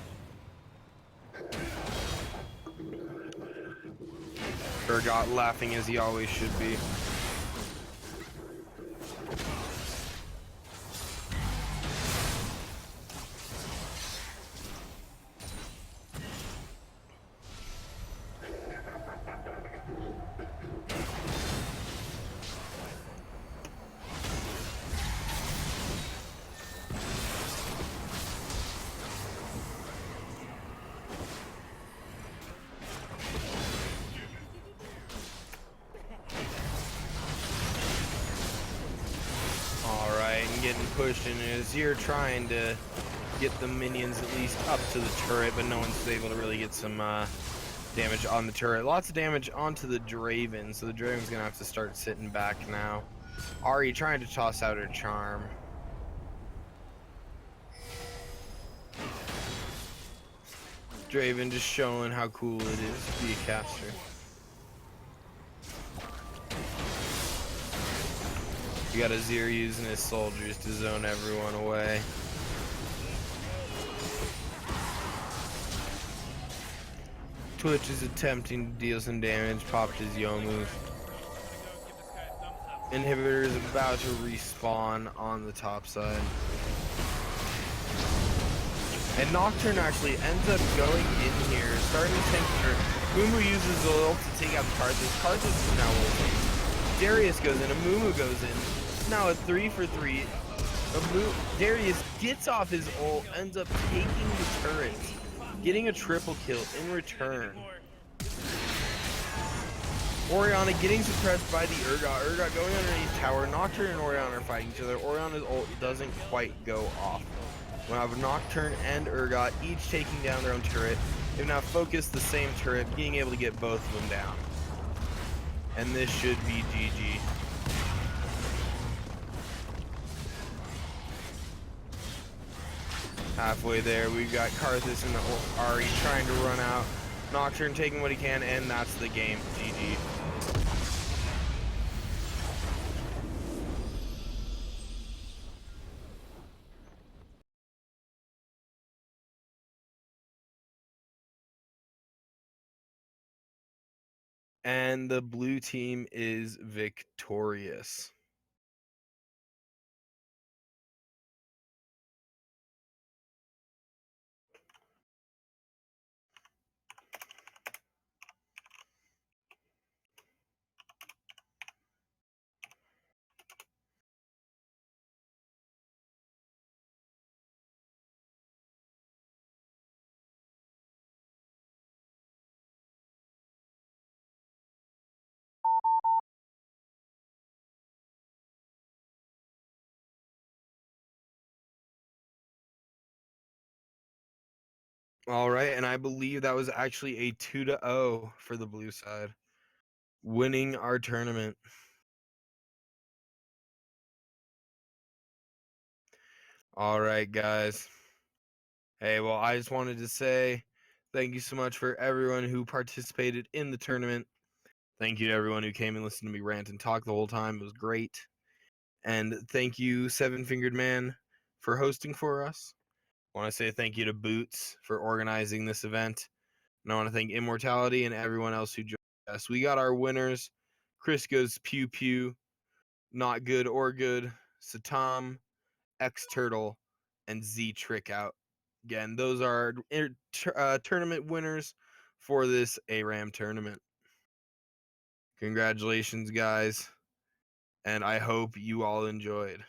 Urgot laughing as he always should be. Getting pushed, and as you're trying to get the minions at least up to the turret, but no one's able to really get some damage on the turret. Lots of damage onto the Draven, so the Draven's gonna have to start sitting back now. Ari trying to toss out her charm. Draven just showing how cool it is to be a caster. You got Azir using his soldiers to zone everyone away. Twitch is attempting to deal some damage, popped his Yomu. Inhibitor is about to respawn on the top side. And Nocturne actually ends up going in here, starting to tank her. Mumu uses the ult to take out Karthus. Karthus is now ulting. Darius goes in, a Mumu goes in. Now a 3 for 3. Darius gets off his ult, ends up taking the turret, getting a triple kill in return. Orianna getting suppressed by the Urgot. Urgot going underneath tower. Nocturne and Orianna are fighting each other. Orianna's ult doesn't quite go off. We'll have Nocturne and Urgot each taking down their own turret. They've now focused the same turret, being able to get both of them down. And this should be GG. Halfway there, we've got Karthus and Ari trying to run out. Nocturne taking what he can, and that's the game. GG. And the blue team is victorious. All right, and I believe that was actually a 2-0 for the blue side, winning our tournament. All right, guys. Hey, well, I just wanted to say thank you so much for everyone who participated in the tournament. Thank you to everyone who came and listened to me rant and talk the whole time. It was great. And thank you, Seven Fingered Man, for hosting for us. I want to say thank you to Boots for organizing this event. And I want to thank Immortality and everyone else who joined us. We got our winners. Chris goes Pew Pew, Not Good or Good, Satam, X Turtle, and Z Trick out. Again, those are tournament winners for this ARAM tournament. Congratulations, guys, and I hope you all enjoyed.